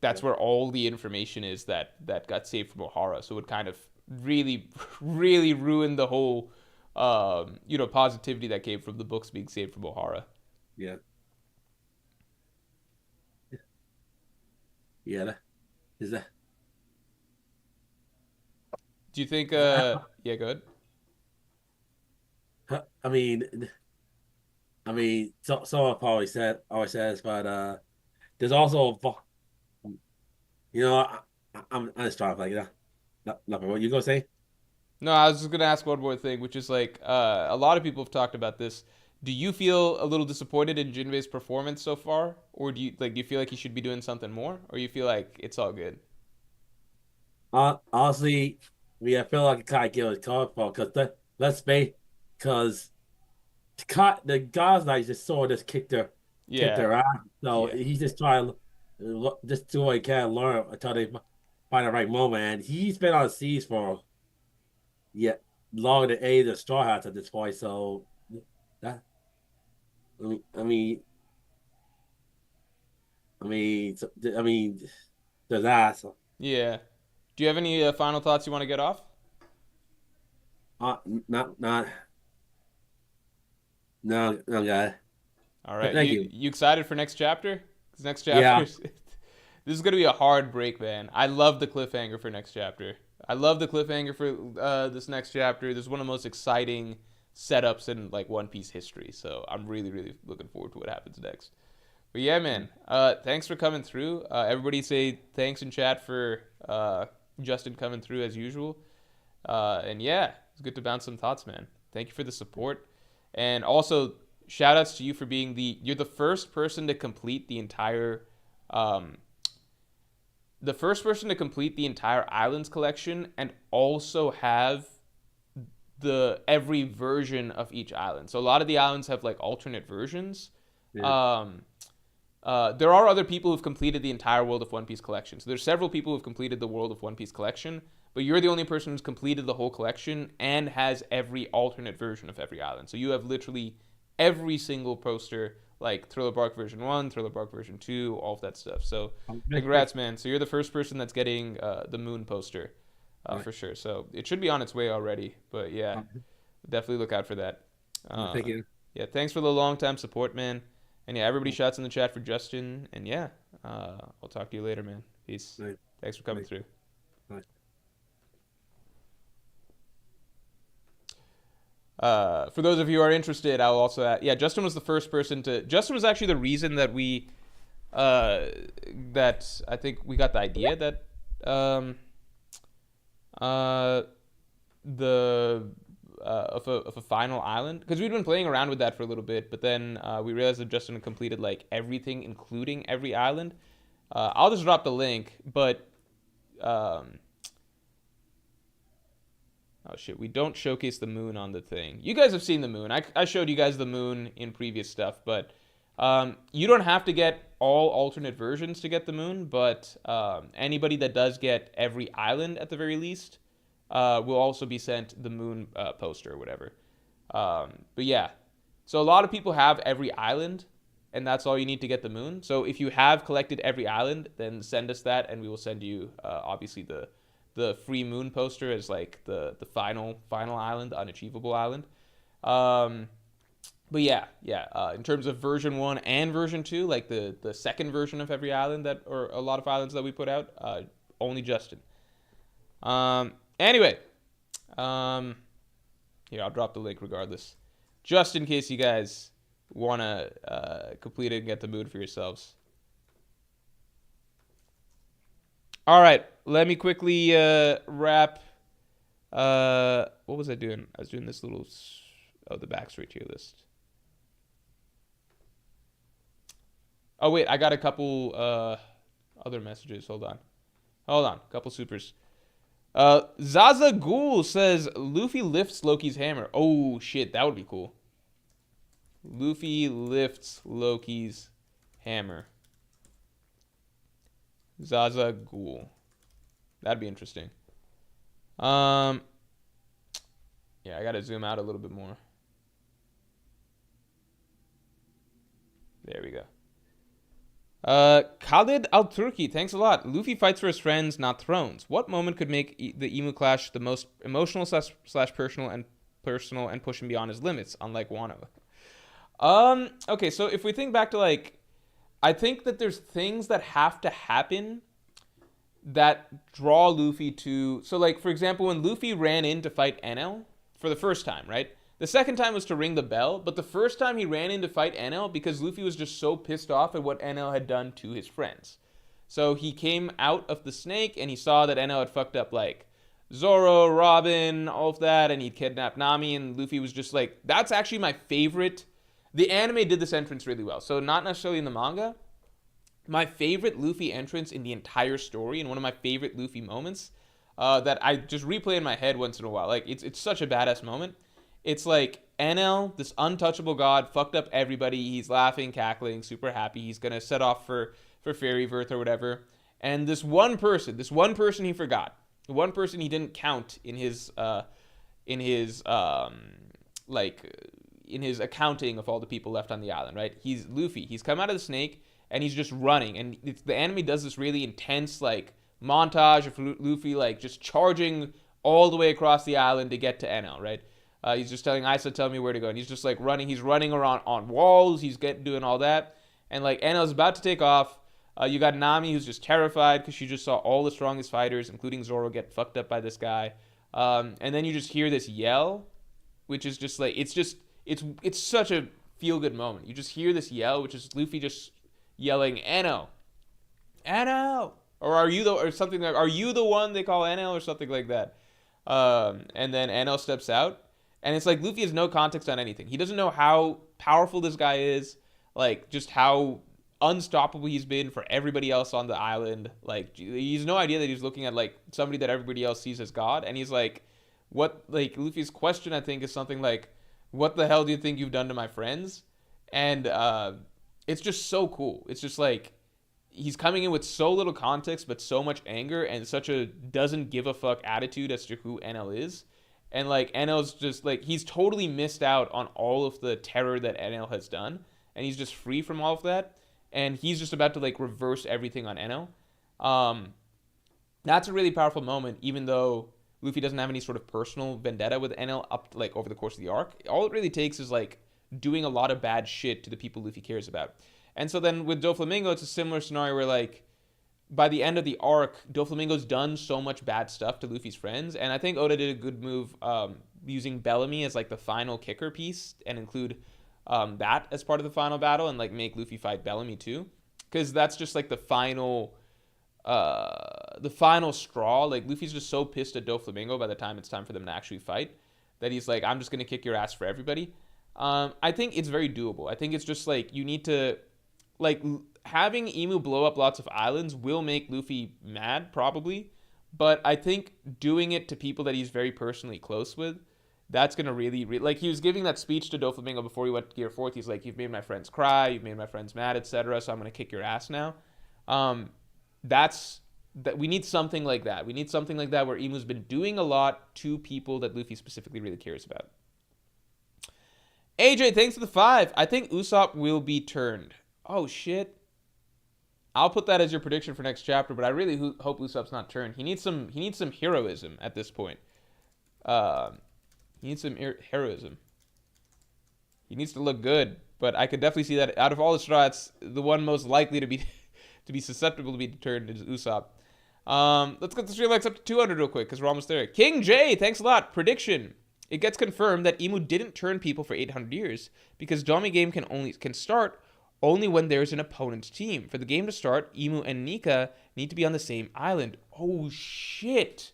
Speaker 1: that's
Speaker 2: Yeah.
Speaker 1: where all the information is that got saved from O'Hara. So it kind of really, really ruined the whole, positivity that came from the books being saved from O'Hara.
Speaker 2: Yeah. Yeah. Is that?
Speaker 1: Do you think,
Speaker 2: I,
Speaker 1: yeah, go ahead.
Speaker 2: I mean, someone probably always says, but there's also, I'm just trying to like, nothing. What you gonna say?
Speaker 1: No, I was just gonna ask one more thing, which is like a lot of people have talked about this. Do you feel a little disappointed in Jinbei's performance so far, or do you feel like he should be doing something more, or you feel like it's all good?
Speaker 2: Honestly, I feel like I kind of give it a call for because let's be because the guys like just sort of just kicked
Speaker 1: Yeah,
Speaker 2: their ass. So
Speaker 1: yeah,
Speaker 2: he's just trying to just do what he can learn until they find the right moment. And he's been on the seas for yeah longer than any of the Straw Hats at this point. So that I mean I mean I mean there's that. So,
Speaker 1: yeah. Do you have any final thoughts you want to get off?
Speaker 2: not no guy.
Speaker 1: All right,
Speaker 2: Thank
Speaker 1: you
Speaker 2: you.
Speaker 1: you excited for next chapter? 'Cause next chapter,
Speaker 2: Yeah.
Speaker 1: this is gonna be a hard break, man. I love the cliffhanger for next chapter. I love the cliffhanger for this next chapter. This is one of the most exciting setups in like One Piece history. So I'm really, really looking forward to what happens next. But yeah, man. Thanks for coming through. Everybody say thanks in chat for Justin coming through as usual. And yeah, it's good to bounce some thoughts, man. Thank you for the support. And also, shout outs to you for being you're um, the first person to complete the entire Islands collection and also have the every version of each island. So a lot of the islands have like alternate versions.
Speaker 2: Yeah.
Speaker 1: Um, there are other people who've completed the entire World of One Piece collection. So there's several people who've completed the World of One Piece collection, but you're the only person who's completed the whole collection and has every alternate version of every island. So you have literally every single poster, like Thriller Bark version 1, Thriller Bark version 2, all of that stuff. So congrats, man. So you're the first person that's getting the Moon poster
Speaker 2: Right.
Speaker 1: for sure. So it should be on its way already. But yeah, definitely look out for that.
Speaker 2: Thank
Speaker 1: Uh,
Speaker 2: you.
Speaker 1: yeah, thanks for the long time support, man. And yeah, everybody shouts in the chat for Justin. And yeah, I'll talk to you later, man. Peace.
Speaker 2: Right.
Speaker 1: Thanks for coming
Speaker 2: Right.
Speaker 1: through.
Speaker 2: Right.
Speaker 1: For those of you who are interested, I'll also yeah, Justin was the first person to. Justin was actually the reason that that I think we got the idea that uh, the of a final island because we'd been playing around with that for a little bit, but then we realized that Justin had completed like everything, including every island. I'll just drop the link, but um, oh shit, we don't showcase the moon on the thing. You guys have seen the moon. I showed you guys the moon in previous stuff, but you don't have to get all alternate versions to get the moon, but anybody that does get every island at the very least will also be sent the moon poster or whatever. But yeah, so a lot of people have every island, and that's all you need to get the moon. So if you have collected every island, then send us that, and we will send you obviously the free moon poster as like the final island, the unachievable island. Um, but yeah. In terms of version 1 and version 2, like the second version of every island that or a lot of islands that we put out, only Justin. Anyway, um, here I'll drop the link regardless, just in case you guys wanna complete it and get the mood for yourselves. All right, let me quickly wrap. What was I doing? I was doing this little the backstory tier list. Oh wait, I got a couple other messages. Hold on, couple supers. Zaza Ghoul says Luffy lifts Loki's hammer. Oh shit, that would be cool. Luffy lifts Loki's hammer. Zaza Ghoul. That'd be interesting. Yeah, I gotta zoom out a little bit more. There we go. Khalid Al Turki, thanks a lot. Luffy fights for his friends, not thrones. What moment could make the Emu clash the most emotional slash personal and push him beyond his limits, unlike Wano? Okay, so if we think back to like, I think that there's things that have to happen that draw Luffy to. So, like, for example, when Luffy ran in to fight Enel for the first time, right? The second time was to ring the bell, but the first time he ran in to fight Enel because Luffy was just so pissed off at what Enel had done to his friends. So he came out of the snake and he saw that Enel had fucked up, like, Zoro, Robin, all of that, and he'd kidnapped Nami, and Luffy was just like, that's actually my favorite. The anime did this entrance really well. So, not necessarily in the manga, my favorite Luffy entrance in the entire story and one of my favorite Luffy moments that I just replay in my head once in a while. Like, it's such a badass moment. It's like Enel, this untouchable god, fucked up everybody. He's laughing, cackling, super happy. He's going to set off for Fairyverse or whatever. And this one person he forgot, the one person he didn't count in his accounting of all the people left on the island, right? He's Luffy. He's come out of the snake and he's just running. And the anime does this really intense like montage of Luffy like just charging all the way across the island to get to Enel, right? He's just telling Isa, tell me where to go. And he's just like running. He's running around on walls. He's doing all that. And like Enel's about to take off. You got Nami who's just terrified because she just saw all the strongest fighters, including Zoro, get fucked up by this guy. And then you just hear this yell, which is just like, it's such a feel-good moment. You just hear this yell, which is Luffy just yelling, Enel, Enel, or are you the one they call Enel or something like that. And then Enel steps out, and it's like Luffy has no context on anything. He doesn't know how powerful this guy is, like just how unstoppable he's been for everybody else on the island. Like he's no idea that he's looking at like somebody that everybody else sees as God, and he's like, what? Like Luffy's question, I think, is something like, what the hell do you think you've done to my friends? And it's just so cool. It's just like he's coming in with so little context but so much anger and such a doesn't give a fuck attitude as to who Enel is. And like Enel's just like, he's totally missed out on all of the terror that Enel has done, and he's just free from all of that, and he's just about to like reverse everything on Enel. That's a really powerful moment, even though Luffy doesn't have any sort of personal vendetta with Enel up like over the course of the arc. All it really takes is like doing a lot of bad shit to the people Luffy cares about. And so then with Doflamingo, it's a similar scenario where like by the end of the arc, Doflamingo's done so much bad stuff to Luffy's friends, and I think Oda did a good move using Bellamy as like the final kicker piece and include that as part of the final battle and like make Luffy fight Bellamy too, because that's just like the final straw. Like Luffy's just so pissed at Doflamingo by the time it's time for them to actually fight that he's like, I'm just gonna kick your ass for everybody. I think it's very doable. I think it's just like you need to like having Emu blow up lots of islands will make Luffy mad probably, but I think doing it to people that he's very personally close with, that's gonna really like he was giving that speech to Doflamingo before he went to Gear 4. He's like, you've made my friends cry, you've made my friends mad, etc. So I'm gonna kick your ass now. That we need something like that. We need something like that where Emu's been doing a lot to people that Luffy specifically really cares about. AJ, thanks for the 5. I think Usopp will be turned. Oh shit. I'll put that as your prediction for next chapter, but I really hope Usopp's not turned. He needs some heroism at this point. He needs some heroism. He needs to look good, but I could definitely see that out of all the strats, the one most likely to be to be susceptible to be turned is Usopp. Let's get the stream likes up to 200 real quick because we're almost there. King J, thanks a lot. Prediction. It gets confirmed that Emu didn't turn people for 800 years because Domi game can start only when there's an opponent's team. For the game to start, Emu and Nika need to be on the same island. Oh shit.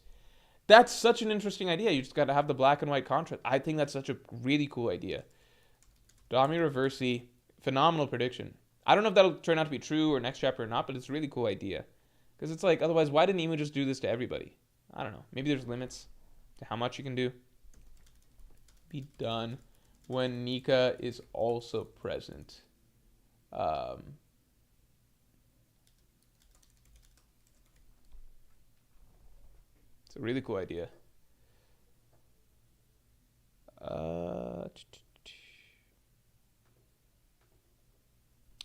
Speaker 1: That's such an interesting idea. You just got to have the black and white contrast. I think that's such a really cool idea. Domi Reversi, phenomenal prediction. I don't know if that'll turn out to be true or next chapter or not, but it's a really cool idea. Because it's like, otherwise, why didn't Emu just do this to everybody? I don't know. Maybe there's limits to how much you can do. Be done when Nika is also present. It's a really cool idea.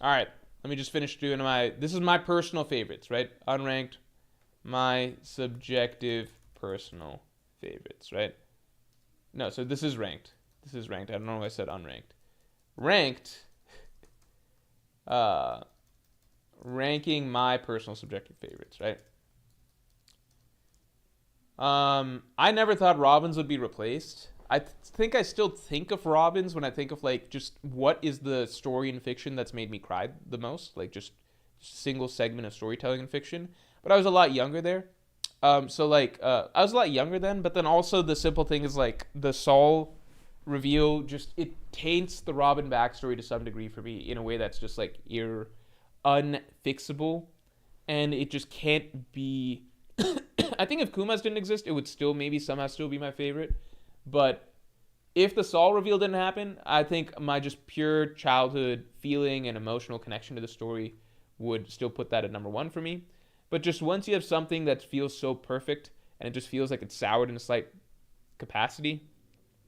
Speaker 1: All right, let me just finish doing my. This is my personal favorites, right? Unranked, my subjective personal favorites, right? No, so this is ranked. This is ranked. I don't know why I said unranked. Ranked. Uh, ranking my personal subjective favorites, right? I never thought Robins would be replaced. Think I still think of Robins when I think of like just what is the story in fiction that's made me cry the most, like just single segment of storytelling in fiction. But I was a lot younger there. So like I was a lot younger then, but then also the simple thing is like the Saul reveal just it taints the Robin backstory to some degree for me in a way that's just like unfixable, and it just can't be. I think if Kumas didn't exist, it would still maybe somehow still be my favorite. But if the Saul reveal didn't happen, I think my just pure childhood feeling and emotional connection to the story would still put that at number one for me. But just once you have something that feels so perfect and it just feels like it's soured in a slight capacity,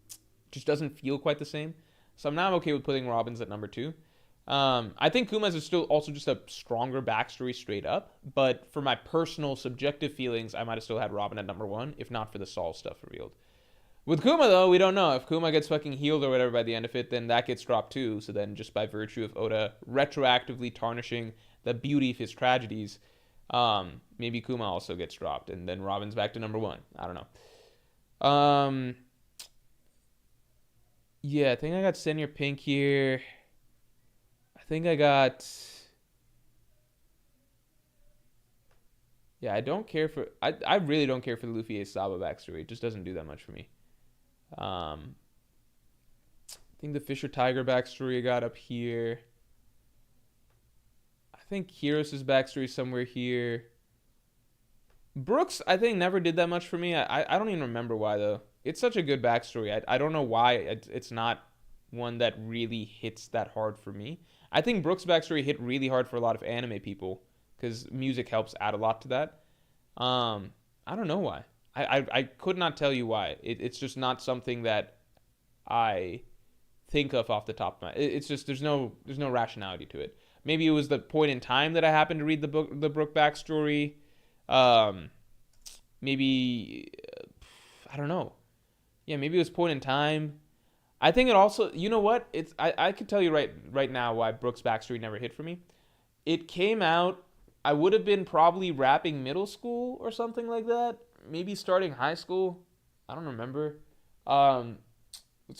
Speaker 1: it just doesn't feel quite the same. So I'm now okay with putting Robins at number two. I think Kumas is still also just a stronger backstory straight up, but for my personal subjective feelings, I might have still had Robin at number one, if not for the Saul stuff revealed. With Kuma, though, we don't know. If Kuma gets fucking healed or whatever by the end of it, then that gets dropped too. So then just by virtue of Oda retroactively tarnishing the beauty of his tragedies, maybe Kuma also gets dropped, and then Robin's back to number one. I don't know. Yeah, I think I got Senior Pink here. I think I got... Yeah, I don't care for... I really don't care for the Luffy Ace Saba backstory. It just doesn't do that much for me. I think the Fisher Tiger backstory I got up here. I think Heros' backstory somewhere here. Brooks, I think, never did that much for me. I don't even remember why, though. It's such a good backstory. I don't know why it's not one that really hits that hard for me. I think Brooks' backstory hit really hard for a lot of anime people because music helps add a lot to that. I don't know why. I could not tell you why. It's just not something that I think of off the top of my. It's just there's no rationality to it. Maybe it was the point in time that I happened to read the Brook backstory. Maybe I don't know. Yeah, maybe it was point in time. I think it also, you know what? I could tell you right now why Brook's backstory never hit for me. It came out. I would have been probably wrapping middle school or something like that. Maybe starting high school. I don't remember. So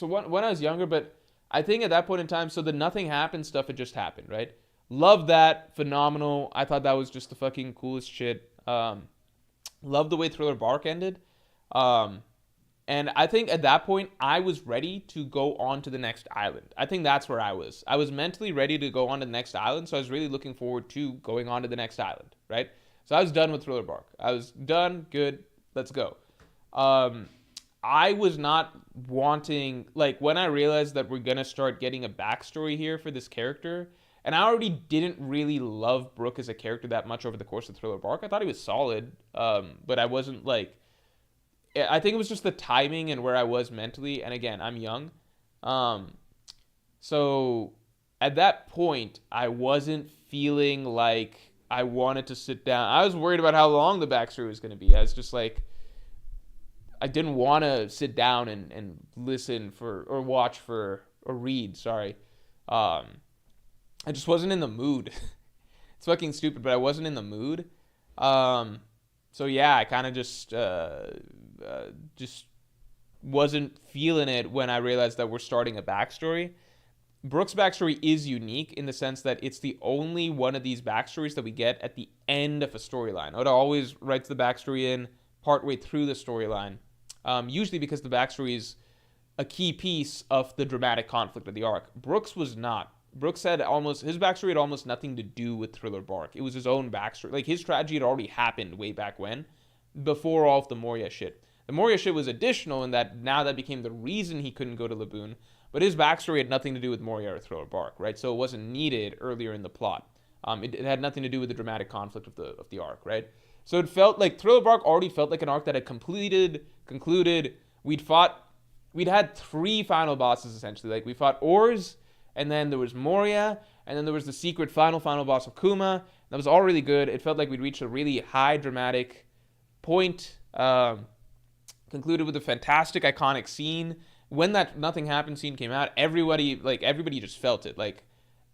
Speaker 1: when I was younger, but I think at that point in time, so the nothing happened stuff had just happened, right? Loved that. Phenomenal. I thought that was just the fucking coolest shit. Loved the way Thriller Bark ended. And I think at that point, I was ready to go on to the next island. I think that's where I was. I was mentally ready to go on to the next island, so I was really looking forward to going on to the next island, right? So I was done with Thriller Bark. I was done, good, let's go. I was not wanting, like, when I realized that we're going to start getting a backstory here for this character, and I already didn't really love Brook as a character that much over the course of Thriller Bark. I thought he was solid, but I wasn't, like... I think it was just the timing and where I was mentally. And again, I'm young. So at that point, I wasn't feeling like I wanted to sit down. I was worried about how long the backstory was going to be. I was just like, I didn't want to sit down and listen for, or watch for, or read, sorry. I just wasn't in the mood. It's fucking stupid, but I wasn't in the mood. So yeah, I kind of just wasn't feeling it when I realized that we're starting a backstory. Brook's backstory is unique in the sense that it's the only one of these backstories that we get at the end of a storyline. Oda always writes the backstory in partway through the storyline, usually because the backstory is a key piece of the dramatic conflict of the arc. Brook's was not. Brooks had his backstory had almost nothing to do with Thriller Bark. It was his own backstory. Like, his tragedy had already happened way back when, before all of the Moria shit. The Moria shit was additional in that now that became the reason he couldn't go to Laboon, but his backstory had nothing to do with Moria or Thriller Bark, right? So it wasn't needed earlier in the plot. It had nothing to do with the dramatic conflict of the arc, right? So it felt like Thriller Bark already felt like an arc that had concluded. We'd had 3 final bosses, essentially. Like, we fought Ors, and then there was Moria, and then there was the secret final boss of Kuma. That was all really good. It felt like we'd reached a really high dramatic point. Concluded with a fantastic iconic scene. When that nothing happened scene came out, everybody just felt it. Like,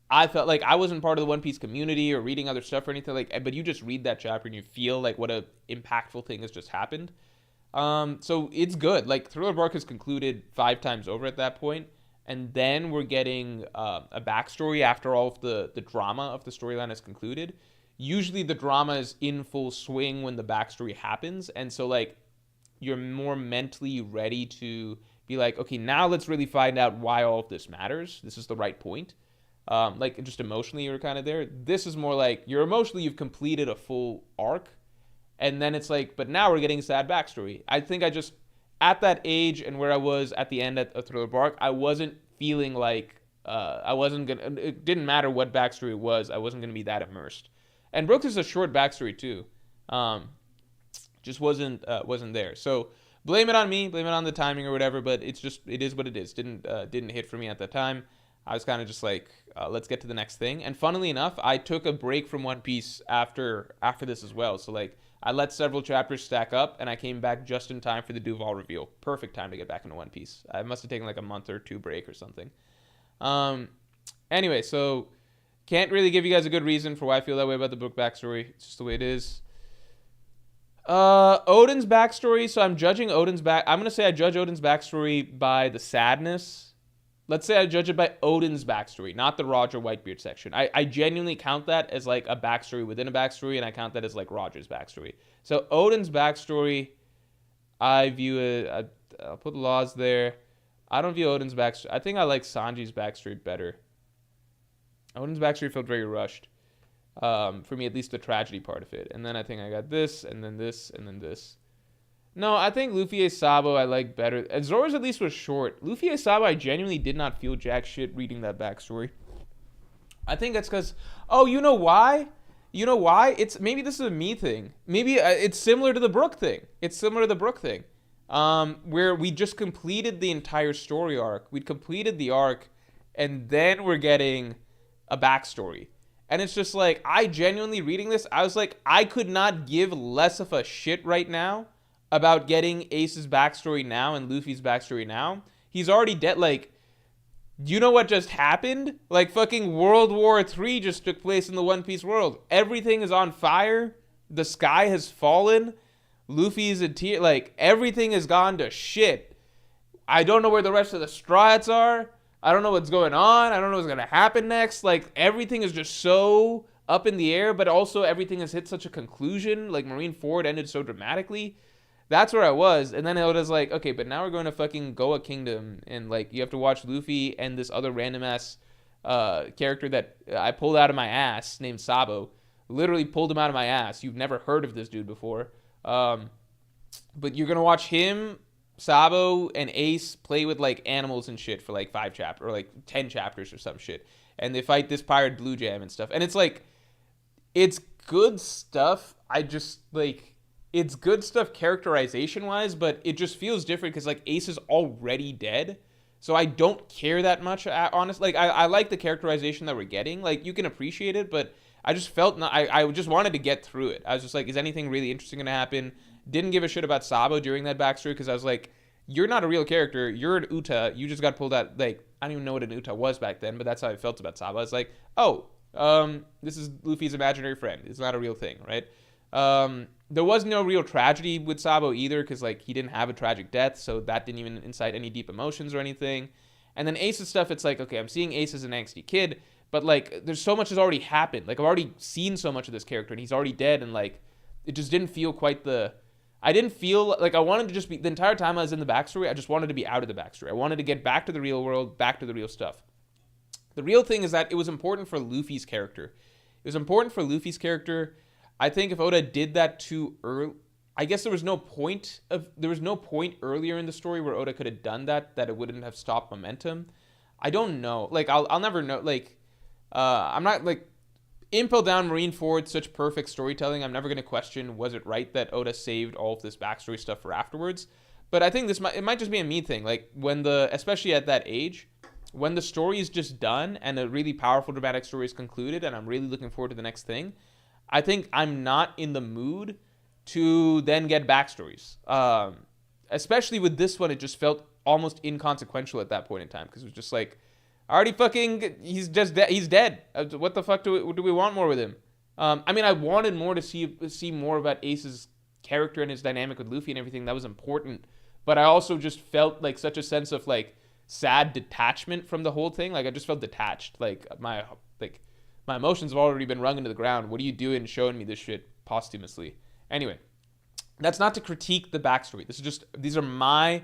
Speaker 1: I felt like I wasn't part of the One Piece community or reading other stuff or anything, like, but you just read that chapter and you feel like what a impactful thing has just happened. So it's good. Like, Thriller Bark has concluded 5 times over at that point, and then we're getting a backstory after all of the drama of the storyline has concluded. Usually the drama is in full swing when the backstory happens, and so, like, you're more mentally ready to be like, okay, now let's really find out why all of this matters. This is the right point. Like, just emotionally you're kind of there. This is more like you've completed a full arc, and then it's like, but now we're getting sad backstory. I think I just, at that age and where I was at the end of Thriller Bark, I wasn't feeling like it didn't matter what backstory it was, I wasn't gonna be that immersed. And Brooks is a short backstory too. Just wasn't there. So blame it on me, blame it on the timing or whatever, but it is what it is. Didn't hit for me at that time. I was kind of just like, let's get to the next thing. And funnily enough, I took a break from One Piece after this as well. So, like, I let several chapters stack up, and I came back just in time for the Duval reveal. Perfect time to get back into One Piece. I must have taken like a month or 2 break or something. Anyway, so can't really give you guys a good reason for why I feel that way about the book backstory. It's just the way it is. Odin's backstory. So I'm judging I'm gonna say I judge Odin's backstory by the sadness. Let's say I judge it by Odin's backstory, not the Roger Whitebeard section. I genuinely count that as like a backstory within a backstory, and I count that as like Roger's backstory. So Odin's backstory, I view it. I'll put laws there. I don't view Odin's backstory. I think I like Sanji's backstory better. Odin's backstory felt very rushed. For me, at least the tragedy part of it. And then I think I got this, and then this, and then this. No, I think Luffy Sabo I like better. Zoro's at least was short. Luffy Sabo, I genuinely did not feel jack shit reading that backstory. I think that's because, you know why? You know why? Maybe this is a me thing. Maybe it's similar to the Brook thing. Where we just completed the entire story arc. We'd completed the arc, and then we're getting a backstory. And it's just like, I genuinely reading this, I was like, I could not give less of a shit right now about getting Ace's backstory now and Luffy's backstory now. He's already dead. Like, you know what just happened? Like, fucking World War III just took place in the One Piece world. Everything is on fire. The sky has fallen. Luffy's in tears. Like, everything has gone to shit. I don't know where the rest of the Straw Hats are. I don't know what's going on. I don't know what's going to happen next. Like, everything is just so up in the air, but also everything has hit such a conclusion. Like, Marineford ended so dramatically. That's where I was. And then Oda's like, okay, but now we're going to fucking Goa Kingdom. And, like, you have to watch Luffy and this other random-ass character that I pulled out of my ass named Sabo. Literally pulled him out of my ass. You've never heard of this dude before. But you're going to watch him, Sabo, and Ace play with, like, animals and shit for, like, 5 chapters. Or, like, 10 chapters or some shit. And they fight this pirate Blue Jam and stuff. And it's, like, it's good stuff. I just, like... It's good stuff characterization-wise, but it just feels different because, like, Ace is already dead. So I don't care that much, honestly. Like, I like the characterization that we're getting. Like, you can appreciate it, but I just felt... I just wanted to get through it. I was just like, is anything really interesting going to happen? Didn't give a shit about Sabo during that backstory because I was like, you're not a real character. You're an Uta. You just got pulled out. Like, I don't even know what an Uta was back then, but that's how I felt about Sabo. I was like, this is Luffy's imaginary friend. It's not a real thing, right? There was no real tragedy with Sabo either because, like, he didn't have a tragic death, so that didn't even incite any deep emotions or anything. And then Ace's stuff, it's like, okay, I'm seeing Ace as an angsty kid, but, like, there's so much has already happened. Like, I've already seen so much of this character, and he's already dead, and, like, it just didn't feel quite I didn't feel like I wanted to just be... The entire time I was in the backstory, I just wanted to be out of the backstory. I wanted to get back to the real world, back to the real stuff. The real thing is that it was important for Luffy's character. I think if Oda did that too early, I guess there was no point earlier in the story where Oda could have done that it wouldn't have stopped momentum. I don't know. Like, I'll never know. Like, I'm not, like, Impel Down, Marineford, such perfect storytelling. I'm never going to question, was it right that Oda saved all of this backstory stuff for afterwards? But I think it might just be a me thing. Like, especially at that age, when the story is just done and a really powerful dramatic story is concluded and I'm really looking forward to the next thing, I think I'm not in the mood to then get backstories. Especially with this one, it just felt almost inconsequential at that point in time because it was just like, already fucking, he's dead. What the fuck do we want more with him? I mean, I wanted more to see more about Ace's character and his dynamic with Luffy and everything. That was important, but I also just felt like such a sense of like sad detachment from the whole thing. Like I just felt detached. Like my emotions have already been wrung into the ground. What are you doing showing me this shit posthumously? Anyway, that's not to critique the backstory. These are my,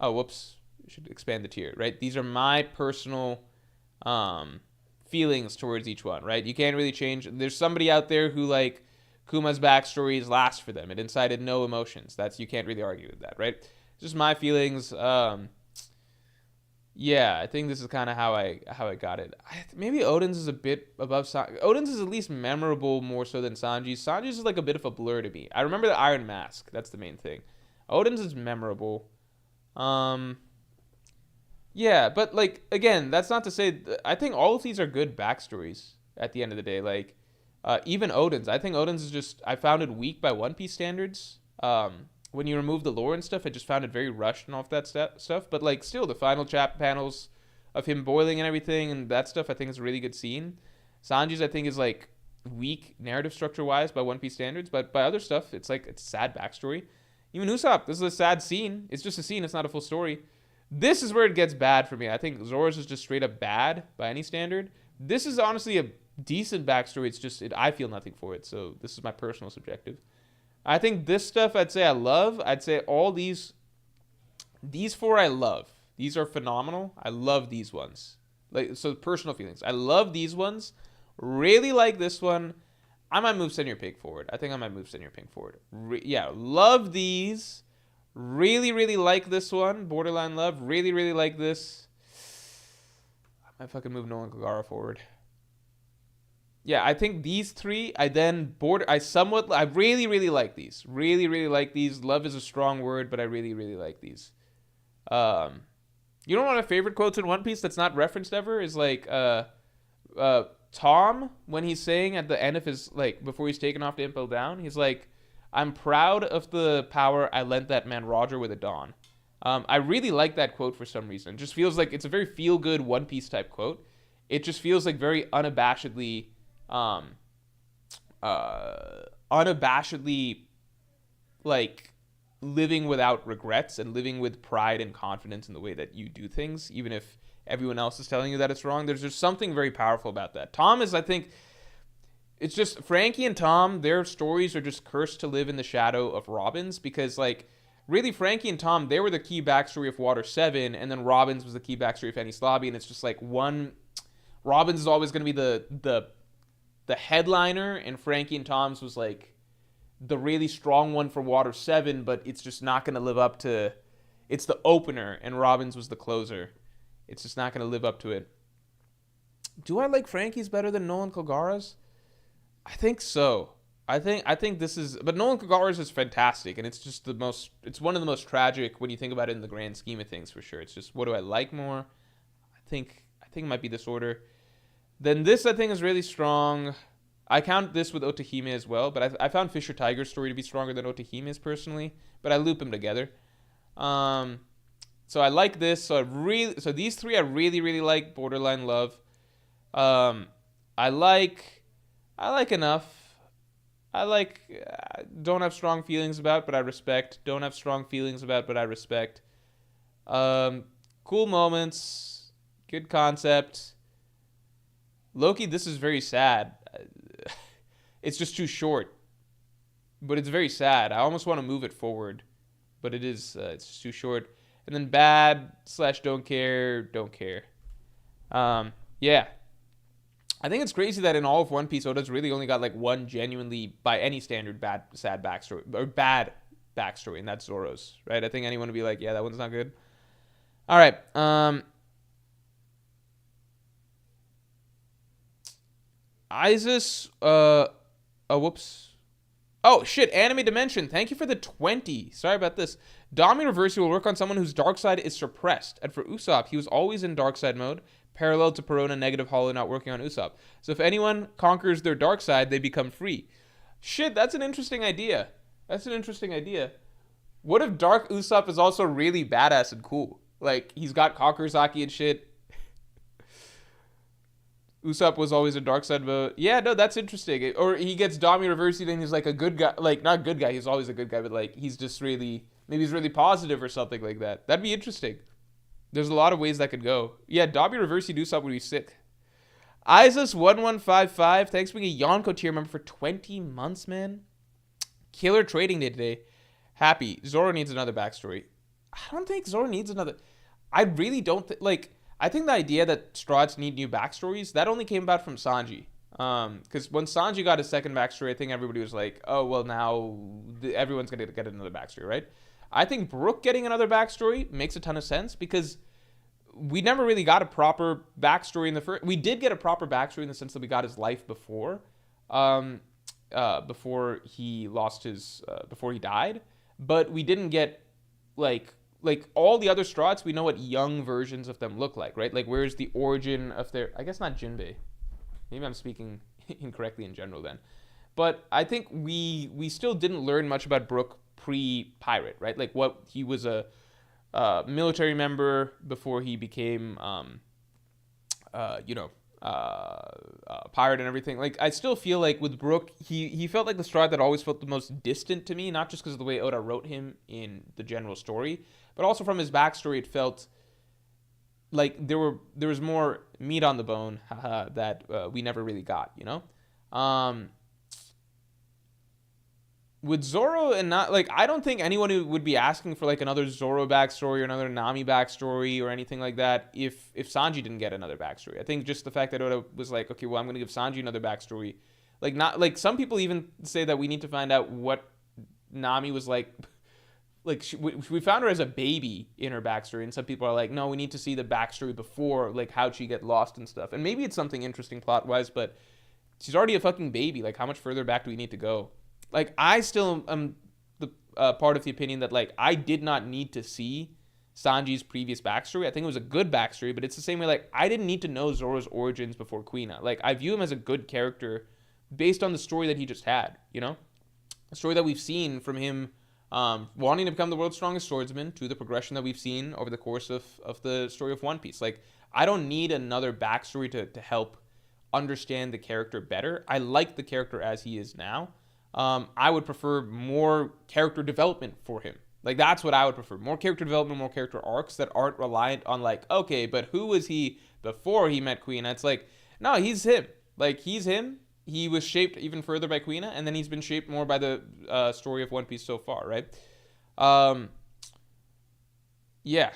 Speaker 1: oh, whoops, I should expand the tier, right? These are my personal feelings towards each one, right? You can't really change. There's somebody out there who like Kuma's backstory is last for them. It incited no emotions. You can't really argue with that, right? It's just my feelings. Yeah, I think this is kind of how I got it. Maybe Odin's is a bit above. Odin's is at least memorable more so than Sanji's. Sanji's is like a bit of a blur to me. I remember the Iron Mask. That's the main thing. Odin's is memorable. Yeah, but like again, that's not to say. I think all of these are good backstories. At the end of the day, like even Odin's. I think Odin's is just. I found it weak by One Piece standards. When you remove the lore and stuff, I just found it very rushed and all of that stuff. But like, still, the final panels of him boiling and everything and that stuff, I think is a really good scene. Sanji's, I think, is like weak narrative structure wise by One Piece standards, but by other stuff, it's like it's a sad backstory. Even Usopp, this is a sad scene. It's just a scene. It's not a full story. This is where it gets bad for me. I think Zoro's is just straight up bad by any standard. This is honestly a decent backstory. It's just I feel nothing for it. So this is my personal subjective. I think this stuff I'd say I love. I'd say all these four I love. These are phenomenal. I love these ones. Like so personal feelings. I love these ones. Really like this one. I might move Senior Pink forward. I think I might move Senior Pink forward. Yeah, love these. Really, really like this one. Borderline love. Really, really like this. I might fucking move Nolan Kagara forward. Yeah, I think these three, I really, really like these. Really, really like these. Love is a strong word, but I really, really like these. You know one of my favorite quotes in One Piece that's not referenced ever is like, Tom, when he's saying at the end of his, like, before he's taken off to Impel Down, he's like, I'm proud of the power I lent that man Roger with a Dawn. I really like that quote for some reason. It just feels like it's a very feel-good One Piece type quote. It just feels like very unabashedly like living without regrets and living with pride and confidence in the way that you do things, even if everyone else is telling you that it's wrong. There's just something very powerful about that. Tom is, I think, it's just Frankie and Tom, their stories are just cursed to live in the shadow of Robin's because, like, really Frankie and Tom, they were the key backstory of Water 7, and then Robin's was the key backstory of Enies Lobby, and it's just like Robin's is always going to be the headliner, and Frankie and Tom's was like the really strong one for Water 7, but it's just not going to live up to, it's the opener, and Robin's was the closer. It's just not going to live up to it. Do I like Frankie's better than Nolan Kagara's? I think so. I think this is, but Nolan Kagara's is fantastic, and it's just it's one of the most tragic when you think about it in the grand scheme of things, for sure. It's just, what do I like more? I think it might be this order. Then this, I think, is really strong. I count this with Otahime as well, but I found Fisher Tiger's story to be stronger than Otahime's personally, but I loop them together. So I like this. So these three I really, really like. Borderline love. I like enough. Don't have strong feelings about, but I respect. Don't have strong feelings about, but I respect. Cool moments. Good concept. Loki, this is very sad. It's just too short. But it's very sad. I almost want to move it forward. But it's just too short. And then bad / don't care. Yeah. I think it's crazy that in all of One Piece, Oda's really only got like one genuinely, by any standard, sad backstory, or bad backstory, and that's Zoro's, right? I think anyone would be like, yeah, that one's not good. All right. Isis, whoops. Oh, shit. Anime Dimension. Thank you for the 20. Sorry about this. Dami Reversi will work on someone whose dark side is suppressed. And for Usopp, he was always in dark side mode, parallel to Perona negative Hollow not working on Usopp. So if anyone conquers their dark side, they become free. Shit, that's an interesting idea. That's an interesting idea. What if Dark Usopp is also really badass and cool? Like, he's got Kakurazaki and shit. Usopp was always a dark side mode. Yeah, no, that's interesting. Or he gets Dami Reversi, then he's like a good guy. Like, not good guy, he's always a good guy, but like, he's just really, maybe he's really positive or something like that. That'd be interesting. There's a lot of ways that could go. Yeah, Dami Reversi and Usopp would be sick. Isis1155, thanks for being a Yonko tier member for 20 months, man. Killer trading day today. Happy. Zoro needs another backstory. I don't think Zoro needs another. I really don't like. I think the idea that Strauds need new backstories, that only came about from Sanji. Because when Sanji got his second backstory, I think everybody was like, oh, well, now everyone's going to get another backstory, right? I think Brook getting another backstory makes a ton of sense because we never really got a proper backstory in the first. We did get a proper backstory in the sense that we got his life before he lost his, before he died. But we didn't get, like all the other Strauds, we know what young versions of them look like, right? Like, where's the origin of their, I guess not Jinbei. Maybe I'm speaking incorrectly in general then. But I think we still didn't learn much about Brook pre-pirate, right? Like, what he was a military member before he became, pirate and everything. Like, I still feel like with Brook, he felt like the Stride that always felt the most distant to me, not just because of the way Oda wrote him in the general story, but also from his backstory. It felt like there was more meat on the bone that we never really got, you know? With Zoro and not, like, I don't think anyone who would be asking for, like, another Zoro backstory or another Nami backstory or anything like that if Sanji didn't get another backstory. I think just the fact that Oda was like, okay, well, I'm going to give Sanji another backstory. Like, not, like, some people even say that we need to find out what Nami was like. Like, we found her as a baby in her backstory, and some people are like, no, we need to see the backstory before, like, how'd she get lost and stuff. And maybe it's something interesting plot-wise, but she's already a fucking baby. Like, how much further back do we need to go? Like, I still am the part of the opinion that, like, I did not need to see Sanji's previous backstory. I think it was a good backstory, but it's the same way, like, I didn't need to know Zoro's origins before Quina. Like, I view him as a good character based on the story that he just had, you know? A story that we've seen from him wanting to become the world's strongest swordsman to the progression that we've seen over the course of the story of One Piece. Like, I don't need another backstory to help understand the character better. I like the character as he is now. I would prefer more character development for him. Like, that's what I would prefer. More character development, more character arcs that aren't reliant on, like, okay, but who was he before he met Queen? It's like, no, he's him. Like, he's him. He was shaped even further by Quina, and then he's been shaped more by the story of One Piece so far, right? Yeah.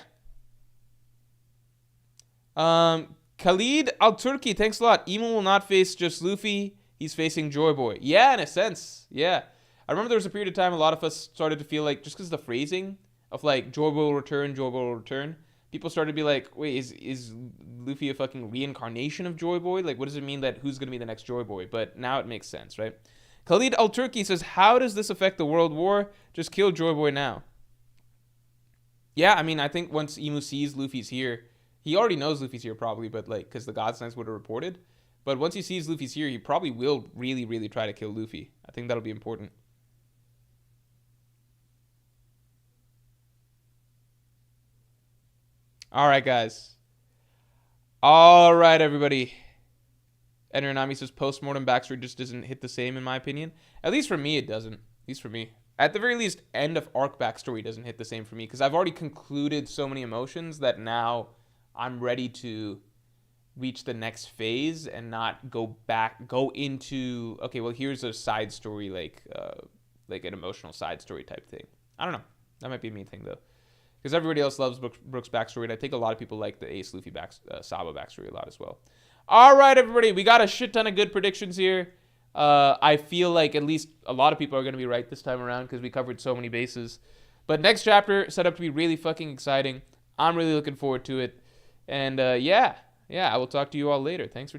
Speaker 1: Khalid Al-Turki, thanks a lot. Emo will not face just Luffy. He's facing Joy Boy. Yeah, in a sense. Yeah. I remember there was a period of time a lot of us started to feel like, just because of the phrasing of, like, Joy Boy will return, Joy Boy will return, people started to be like, wait, is Luffy a fucking reincarnation of Joy Boy? Like, what does it mean that who's going to be the next Joy Boy? But now it makes sense, right? Khalid Al-Turki says, how does this affect the World War? Just kill Joy Boy now. Yeah, I mean, I think once Emu sees Luffy's here, he already knows Luffy's here probably, but, like, because the God's Knights would have reported. But once he sees Luffy's here, he probably will really, really try to kill Luffy. I think that'll be important. All right, guys. All right, everybody. Enter Nami says postmortem backstory just doesn't hit the same, in my opinion. At least for me, it doesn't. At least for me. At the very least, end of arc backstory doesn't hit the same for me because I've already concluded so many emotions that now I'm ready to reach the next phase and not go into, okay, well, here's a side story, like an emotional side story type thing. I don't know. That might be a me thing, though. Because everybody else loves Brook's backstory, and I think a lot of people like the Ace Luffy Sabo backstory a lot as well. All right, everybody. We got a shit ton of good predictions here. I feel like at least a lot of people are going to be right this time around because we covered so many bases. But next chapter set up to be really fucking exciting. I'm really looking forward to it. And yeah, I will talk to you all later. Thanks for